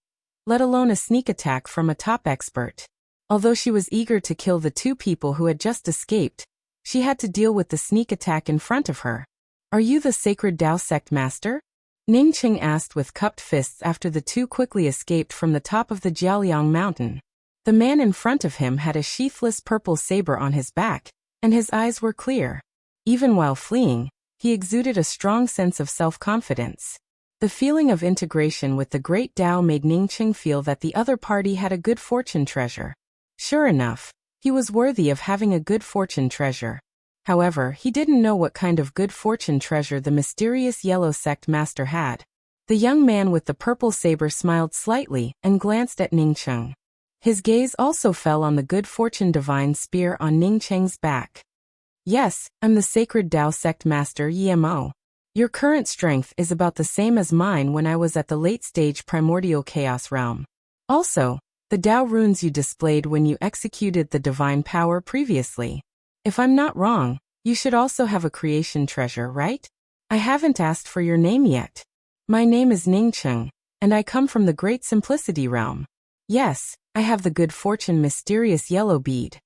let alone a sneak attack from a top expert. Although she was eager to kill the two people who had just escaped, she had to deal with the sneak attack in front of her. Are you the sacred Dao sect master? Ning Cheng asked with cupped fists after the two quickly escaped from the top of the Jiaoliang Mountain. The man in front of him had a sheathless purple saber on his back, and his eyes were clear. Even while fleeing, he exuded a strong sense of self-confidence. The feeling of integration with the great Dao made Ning Cheng feel that the other party had a good fortune treasure. Sure enough, he was worthy of having a good fortune treasure. However, he didn't know what kind of good fortune treasure the mysterious yellow sect master had. The young man with the purple saber smiled slightly and glanced at Ning Cheng. His gaze also fell on the good fortune divine spear on Ning Cheng's back. Yes, I'm the sacred Dao sect master Yemo. Your current strength is about the same as mine when I was at the late-stage primordial chaos realm. Also, the Dao runes you displayed when you executed the divine power previously. If I'm not wrong, you should also have a creation treasure, right? I haven't asked for your name yet. My name is Ning Cheng, and I come from the Great Simplicity realm. Yes, I have the good fortune mysterious yellow bead.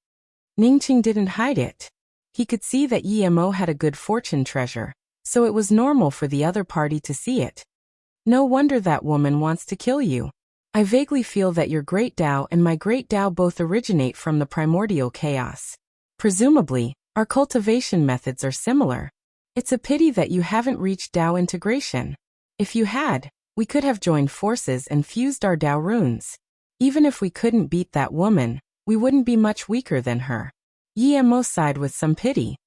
Ning Cheng didn't hide it. He could see that Yemo had a good fortune treasure, so it was normal for the other party to see it. No wonder that woman wants to kill you. I vaguely feel that your great Dao and my great Dao both originate from the primordial chaos. Presumably, our cultivation methods are similar. It's a pity that you haven't reached Dao integration. If you had, we could have joined forces and fused our Dao runes. Even if we couldn't beat that woman, we wouldn't be much weaker than her. Yemo sighed with some pity.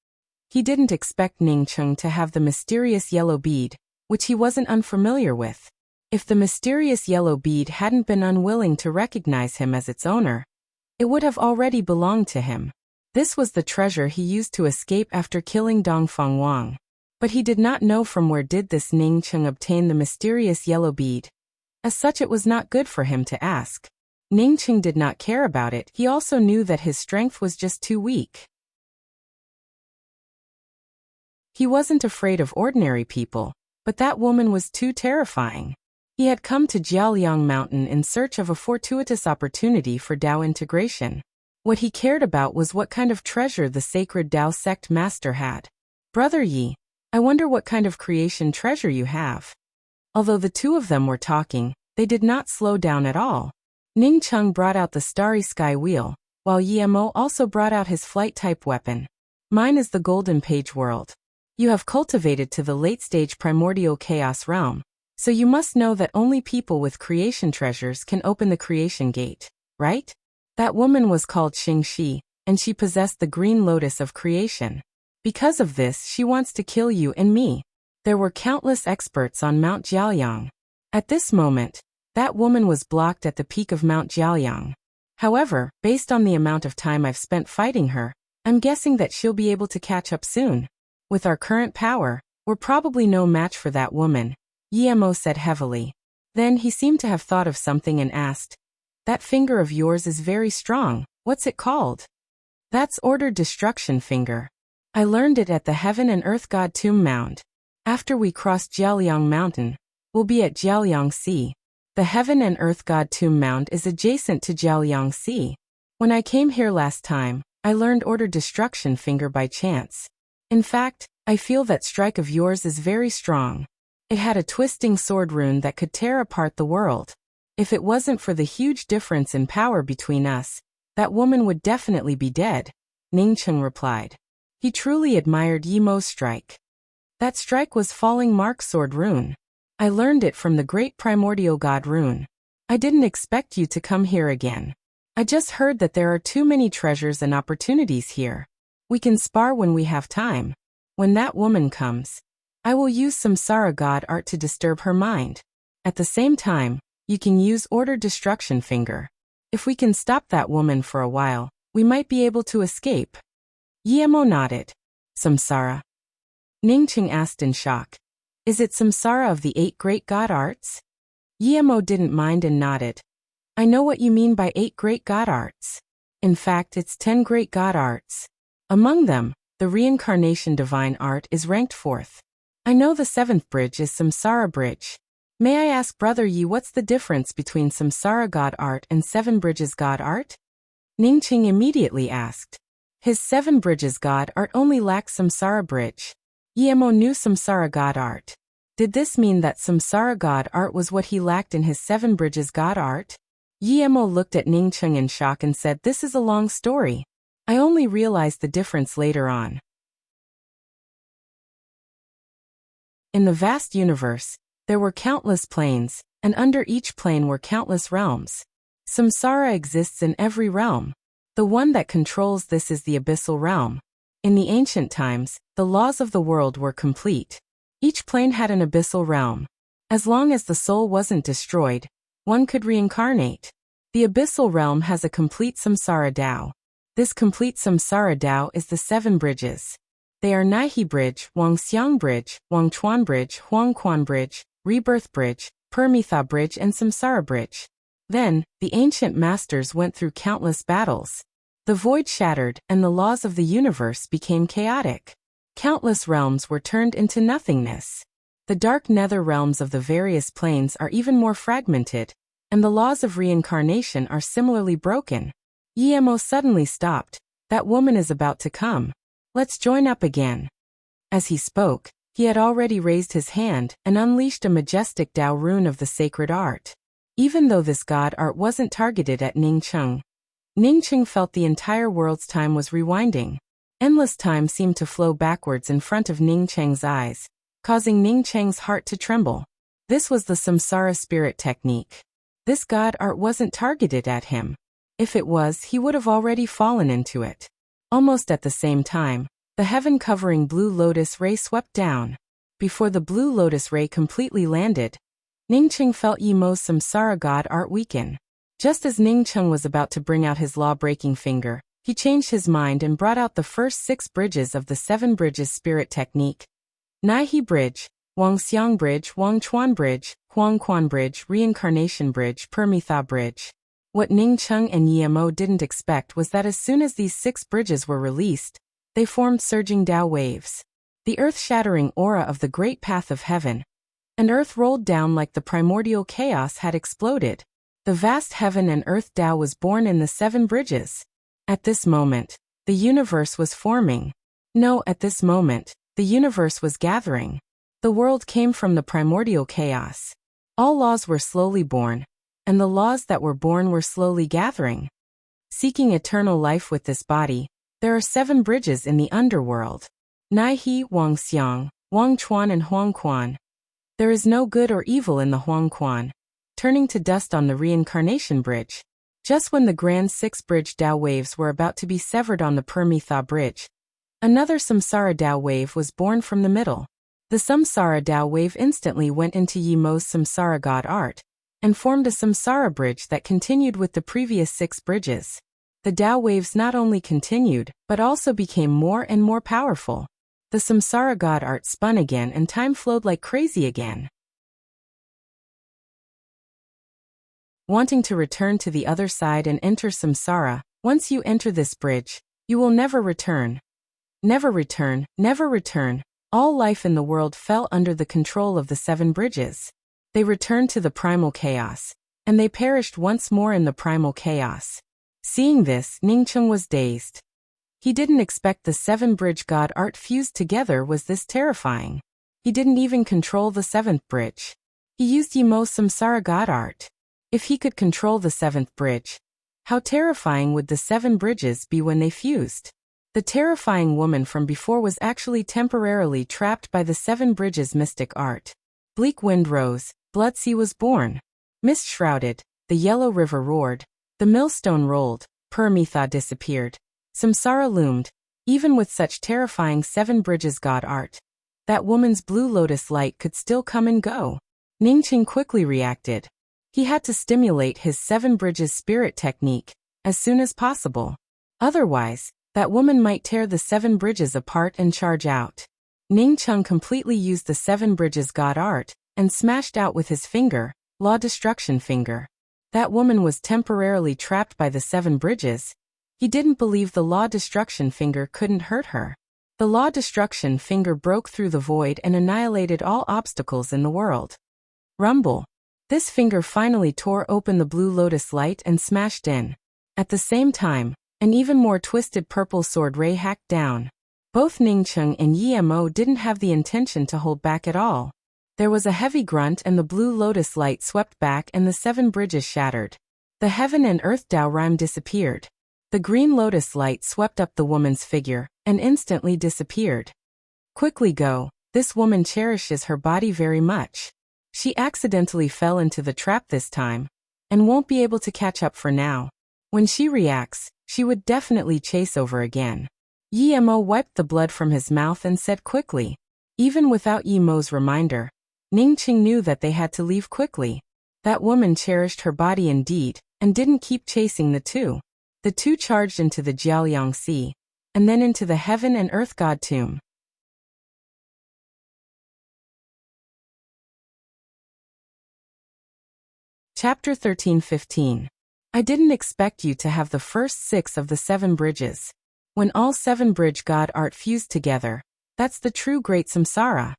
He didn't expect Ning Cheng to have the mysterious yellow bead, which he wasn't unfamiliar with. If the mysterious yellow bead hadn't been unwilling to recognize him as its owner, it would have already belonged to him. This was the treasure he used to escape after killing Dongfang Wang. But he did not know from where did this Ning Cheng obtain the mysterious yellow bead. As such, it was not good for him to ask. Ningqing did not care about it. He also knew that his strength was just too weak. He wasn't afraid of ordinary people, but that woman was too terrifying. He had come to Jiaoliang Mountain in search of a fortuitous opportunity for Dao integration. What he cared about was what kind of treasure the sacred Dao sect master had. Brother Yi, I wonder what kind of creation treasure you have. Although the two of them were talking, they did not slow down at all. Ningqing brought out the starry sky wheel, while Yemo also brought out his flight-type weapon. Mine is the golden page world. You have cultivated to the late-stage primordial chaos realm, so you must know that only people with creation treasures can open the creation gate, right? That woman was called Xingxi, and she possessed the green lotus of creation. Because of this, she wants to kill you and me. There were countless experts on Mount Jiaoliang. At this moment, that woman was blocked at the peak of Mount Jiaoliang. However, based on the amount of time I've spent fighting her, I'm guessing that she'll be able to catch up soon. With our current power, we're probably no match for that woman, Yemo said heavily. Then he seemed to have thought of something and asked, that finger of yours is very strong, what's it called? That's Ordered Destruction Finger. I learned it at the Heaven and Earth God Tomb Mound. After we cross Jiaoliang Mountain, we'll be at Jiaoliang Sea. The Heaven and Earth God Tomb Mound is adjacent to Jiaoliang Sea. When I came here last time, I learned Ordered Destruction Finger by chance. In fact, I feel that strike of yours is very strong. It had a twisting sword rune that could tear apart the world. If it wasn't for the huge difference in power between us, that woman would definitely be dead, Ningqing replied. He truly admired Yemo's strike. That strike was Falling Mark Sword Rune. I learned it from the great primordial god rune. I didn't expect you to come here again. I just heard that there are too many treasures and opportunities here. We can spar when we have time. When that woman comes, I will use Samsara God art to disturb her mind. At the same time, you can use Ordered Destruction Finger. If we can stop that woman for a while, we might be able to escape. Yemo nodded. Samsara? Ningqing asked in shock. Is it Samsara of the 8 great god arts? Yemo didn't mind and nodded. I know what you mean by 8 great god arts. In fact, it's 10 great god arts. Among them, the reincarnation divine art is ranked 4th. I know the 7th bridge is Samsara bridge. May I ask Brother Yi what's the difference between Samsara god art and 7 bridges god art? Ningqing immediately asked. His 7 bridges god art only lacks Samsara bridge. Yemo knew Samsara god art. Did this mean that Samsara god art was what he lacked in his 7 bridges god art? Yemo looked at Ningqing in shock and said, this is a long story. I only realized the difference later on. In the vast universe, there were countless planes, and under each plane were countless realms. Samsara exists in every realm. The one that controls this is the abyssal realm. In the ancient times, the laws of the world were complete. Each plane had an abyssal realm. As long as the soul wasn't destroyed, one could reincarnate. The abyssal realm has a complete Samsara Dao. This complete Samsara Dao is the 7 bridges. They are Naihe Bridge, Wangxiang Bridge, Wangchuan Bridge, Huangquan Bridge, Rebirth Bridge, Permitha Bridge and Samsara Bridge. Then, the ancient masters went through countless battles. The void shattered and the laws of the universe became chaotic. Countless realms were turned into nothingness. The dark nether realms of the various planes are even more fragmented, and the laws of reincarnation are similarly broken. Yemo suddenly stopped. That woman is about to come. Let's join up again. As he spoke, he had already raised his hand and unleashed a majestic Dao rune of the sacred art. Even though this god art wasn't targeted at Ningqing, Ningqing felt the entire world's time was rewinding. Endless time seemed to flow backwards in front of Ningqing's eyes, causing Ningqing's heart to tremble. This was the Samsara spirit technique. This god art wasn't targeted at him. If it was, he would have already fallen into it. Almost at the same time, the heaven-covering blue lotus ray swept down. Before the blue lotus ray completely landed, Ningqing felt Yemo's Samsara god art weaken. Just as Ningqing was about to bring out his law-breaking finger, he changed his mind and brought out the first 6 bridges of the 7 bridges spirit technique. Naihe Bridge, Wangxiang Bridge, Wangchuan Bridge, Huangquan Bridge, Reincarnation Bridge, Permitha Bridge. What Ning Cheng and Yemo didn't expect was that as soon as these 6 bridges were released, they formed surging Tao waves. The earth-shattering aura of the great path of heaven, and earth rolled down like the primordial chaos had exploded. The vast heaven and earth Tao was born in the 7 bridges. At this moment, the universe was forming. No, at this moment, the universe was gathering. The world came from the primordial chaos. All laws were slowly born, and the laws that were born were slowly gathering. Seeking eternal life with this body, there are 7 bridges in the underworld. Nai He, Wang Xiang, Wang Chuan and Huang Quan. There is no good or evil in the Huang Quan. Turning to dust on the reincarnation bridge. Just when the grand 6 bridge Tao waves were about to be severed on the Permitha bridge, another Samsara Tao wave was born from the middle. The Samsara Tao wave instantly went into Yemo's Samsara God art, and formed a Samsara bridge that continued with the previous 6 bridges. The Tao waves not only continued, but also became more and more powerful. The Samsara God art spun again and time flowed like crazy again. Wanting to return to the other side and enter Samsara, once you enter this bridge, you will never return. Never return, never return. All life in the world fell under the control of the 7 bridges. They returned to the primal chaos, and they perished once more in the primal chaos. Seeing this, Ningcheng was dazed. He didn't expect the 7-bridge God art fused together was this terrifying. He didn't even control the 7th bridge. He used Yemo's Samsara God art. If he could control the 7th bridge, how terrifying would the 7 bridges be when they fused? The terrifying woman from before was actually temporarily trapped by the 7 bridges mystic art. Bleak wind rose, blood sea was born. Mist shrouded, the yellow river roared, the millstone rolled, Permitha disappeared. Samsara loomed, even with such terrifying 7 bridges God art. That woman's blue lotus light could still come and go. Ningqing quickly reacted. He had to stimulate his 7 bridges spirit technique as soon as possible. Otherwise, that woman might tear the 7 bridges apart and charge out. Ningcheng completely used the 7 bridges God art and smashed out with his finger, Law Destruction Finger. That woman was temporarily trapped by the 7 bridges. He didn't believe the Law Destruction Finger couldn't hurt her. The Law Destruction Finger broke through the void and annihilated all obstacles in the world. Rumble. This finger finally tore open the blue lotus light and smashed in. At the same time, an even more twisted purple sword ray hacked down. Both Ningcheng and Yemo didn't have the intention to hold back at all. There was a heavy grunt and the blue lotus light swept back and the 7 bridges shattered. The heaven and earth Tao rhyme disappeared. The green lotus light swept up the woman's figure and instantly disappeared. Quickly go, this woman cherishes her body very much. She accidentally fell into the trap this time, and won't be able to catch up for now. When she reacts, she would definitely chase over again. Yemo wiped the blood from his mouth and said quickly. Even without Yemo's reminder, Ningqing knew that they had to leave quickly. That woman cherished her body indeed, and didn't keep chasing the two. The two charged into the Jiaoliang Sea, and then into the heaven and earth god tomb. Chapter 13-15. I didn't expect you to have the first 6 of the 7 bridges. When all 7 bridge God art fused together, that's the true great samsara.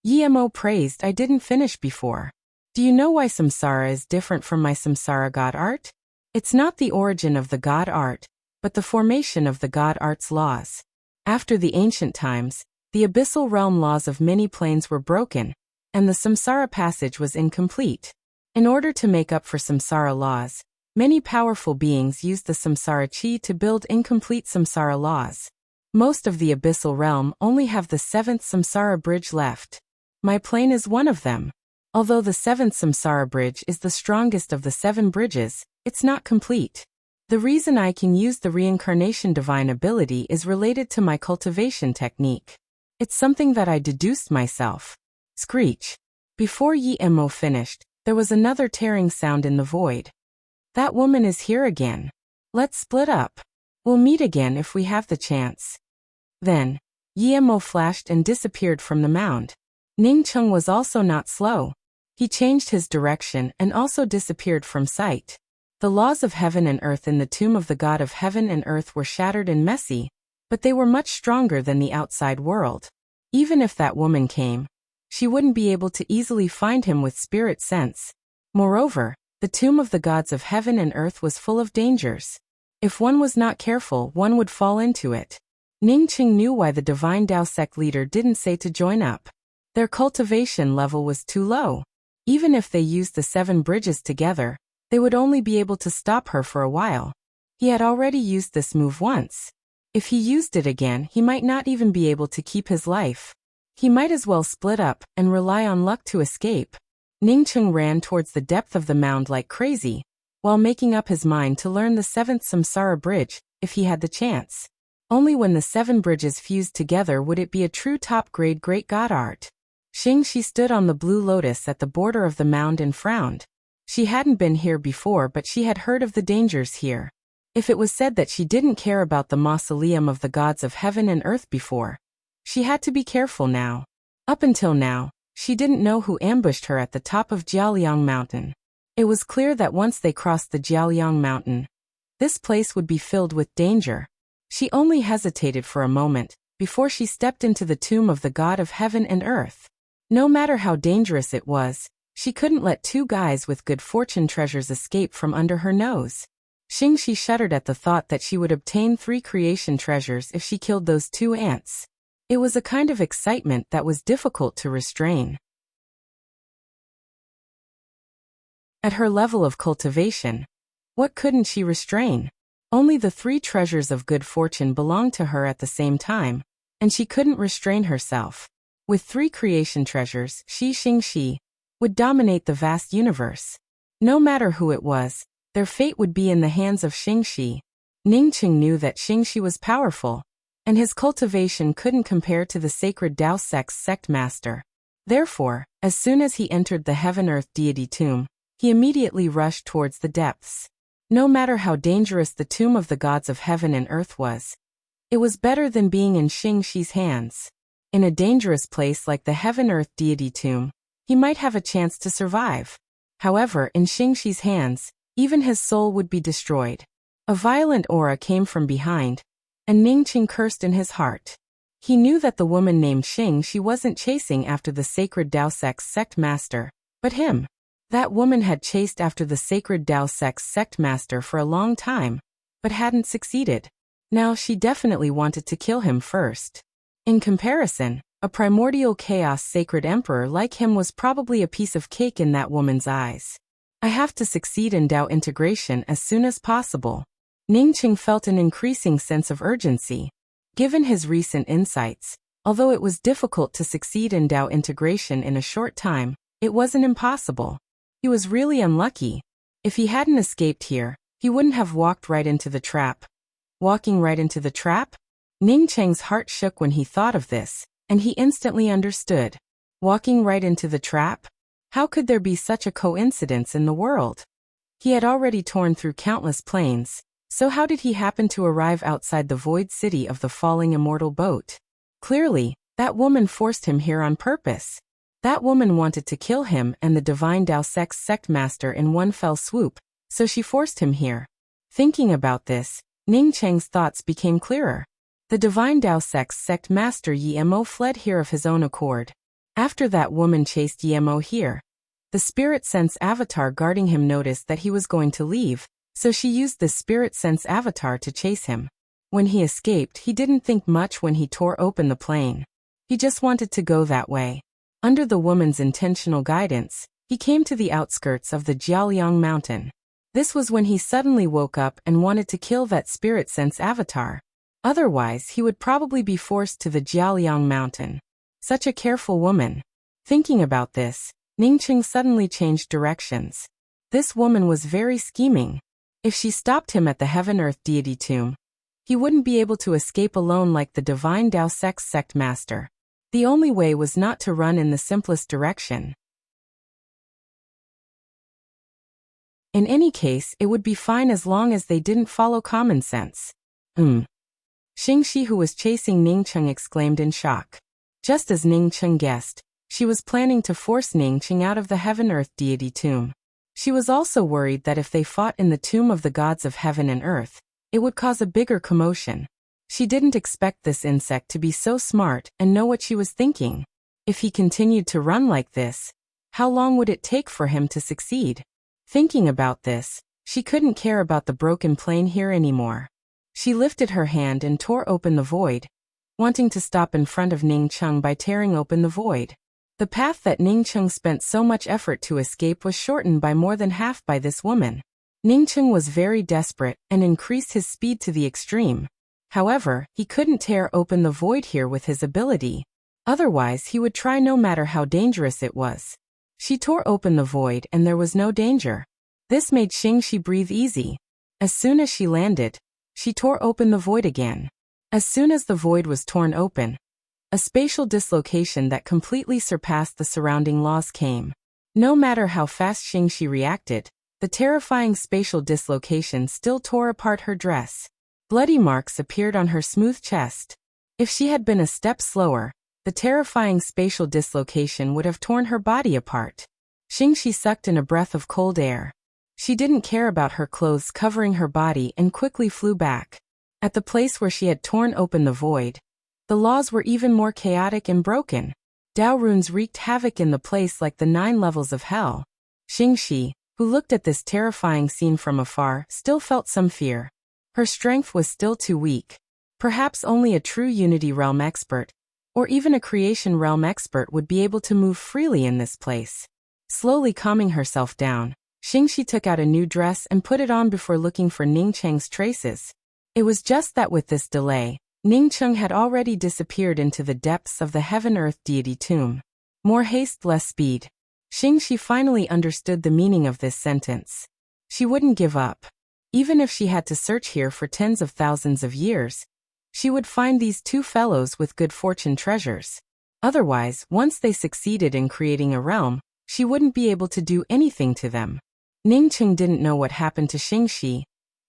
Yemo praised I didn't finish before. Do you know why samsara is different from my samsara God art? It's not the origin of the God art, but the formation of the God art's laws. After the ancient times, the abyssal realm laws of many planes were broken, and the samsara passage was incomplete. In order to make up for samsara laws, many powerful beings used the samsara chi to build incomplete samsara laws. Most of the abyssal realm only have the 7th samsara bridge left. My plane is one of them. Although the 7th samsara bridge is the strongest of the 7 bridges, it's not complete. The reason I can use the reincarnation divine ability is related to my cultivation technique. It's something that I deduced myself. Screech. Before Yemo finished, there was another tearing sound in the void. That woman is here again. Let's split up. We'll meet again if we have the chance. Then, Yemo flashed and disappeared from the mound. Ningcheng was also not slow. He changed his direction and also disappeared from sight. The laws of heaven and earth in the tomb of the god of heaven and earth were shattered and messy, but they were much stronger than the outside world. Even if that woman came, she wouldn't be able to easily find him with spirit sense. Moreover, the tomb of the gods of heaven and earth was full of dangers. If one was not careful, one would fall into it. Ningqing knew why the divine Dao sect leader didn't say to join up. Their cultivation level was too low. Even if they used the 7 bridges together, they would only be able to stop her for a while. He had already used this move once. If he used it again, he might not even be able to keep his life. He might as well split up and rely on luck to escape. Ningqing ran towards the depth of the mound like crazy, while making up his mind to learn the 7th Samsara bridge, if he had the chance. Only when the 7 bridges fused together would it be a true top-grade great god art. Xingxi stood on the blue lotus at the border of the mound and frowned. She hadn't been here before, but she had heard of the dangers here. If it was said that she didn't care about the mausoleum of the gods of heaven and earth before, she had to be careful now. Up until now, she didn't know who ambushed her at the top of Jiaoliang Mountain. It was clear that once they crossed the Jiaoliang Mountain, this place would be filled with danger. She only hesitated for a moment before she stepped into the tomb of the god of heaven and earth. No matter how dangerous it was, she couldn't let 2 guys with good fortune treasures escape from under her nose. Xingxi shuddered at the thought that she would obtain 3 creation treasures if she killed those 2 ants. It was a kind of excitement that was difficult to restrain. At her level of cultivation, what couldn't she restrain? Only the 3 treasures of good fortune belonged to her at the same time, and she couldn't restrain herself. With 3 creation treasures, Xingxi would dominate the vast universe. No matter who it was, their fate would be in the hands of Xingxi. Ningqing knew that Xingxi was powerful, and his cultivation couldn't compare to the sacred Dao sect's sect master. Therefore, as soon as he entered the heaven-earth deity tomb, he immediately rushed towards the depths. No matter how dangerous the tomb of the gods of heaven and earth was, it was better than being in Xingxi's hands. In a dangerous place like the heaven-earth deity tomb, he might have a chance to survive. However, in Xingxi's hands, even his soul would be destroyed. A violent aura came from behind, and Ningqing cursed in his heart. He knew that the woman named Xingxi wasn't chasing after the sacred Dao sect's sect master, but him. That woman had chased after the sacred Dao sect's sect master for a long time, but hadn't succeeded. Now she definitely wanted to kill him first. In comparison, a primordial chaos sacred emperor like him was probably a piece of cake in that woman's eyes. I have to succeed in Dao integration as soon as possible. Ningqing felt an increasing sense of urgency. Given his recent insights, although it was difficult to succeed in Dao integration in a short time, it wasn't impossible. He was really unlucky. If he hadn't escaped here, he wouldn't have walked right into the trap. Walking right into the trap? Ningqing's heart shook when he thought of this, and he instantly understood. Walking right into the trap? How could there be such a coincidence in the world? He had already torn through countless planes, so how did he happen to arrive outside the void city of the falling immortal boat? Clearly, that woman forced him here on purpose. That woman wanted to kill him and the divine Dao sect's sect master in one fell swoop, so she forced him here. Thinking about this, Ningqing's thoughts became clearer. The divine Dao sect's sect master Yi Mo fled here of his own accord. After that woman chased Yi Mo here, the spirit sense avatar guarding him noticed that he was going to leave, so she used the spirit sense avatar to chase him. When he escaped, he didn't think much when he tore open the plane. He just wanted to go that way. Under the woman's intentional guidance, he came to the outskirts of the Jiaoliang mountain. This was when he suddenly woke up and wanted to kill that spirit sense avatar. Otherwise, he would probably be forced to the Jiaoliang mountain. Such a careful woman. Thinking about this, Ningqing suddenly changed directions. This woman was very scheming. If she stopped him at the heaven-earth deity tomb, he wouldn't be able to escape alone like the divine Dao sect's sect master. The only way was not to run in the simplest direction. In any case, it would be fine as long as they didn't follow common sense. Xingxi, who was chasing Ningqing, exclaimed in shock. Just as Ningqing guessed, she was planning to force Ningqing out of the heaven-earth deity tomb. She was also worried that if they fought in the tomb of the gods of heaven and earth, it would cause a bigger commotion. She didn't expect this insect to be so smart and know what she was thinking. If he continued to run like this, how long would it take for him to succeed? Thinking about this, she couldn't care about the broken plane here anymore. She lifted her hand and tore open the void, wanting to stop in front of Ning Cheng by tearing open the void. The path that Ning Cheng spent so much effort to escape was shortened by more than half by this woman. Ning Cheng was very desperate and increased his speed to the extreme. However, he couldn't tear open the void here with his ability. Otherwise, he would try no matter how dangerous it was. She tore open the void and there was no danger. This made Xingxi breathe easy. As soon as she landed, she tore open the void again. As soon as the void was torn open, a spatial dislocation that completely surpassed the surrounding laws came. No matter how fast Xingxi reacted, the terrifying spatial dislocation still tore apart her dress. Bloody marks appeared on her smooth chest. If she had been a step slower, the terrifying spatial dislocation would have torn her body apart. Xingxi sucked in a breath of cold air. She didn't care about her clothes covering her body and quickly flew back. At the place where she had torn open the void, the laws were even more chaotic and broken. Dao runes wreaked havoc in the place like the 9 levels of hell. Xingxi, who looked at this terrifying scene from afar, still felt some fear. Her strength was still too weak. Perhaps only a true Unity Realm expert, or even a Creation Realm expert would be able to move freely in this place. Slowly calming herself down, Xingxi took out a new dress and put it on before looking for Ning Cheng's traces. It was just that with this delay, Ning Cheng had already disappeared into the depths of the Heaven-Earth deity tomb. More haste, less speed. Xingxi finally understood the meaning of this sentence. She wouldn't give up. Even if she had to search here for tens of thousands of years, she would find these 2 fellows with good fortune treasures. Otherwise, once they succeeded in creating a realm, she wouldn't be able to do anything to them. Ning Cheng didn't know what happened to Xingxi,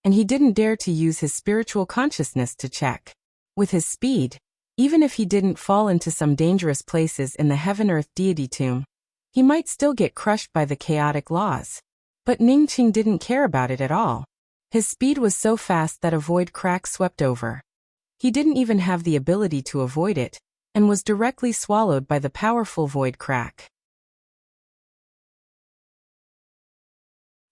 and he didn't dare to use his spiritual consciousness to check. With his speed, even if he didn't fall into some dangerous places in the Heaven-Earth deity tomb, he might still get crushed by the chaotic laws. But Ning Cheng didn't care about it at all. His speed was so fast that a void crack swept over. He didn't even have the ability to avoid it, and was directly swallowed by the powerful void crack.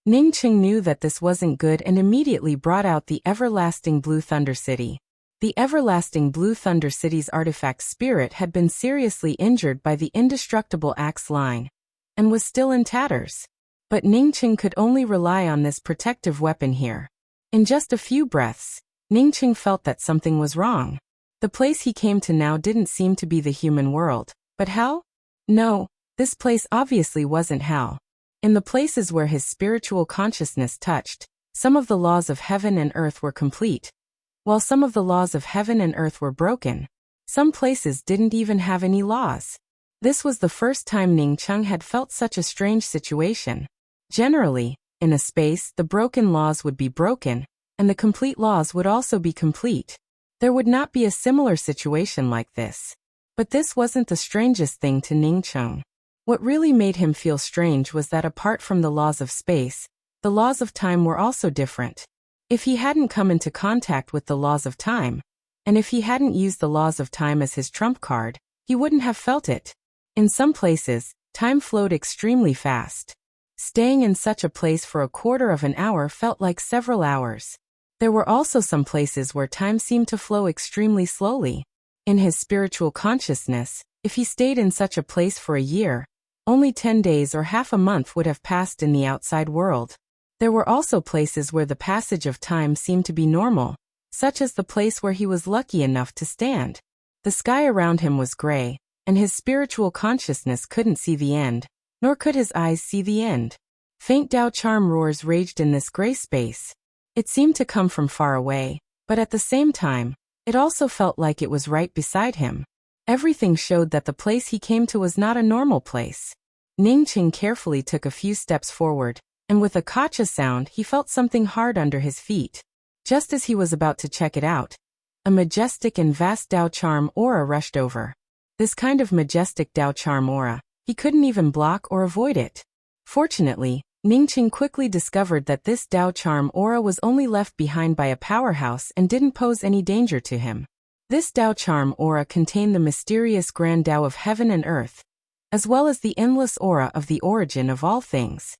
Ning Cheng knew that this wasn't good and immediately brought out the everlasting Blue Thunder City. The everlasting Blue Thunder City's artifact spirit had been seriously injured by the indestructible axe line, and was still in tatters. But Ning Cheng could only rely on this protective weapon here. In just a few breaths, Ning Cheng felt that something was wrong. The place he came to now didn't seem to be the human world, but hell? No, this place obviously wasn't hell. In the places where his spiritual consciousness touched, some of the laws of heaven and earth were complete, while some of the laws of heaven and earth were broken. Some places didn't even have any laws. This was the first time Ning Cheng had felt such a strange situation. Generally, in a space, the broken laws would be broken, and the complete laws would also be complete. There would not be a similar situation like this. But this wasn't the strangest thing to Ning Cheng. What really made him feel strange was that apart from the laws of space, the laws of time were also different. If he hadn't come into contact with the laws of time, and if he hadn't used the laws of time as his trump card, he wouldn't have felt it. In some places, time flowed extremely fast. Staying in such a place for a quarter of an hour felt like several hours. There were also some places where time seemed to flow extremely slowly. In his spiritual consciousness, if he stayed in such a place for a year, only 10 days or half a month would have passed in the outside world. There were also places where the passage of time seemed to be normal, such as the place where he was lucky enough to stand. The sky around him was gray, and his spiritual consciousness couldn't see the end, nor could his eyes see the end. Faint Dao charm roars raged in this gray space. It seemed to come from far away, but at the same time, it also felt like it was right beside him. Everything showed that the place he came to was not a normal place. Ning Cheng carefully took a few steps forward, and with a kacha sound he felt something hard under his feet. Just as he was about to check it out, a majestic and vast Dao charm aura rushed over. This kind of majestic Dao charm aura, he couldn't even block or avoid it. Fortunately, Ningqing quickly discovered that this Dao charm aura was only left behind by a powerhouse and didn't pose any danger to him. This Dao charm aura contained the mysterious grand Dao of heaven and earth, as well as the endless aura of the origin of all things.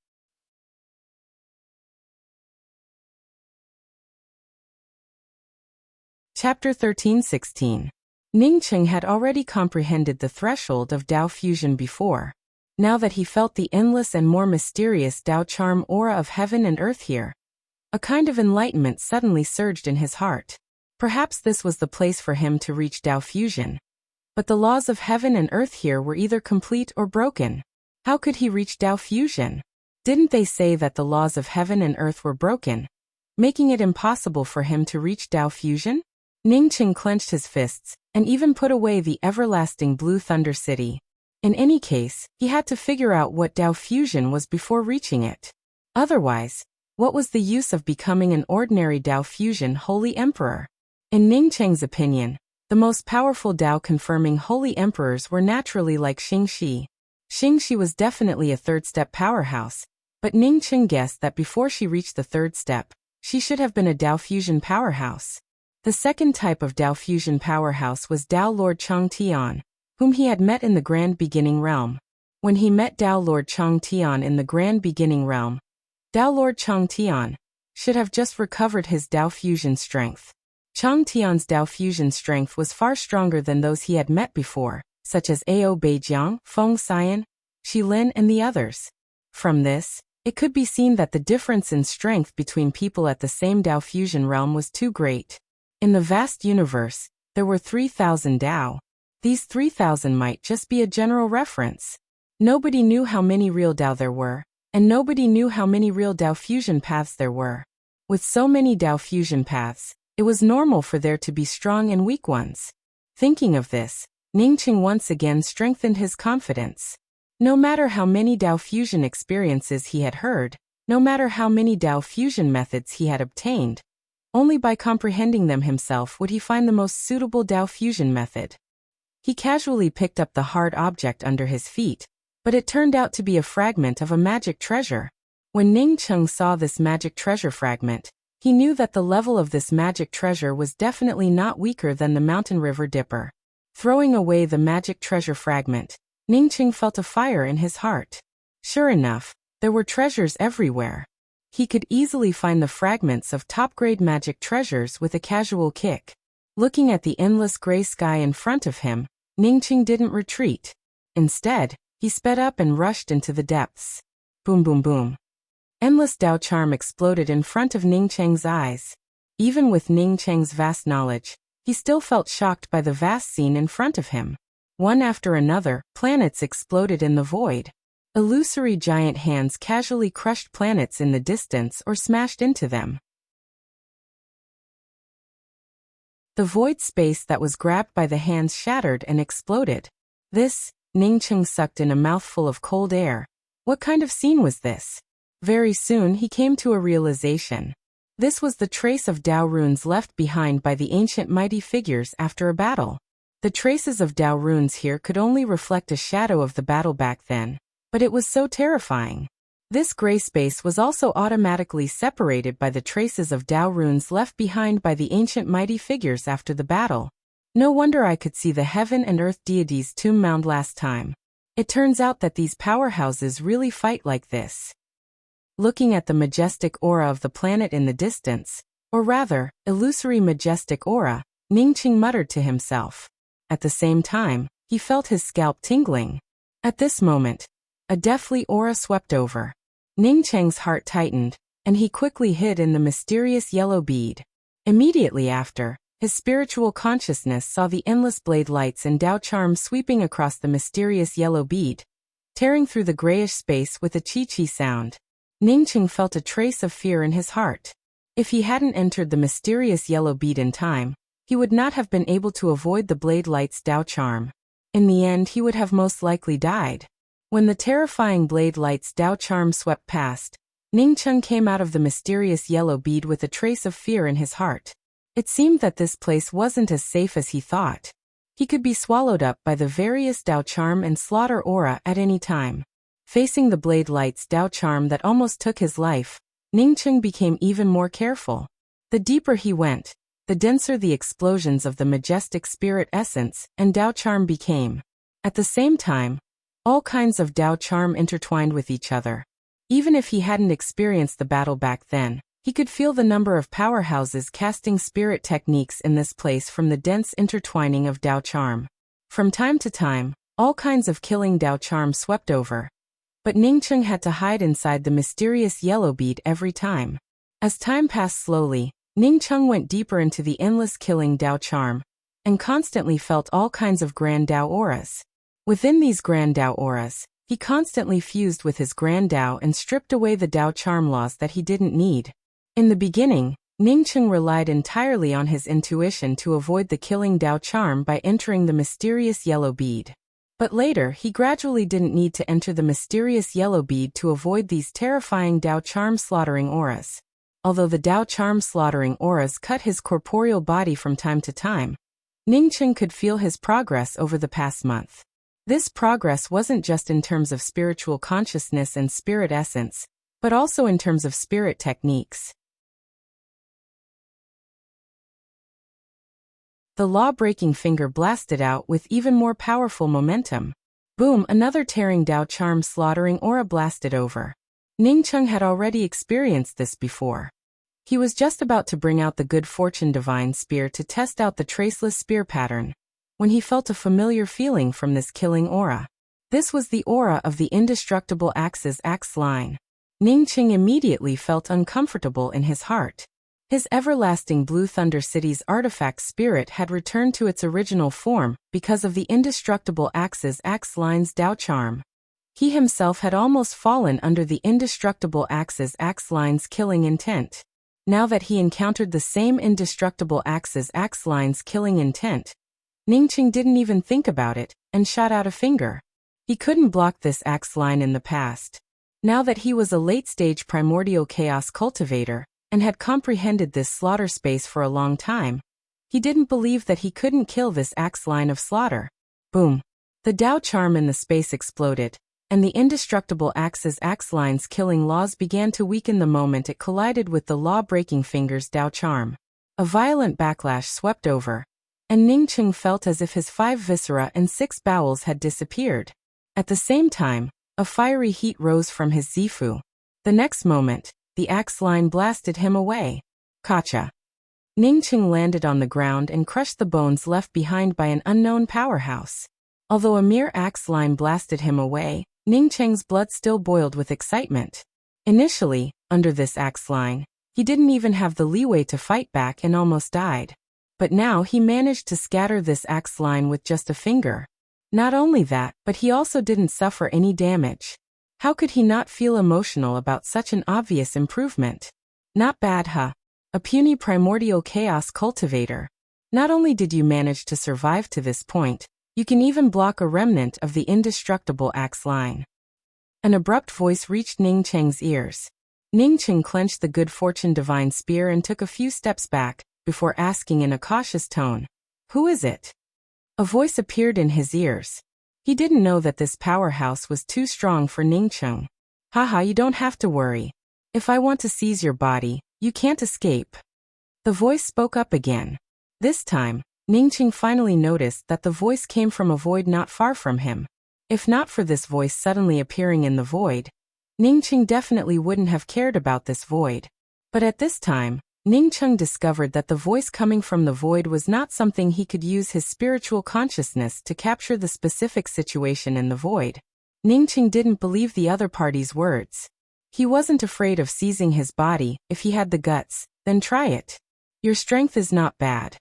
Chapter 13-16. Ningqing had already comprehended the threshold of Dao fusion before. Now that he felt the endless and more mysterious Dao charm aura of heaven and earth here, a kind of enlightenment suddenly surged in his heart. Perhaps this was the place for him to reach Dao fusion. But the laws of heaven and earth here were either complete or broken. How could he reach Dao fusion? Didn't they say that the laws of heaven and earth were broken, making it impossible for him to reach Dao fusion? Ningqing clenched his fists, and even put away the everlasting Blue Thunder City. In any case, he had to figure out what Dao fusion was before reaching it. Otherwise, what was the use of becoming an ordinary Dao fusion Holy Emperor? In Ningqing's opinion, the most powerful Dao-confirming Holy Emperors were naturally like Xingxi. Xingxi was definitely a third-step powerhouse, but Ningqing guessed that before she reached the third step, she should have been a Dao fusion powerhouse. The second type of Dao fusion powerhouse was Dao Lord Changtian, whom he had met in the Grand Beginning Realm. When he met Dao Lord Changtian in the Grand Beginning Realm, Dao Lord Changtian should have just recovered his Dao fusion strength. Changtian's Dao fusion strength was far stronger than those he had met before, such as Ao Beijiang, Feng Xian, Xilin, and the others. From this, it could be seen that the difference in strength between people at the same Dao fusion realm was too great. In the vast universe, there were 3,000 Dao. These 3,000 might just be a general reference. Nobody knew how many real Dao there were, and nobody knew how many real Dao fusion paths there were. With so many Dao fusion paths, it was normal for there to be strong and weak ones. Thinking of this, Ningqing once again strengthened his confidence. No matter how many Dao fusion experiences he had heard, no matter how many Dao fusion methods he had obtained, only by comprehending them himself would he find the most suitable Dao fusion method. He casually picked up the hard object under his feet, but it turned out to be a fragment of a magic treasure. When Ningqing saw this magic treasure fragment, he knew that the level of this magic treasure was definitely not weaker than the mountain river dipper. Throwing away the magic treasure fragment, Ningqing felt a fire in his heart. Sure enough, there were treasures everywhere. He could easily find the fragments of top-grade magic treasures with a casual kick. Looking at the endless gray sky in front of him, Ningqing didn't retreat. Instead, he sped up and rushed into the depths. Boom boom boom. Endless Dao charm exploded in front of Ningqing's eyes. Even with Ningqing's vast knowledge, he still felt shocked by the vast scene in front of him. One after another, planets exploded in the void. Illusory giant hands casually crushed planets in the distance or smashed into them. The void space that was grabbed by the hands shattered and exploded. This, Ningqing sucked in a mouthful of cold air. What kind of scene was this? Very soon he came to a realization. This was the trace of Dao runes left behind by the ancient mighty figures after a battle. The traces of Dao runes here could only reflect a shadow of the battle back then. But it was so terrifying. This gray space was also automatically separated by the traces of Dao runes left behind by the ancient mighty figures after the battle. No wonder I could see the heaven and earth deities' tomb mound last time. It turns out that these powerhouses really fight like this. Looking at the majestic aura of the planet in the distance, or rather, illusory majestic aura, Ningqing muttered to himself. At the same time, he felt his scalp tingling. At this moment, a deathly aura swept over. Ningqing's heart tightened, and he quickly hid in the mysterious yellow bead. Immediately after, his spiritual consciousness saw the endless blade lights and Dao charms sweeping across the mysterious yellow bead, tearing through the grayish space with a chi-chi sound. Ningqing felt a trace of fear in his heart. If he hadn't entered the mysterious yellow bead in time, he would not have been able to avoid the blade light's Dao charm. In the end, he would have most likely died. When the terrifying blade light's Dao charm swept past, Ningqing came out of the mysterious yellow bead with a trace of fear in his heart. It seemed that this place wasn't as safe as he thought. He could be swallowed up by the various Dao charm and slaughter aura at any time. Facing the blade light's Dao charm that almost took his life, Ningcheng became even more careful. The deeper he went, the denser the explosions of the majestic spirit essence and Dao charm became. At the same time, all kinds of Dao charm intertwined with each other. Even if he hadn't experienced the battle back then, he could feel the number of powerhouses casting spirit techniques in this place from the dense intertwining of Dao charm. From time to time, all kinds of killing Dao charm swept over. But Ningcheng had to hide inside the mysterious yellow bead every time. As time passed slowly, Ningcheng went deeper into the endless killing Dao charm, and constantly felt all kinds of grand Dao auras. Within these grand Dao auras, he constantly fused with his grand Dao and stripped away the Dao charm laws that he didn't need. In the beginning, Ningcheng relied entirely on his intuition to avoid the killing Dao charm by entering the mysterious yellow bead. But later he gradually didn't need to enter the mysterious yellow bead to avoid these terrifying Dao charm slaughtering auras. Although the Dao charm slaughtering auras cut his corporeal body from time to time, Ningcheng could feel his progress over the past month. This progress wasn't just in terms of spiritual consciousness and spirit essence, but also in terms of spirit techniques. The law-breaking finger blasted out with even more powerful momentum. Boom, another tearing Dao charm slaughtering aura blasted over. Ningcheng had already experienced this before. He was just about to bring out the good fortune divine spear to test out the traceless spear pattern, when he felt a familiar feeling from this killing aura. This was the aura of the indestructible axe's axe line. Ningcheng immediately felt uncomfortable in his heart. His everlasting Blue Thunder City's artifact spirit had returned to its original form because of the indestructible axe's axe line's Dao charm. He himself had almost fallen under the indestructible axe's axe line's killing intent. Now that he encountered the same indestructible axe's axe line's killing intent, Ningcheng didn't even think about it and shot out a finger. He couldn't block this axe line in the past. Now that he was a late-stage primordial chaos cultivator, and had comprehended this slaughter space for a long time, he didn't believe that he couldn't kill this axe line of slaughter. Boom! The Dao charm in the space exploded, and the indestructible axe's axe line's killing laws began to weaken the moment it collided with the law-breaking finger's Dao charm. A violent backlash swept over, and Ningcheng felt as if his 5 viscera and 6 bowels had disappeared. At the same time, a fiery heat rose from his Zifu. The next moment, the axe line blasted him away. Kacha! Ningcheng landed on the ground and crushed the bones left behind by an unknown powerhouse. Although a mere axe line blasted him away, Ningcheng's blood still boiled with excitement. Initially, under this axe line, he didn't even have the leeway to fight back and almost died. But now he managed to scatter this axe line with just a finger. Not only that, but he also didn't suffer any damage. How could he not feel emotional about such an obvious improvement? Not bad, huh? A puny primordial chaos cultivator. Not only did you manage to survive to this point, you can even block a remnant of the indestructible axe line. An abrupt voice reached Ningcheng's ears. Ningcheng clenched the good fortune divine spear and took a few steps back, before asking in a cautious tone, "Who is it?" A voice appeared in his ears. He didn't know that this powerhouse was too strong for Ningcheng. "Haha, you don't have to worry. If I want to seize your body, you can't escape." The voice spoke up again. This time, Ningcheng finally noticed that the voice came from a void not far from him. If not for this voice suddenly appearing in the void, Ningcheng definitely wouldn't have cared about this void. But at this time, Ningcheng discovered that the voice coming from the void was not something he could use his spiritual consciousness to capture the specific situation in the void. Ningcheng didn't believe the other party's words. He wasn't afraid of seizing his body. If he had the guts, then try it. Your strength is not bad.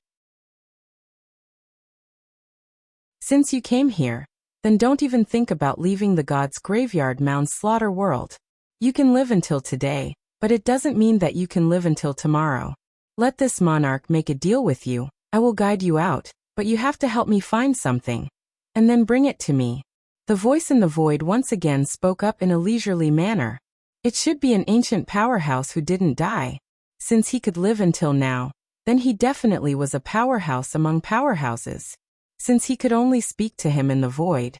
Since you came here, then don't even think about leaving the gods' graveyard mound slaughter world. You can live until today, but it doesn't mean that you can live until tomorrow. Let this monarch make a deal with you. I will guide you out, but you have to help me find something. And then bring it to me. The voice in the void once again spoke up in a leisurely manner. It should be an ancient powerhouse who didn't die. Since he could live until now, then he definitely was a powerhouse among powerhouses. Since he could only speak to him in the void,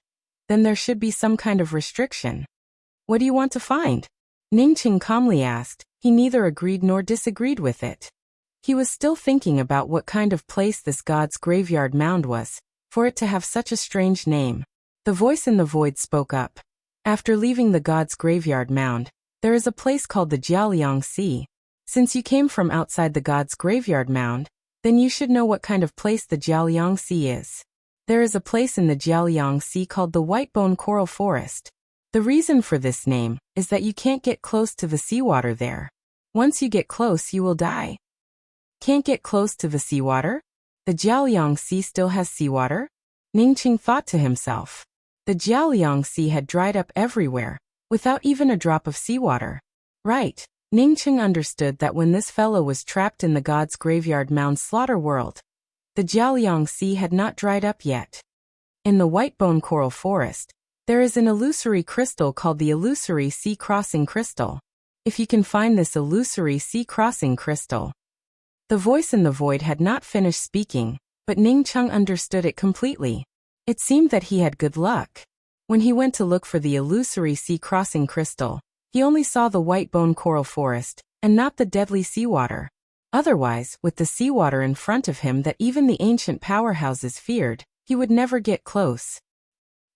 then there should be some kind of restriction. What do you want to find? Ningqing calmly asked. He neither agreed nor disagreed with it. He was still thinking about what kind of place this god's graveyard mound was, for it to have such a strange name. The voice in the void spoke up. After leaving the god's graveyard mound, there is a place called the Jiaoliang Sea. Since you came from outside the god's graveyard mound, then you should know what kind of place the Jiaoliang Sea is. There is a place in the Jiaoliang Sea called the Whitebone Coral Forest. The reason for this name is that you can't get close to the seawater there. Once you get close, you will die. Can't get close to the seawater? The Jiaoliang Sea still has seawater? Ningqing thought to himself. The Jiaoliang Sea had dried up everywhere, without even a drop of seawater. Right. Ningqing understood that when this fellow was trapped in the god's graveyard mound slaughter world, the Jiaoliang Sea had not dried up yet. In the Whitebone Coral Forest, there is an illusory crystal called the illusory sea crossing crystal. If you can find this illusory sea crossing crystal. The voice in the void had not finished speaking, but Ningqing understood it completely. It seemed that he had good luck. When he went to look for the illusory sea crossing crystal, he only saw the Whitebone Coral Forest, and not the deadly seawater. Otherwise, with the seawater in front of him that even the ancient powerhouses feared, he would never get close.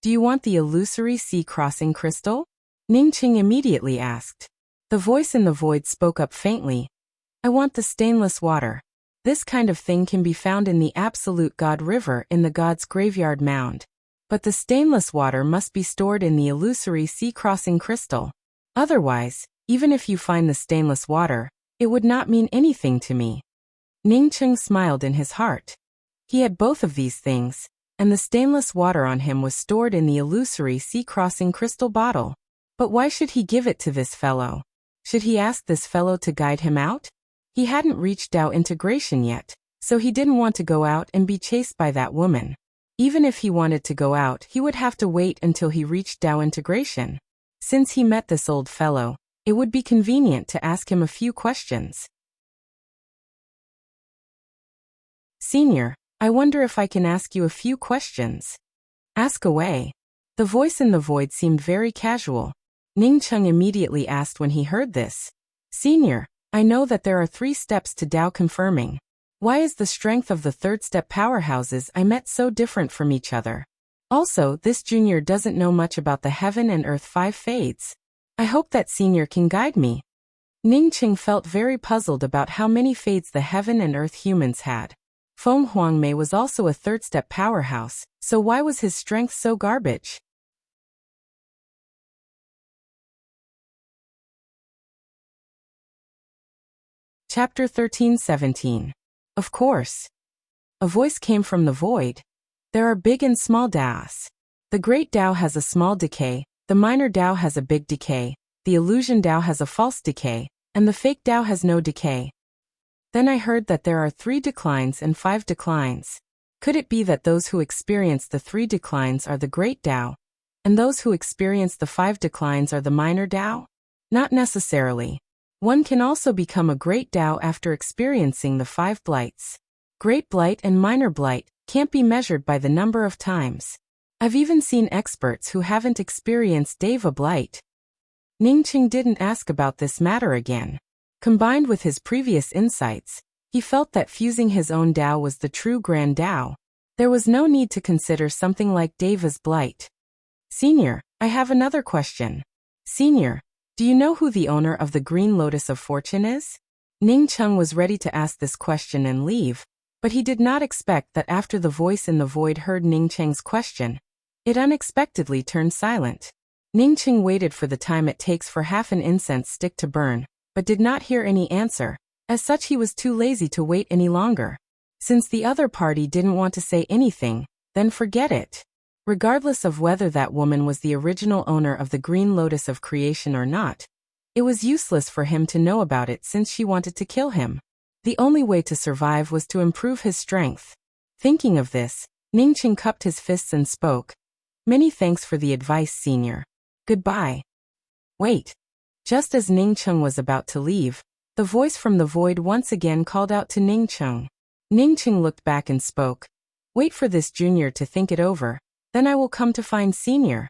Do you want the illusory sea crossing crystal? Ningqing immediately asked. The voice in the void spoke up faintly. I want the stainless water. This kind of thing can be found in the Absolute God River in the God's Graveyard Mound. But the stainless water must be stored in the illusory sea crossing crystal. Otherwise, even if you find the stainless water, it would not mean anything to me. Ningqing smiled in his heart. He had both of these things, and the stainless water on him was stored in the illusory sea crossing crystal bottle. But why should he give it to this fellow? Should he ask this fellow to guide him out? He hadn't reached Tao integration yet, so he didn't want to go out and be chased by that woman. Even if he wanted to go out, he would have to wait until he reached Tao integration. Since he met this old fellow, it would be convenient to ask him a few questions. Senior, I wonder if I can ask you a few questions. Ask away. The voice in the void seemed very casual. Ningqing immediately asked when he heard this. Senior, I know that there are 3 steps to Tao confirming. Why is the strength of the 3rd step powerhouses I met so different from each other? Also, this junior doesn't know much about the Heaven and Earth 5 Fades. I hope that senior can guide me. Ningqing felt very puzzled about how many fades the Heaven and Earth humans had. Feng Huangmei was also a 3rd step powerhouse, so why was his strength so garbage? Chapter 13-17. Of course. A voice came from the void. There are big and small Daos. The great Tao has a small decay, the minor Tao has a big decay, the illusion Tao has a false decay, and the fake Tao has no decay. Then I heard that there are 3 declines and 5 declines. Could it be that those who experience the 3 declines are the great Tao, and those who experience the 5 declines are the minor Tao? Not necessarily. One can also become a great Tao after experiencing the 5 blights. Great blight and minor blight can't be measured by the number of times. I've even seen experts who haven't experienced Deva blight. Ningqing didn't ask about this matter again. Combined with his previous insights, he felt that fusing his own Tao was the true grand Tao. There was no need to consider something like Deva's blight. Senior, I have another question. Senior, do you know who the owner of the Green Lotus of Fortune is? Ningqing was ready to ask this question and leave, but he did not expect that after the voice in the void heard Ningqing's question, it unexpectedly turned silent. Ningqing waited for the time it takes for half an incense stick to burn, but did not hear any answer. As such, he was too lazy to wait any longer. Since the other party didn't want to say anything, then forget it. Regardless of whether that woman was the original owner of the Green Lotus of Creation or not, it was useless for him to know about it since she wanted to kill him. The only way to survive was to improve his strength. Thinking of this, Ningqing cupped his fists and spoke. Many thanks for the advice, senior. Goodbye. Wait. Just as Ningqing was about to leave, the voice from the void once again called out to Ningqing. Ningqing looked back and spoke. Wait for this junior to think it over, then I will come to find senior.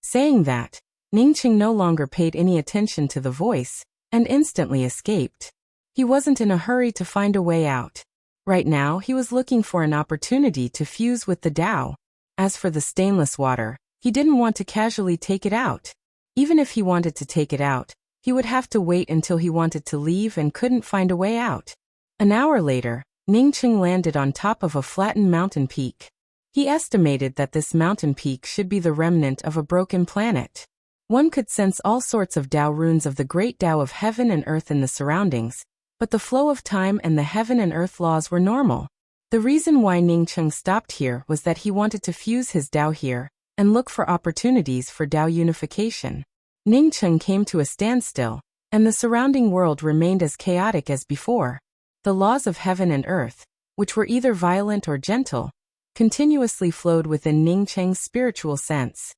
Saying that, Ningqing no longer paid any attention to the voice, and instantly escaped. He wasn't in a hurry to find a way out. Right now he was looking for an opportunity to fuse with the Tao. As for the stainless water, he didn't want to casually take it out. Even if he wanted to take it out, he would have to wait until he wanted to leave and couldn't find a way out. An hour later, Ningqing landed on top of a flattened mountain peak. He estimated that this mountain peak should be the remnant of a broken planet. One could sense all sorts of Tao runes of the great Tao of heaven and earth in the surroundings, but the flow of time and the heaven and earth laws were normal. The reason why Ningqing stopped here was that he wanted to fuse his Tao here and look for opportunities for Tao unification. Ningqing came to a standstill, and the surrounding world remained as chaotic as before. The laws of heaven and earth, which were either violent or gentle, continuously flowed within Ningqing's spiritual sense.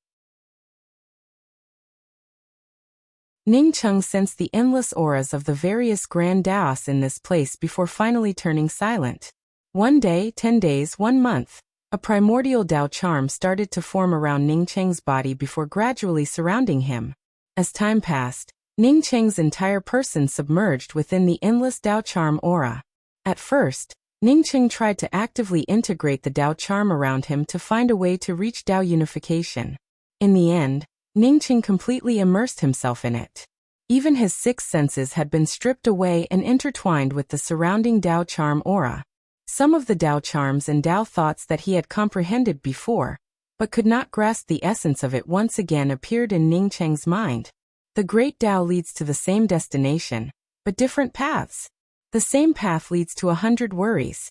Ningqing sensed the endless auras of the various grand Taos in this place before finally turning silent. 1 day, 10 days, 1 month. A primordial Tao charm started to form around Ningqing's body before gradually surrounding him. As time passed, Ningqing's entire person submerged within the endless Tao charm aura. At first, Ningqing tried to actively integrate the Tao charm around him to find a way to reach Tao unification. In the end, Ningqing completely immersed himself in it. Even his 6 senses had been stripped away and intertwined with the surrounding Tao charm aura. Some of the Tao charms and Tao thoughts that he had comprehended before, but could not grasp the essence of it, once again appeared in Ningqing's mind. The great Tao leads to the same destination, but different paths. The same path leads to 100 worries.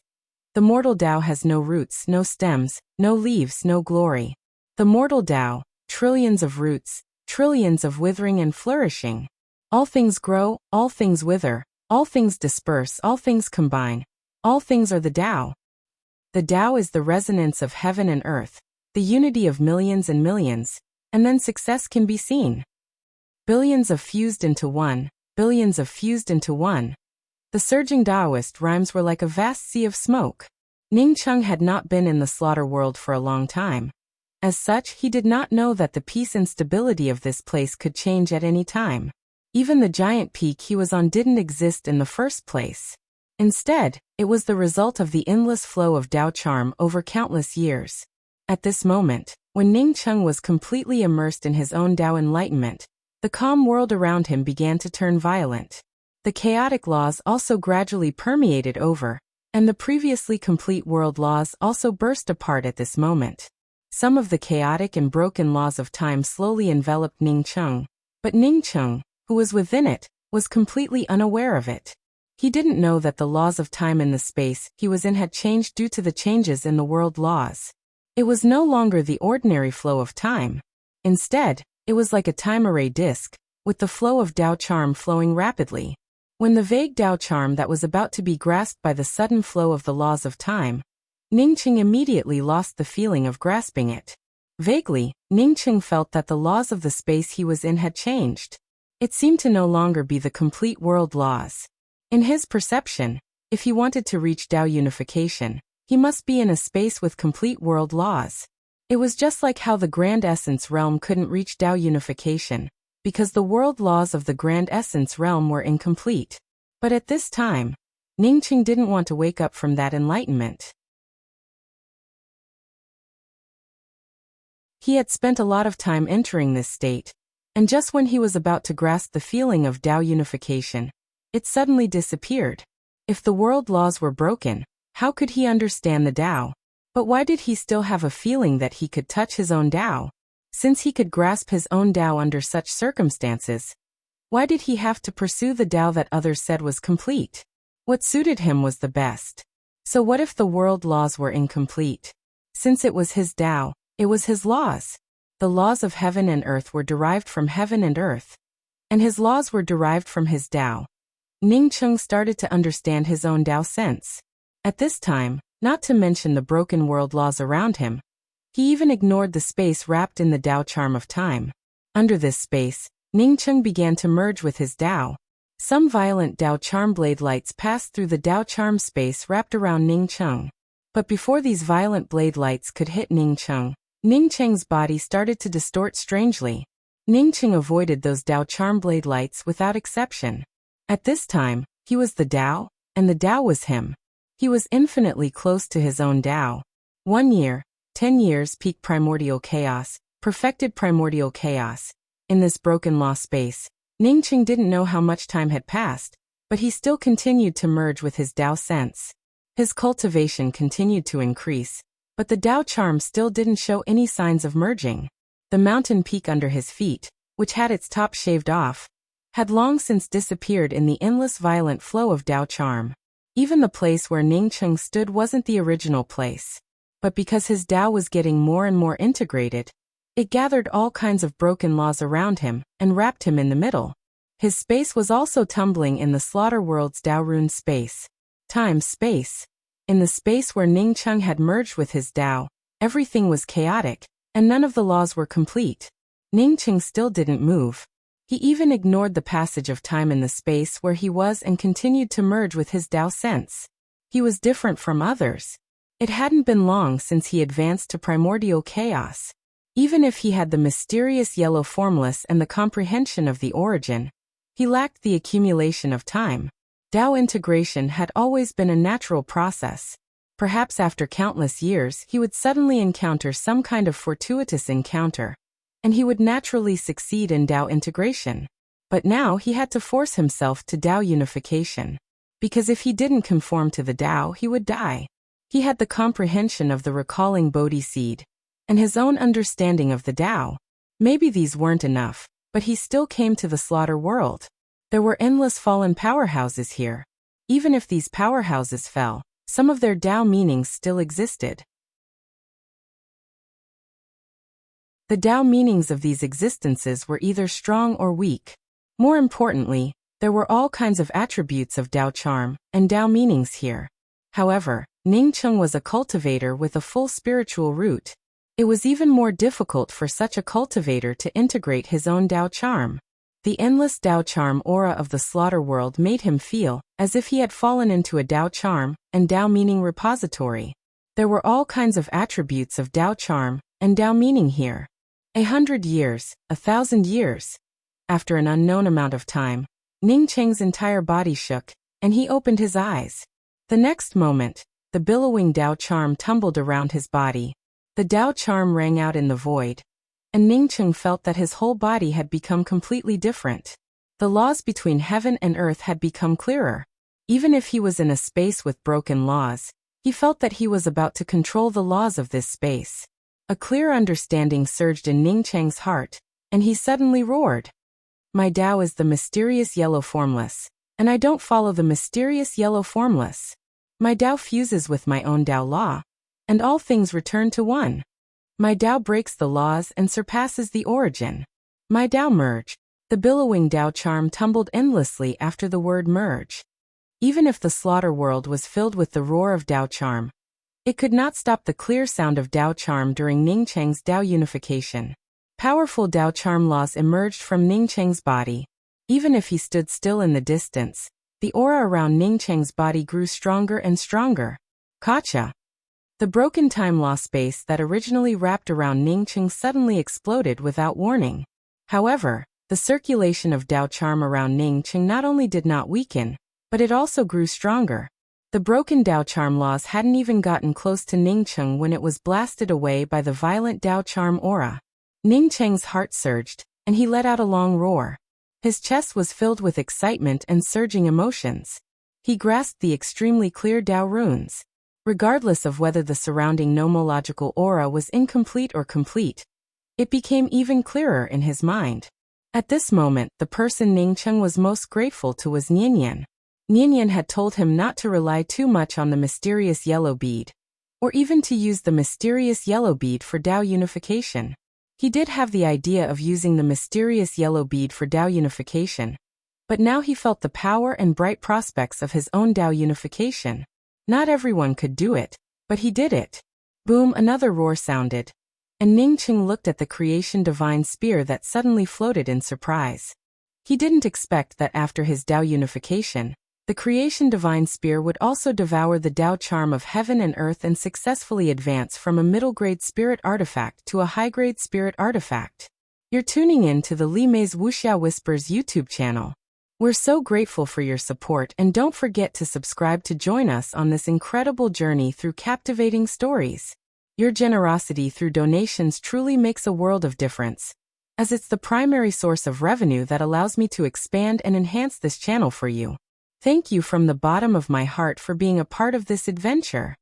The mortal Tao has no roots, no stems, no leaves, no glory. The mortal Tao, trillions of roots, trillions of withering and flourishing. All things grow, all things wither, all things disperse, all things combine. All things are the Tao. The Tao is the resonance of heaven and earth, the unity of millions and millions, and then success can be seen. Billions of fused into one, billions of fused into one. The surging Taoist rhymes were like a vast sea of smoke. Ningqing had not been in the slaughter world for a long time. As such, he did not know that the peace and stability of this place could change at any time. Even the giant peak he was on didn't exist in the first place. Instead, it was the result of the endless flow of Tao charm over countless years. At this moment, when Ningqing was completely immersed in his own Tao enlightenment, the calm world around him began to turn violent. The chaotic laws also gradually permeated over, and the previously complete world laws also burst apart at this moment. Some of the chaotic and broken laws of time slowly enveloped Ningqing, but Ningqing, who was within it, was completely unaware of it. He didn't know that the laws of time in the space he was in had changed due to the changes in the world laws. It was no longer the ordinary flow of time. Instead, it was like a time array disk, with the flow of Tao charm flowing rapidly. When the vague Tao charm that was about to be grasped by the sudden flow of the laws of time, Ningqing immediately lost the feeling of grasping it. Vaguely, Ningqing felt that the laws of the space he was in had changed. It seemed to no longer be the complete world laws. In his perception, if he wanted to reach Tao unification, he must be in a space with complete world laws. It was just like how the Grand Essence realm couldn't reach Tao unification, because the world laws of the Grand Essence realm were incomplete. But at this time, Ningqing didn't want to wake up from that enlightenment. He had spent a lot of time entering this state, and just when he was about to grasp the feeling of Tao unification, it suddenly disappeared. If the world laws were broken, how could he understand the Tao? But why did he still have a feeling that he could touch his own Tao? Since he could grasp his own Tao under such circumstances, why did he have to pursue the Tao that others said was complete? What suited him was the best. So what if the world laws were incomplete? Since it was his Tao, it was his laws. The laws of heaven and earth were derived from heaven and earth, and his laws were derived from his Tao. Ningqing started to understand his own Tao sense. At this time, not to mention the broken world laws around him, he even ignored the space wrapped in the Tao charm of time. Under this space, Ningqing began to merge with his Tao. Some violent Tao charm blade lights passed through the Tao charm space wrapped around Ningqing. But before these violent blade lights could hit Ningqing's body started to distort strangely. Ningqing avoided those Dao charm blade lights without exception. At this time, he was the Dao, and the Dao was him. He was infinitely close to his own Dao. 1 year, 10 years peak primordial chaos, perfected primordial chaos. In this broken law space, Ningqing didn't know how much time had passed, but he still continued to merge with his Dao sense. His cultivation continued to increase, but the Dao charm still didn't show any signs of merging. The mountain peak under his feet, which had its top shaved off, had long since disappeared in the endless violent flow of Dao charm. Even the place where Ningqing stood wasn't the original place. But because his Dao was getting more and more integrated, it gathered all kinds of broken laws around him and wrapped him in the middle. His space was also tumbling in the slaughter world's Dao rune space. Time-space. In the space where Ningqing had merged with his Dao, everything was chaotic, and none of the laws were complete. Ningqing still didn't move. He even ignored the passage of time in the space where he was and continued to merge with his Dao sense. He was different from others. It hadn't been long since he advanced to primordial chaos. Even if he had the mysterious yellow formless and the comprehension of the origin, he lacked the accumulation of time. Dao integration had always been a natural process. Perhaps after countless years he would suddenly encounter some kind of fortuitous encounter, and he would naturally succeed in Dao integration. But now he had to force himself to Dao unification. Because if he didn't conform to the Dao, he would die. He had the comprehension of the recalling Bodhi seed, and his own understanding of the Dao. Maybe these weren't enough, but he still came to the slaughter world. There were endless fallen powerhouses here. Even if these powerhouses fell, some of their Dao meanings still existed. The Dao meanings of these existences were either strong or weak. More importantly, there were all kinds of attributes of Dao charm and Dao meanings here. However, Ningqing was a cultivator with a full spiritual root. It was even more difficult for such a cultivator to integrate his own Dao charm. The endless Dao charm aura of the slaughter world made him feel as if he had fallen into a Dao charm and Dao meaning repository. There were all kinds of attributes of Dao charm and Dao meaning here. 100 years, 1,000 years. After an unknown amount of time, Ningqing's entire body shook, and he opened his eyes. The next moment, the billowing Dao charm tumbled around his body. The Dao charm rang out in the void, and Ningqing felt that his whole body had become completely different. The laws between heaven and earth had become clearer. Even if he was in a space with broken laws, he felt that he was about to control the laws of this space. A clear understanding surged in Ningqing's heart, and he suddenly roared. My Dao is the mysterious yellow formless, and I don't follow the mysterious yellow formless. My Dao fuses with my own Dao law, and all things return to one. My Dao breaks the laws and surpasses the origin. My Dao merge. The billowing Dao charm tumbled endlessly after the word merge. Even if the slaughter world was filled with the roar of Dao charm, it could not stop the clear sound of Dao charm during Ningqing's Dao unification. Powerful Dao charm laws emerged from Ningqing's body. Even if he stood still in the distance, the aura around Ningqing's body grew stronger and stronger. Kacha. The broken time law space that originally wrapped around Ningqing suddenly exploded without warning. However, the circulation of Dao charm around Ningqing not only did not weaken, but it also grew stronger. The broken Dao charm laws hadn't even gotten close to Ningqing when it was blasted away by the violent Dao charm aura. Ningqing's heart surged, and he let out a long roar. His chest was filled with excitement and surging emotions. He grasped the extremely clear Dao runes. Regardless of whether the surrounding nomological aura was incomplete or complete, it became even clearer in his mind. At this moment, the person Ningqing was most grateful to was Nianyan. Nianyan had told him not to rely too much on the mysterious yellow bead, or even to use the mysterious yellow bead for Dao unification. He did have the idea of using the mysterious yellow bead for Dao unification, but now he felt the power and bright prospects of his own Dao unification. Not everyone could do it, but he did it. Boom, another roar sounded, and Ningqing looked at the creation divine spear that suddenly floated in surprise. He didn't expect that after his Dao unification, the creation divine spear would also devour the Dao charm of heaven and earth and successfully advance from a middle-grade spirit artifact to a high-grade spirit artifact. You're tuning in to the Li Mei's Wuxia Whispers YouTube channel. We're so grateful for your support, and don't forget to subscribe to join us on this incredible journey through captivating stories. Your generosity through donations truly makes a world of difference, as it's the primary source of revenue that allows me to expand and enhance this channel for you. Thank you from the bottom of my heart for being a part of this adventure.